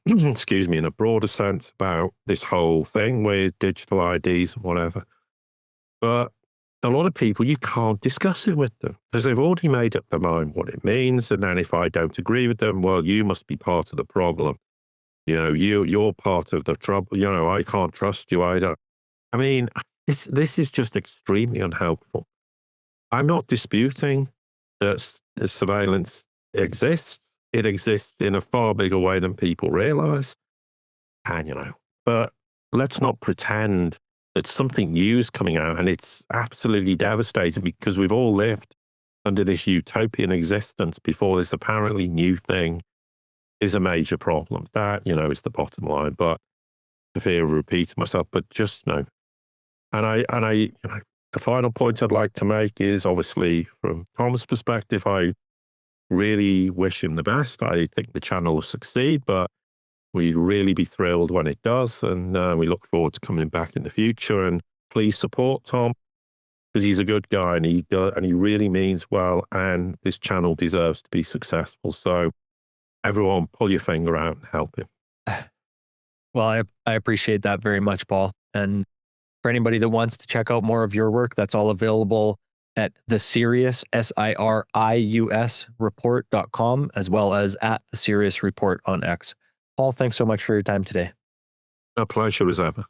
excuse me, in a broader sense about this whole thing with digital IDs and whatever. But a lot of people, you can't discuss it with them because they've already made up their mind what it means. And then if I don't agree with them, well, you must be part of the problem. You know, you're part of the trouble. You know, I can't trust you. I mean, this is just extremely unhelpful. I'm not disputing that the surveillance exists. It exists in a far bigger way than people realize. And, you know, but let's not pretend that something new is coming out, and it's absolutely devastating because we've all lived under this utopian existence before this apparently new thing is a major problem. That, is the bottom line. But the fear of repeating myself, but just no. The final point I'd like to make is obviously from Tom's perspective, I really wish him the best. I think the channel will succeed, but we'd really be thrilled when it does. And we look forward to coming back in the future. And please support Tom because he's a good guy and he really means well. And this channel deserves to be successful. So everyone, pull your finger out and help him. Well, I appreciate that very much, Paul. And for anybody that wants to check out more of your work, that's all available at the Sirius, SIRIUS report.com, as well as at the Sirius Report on X. Paul, thanks so much for your time today. A pleasure as ever.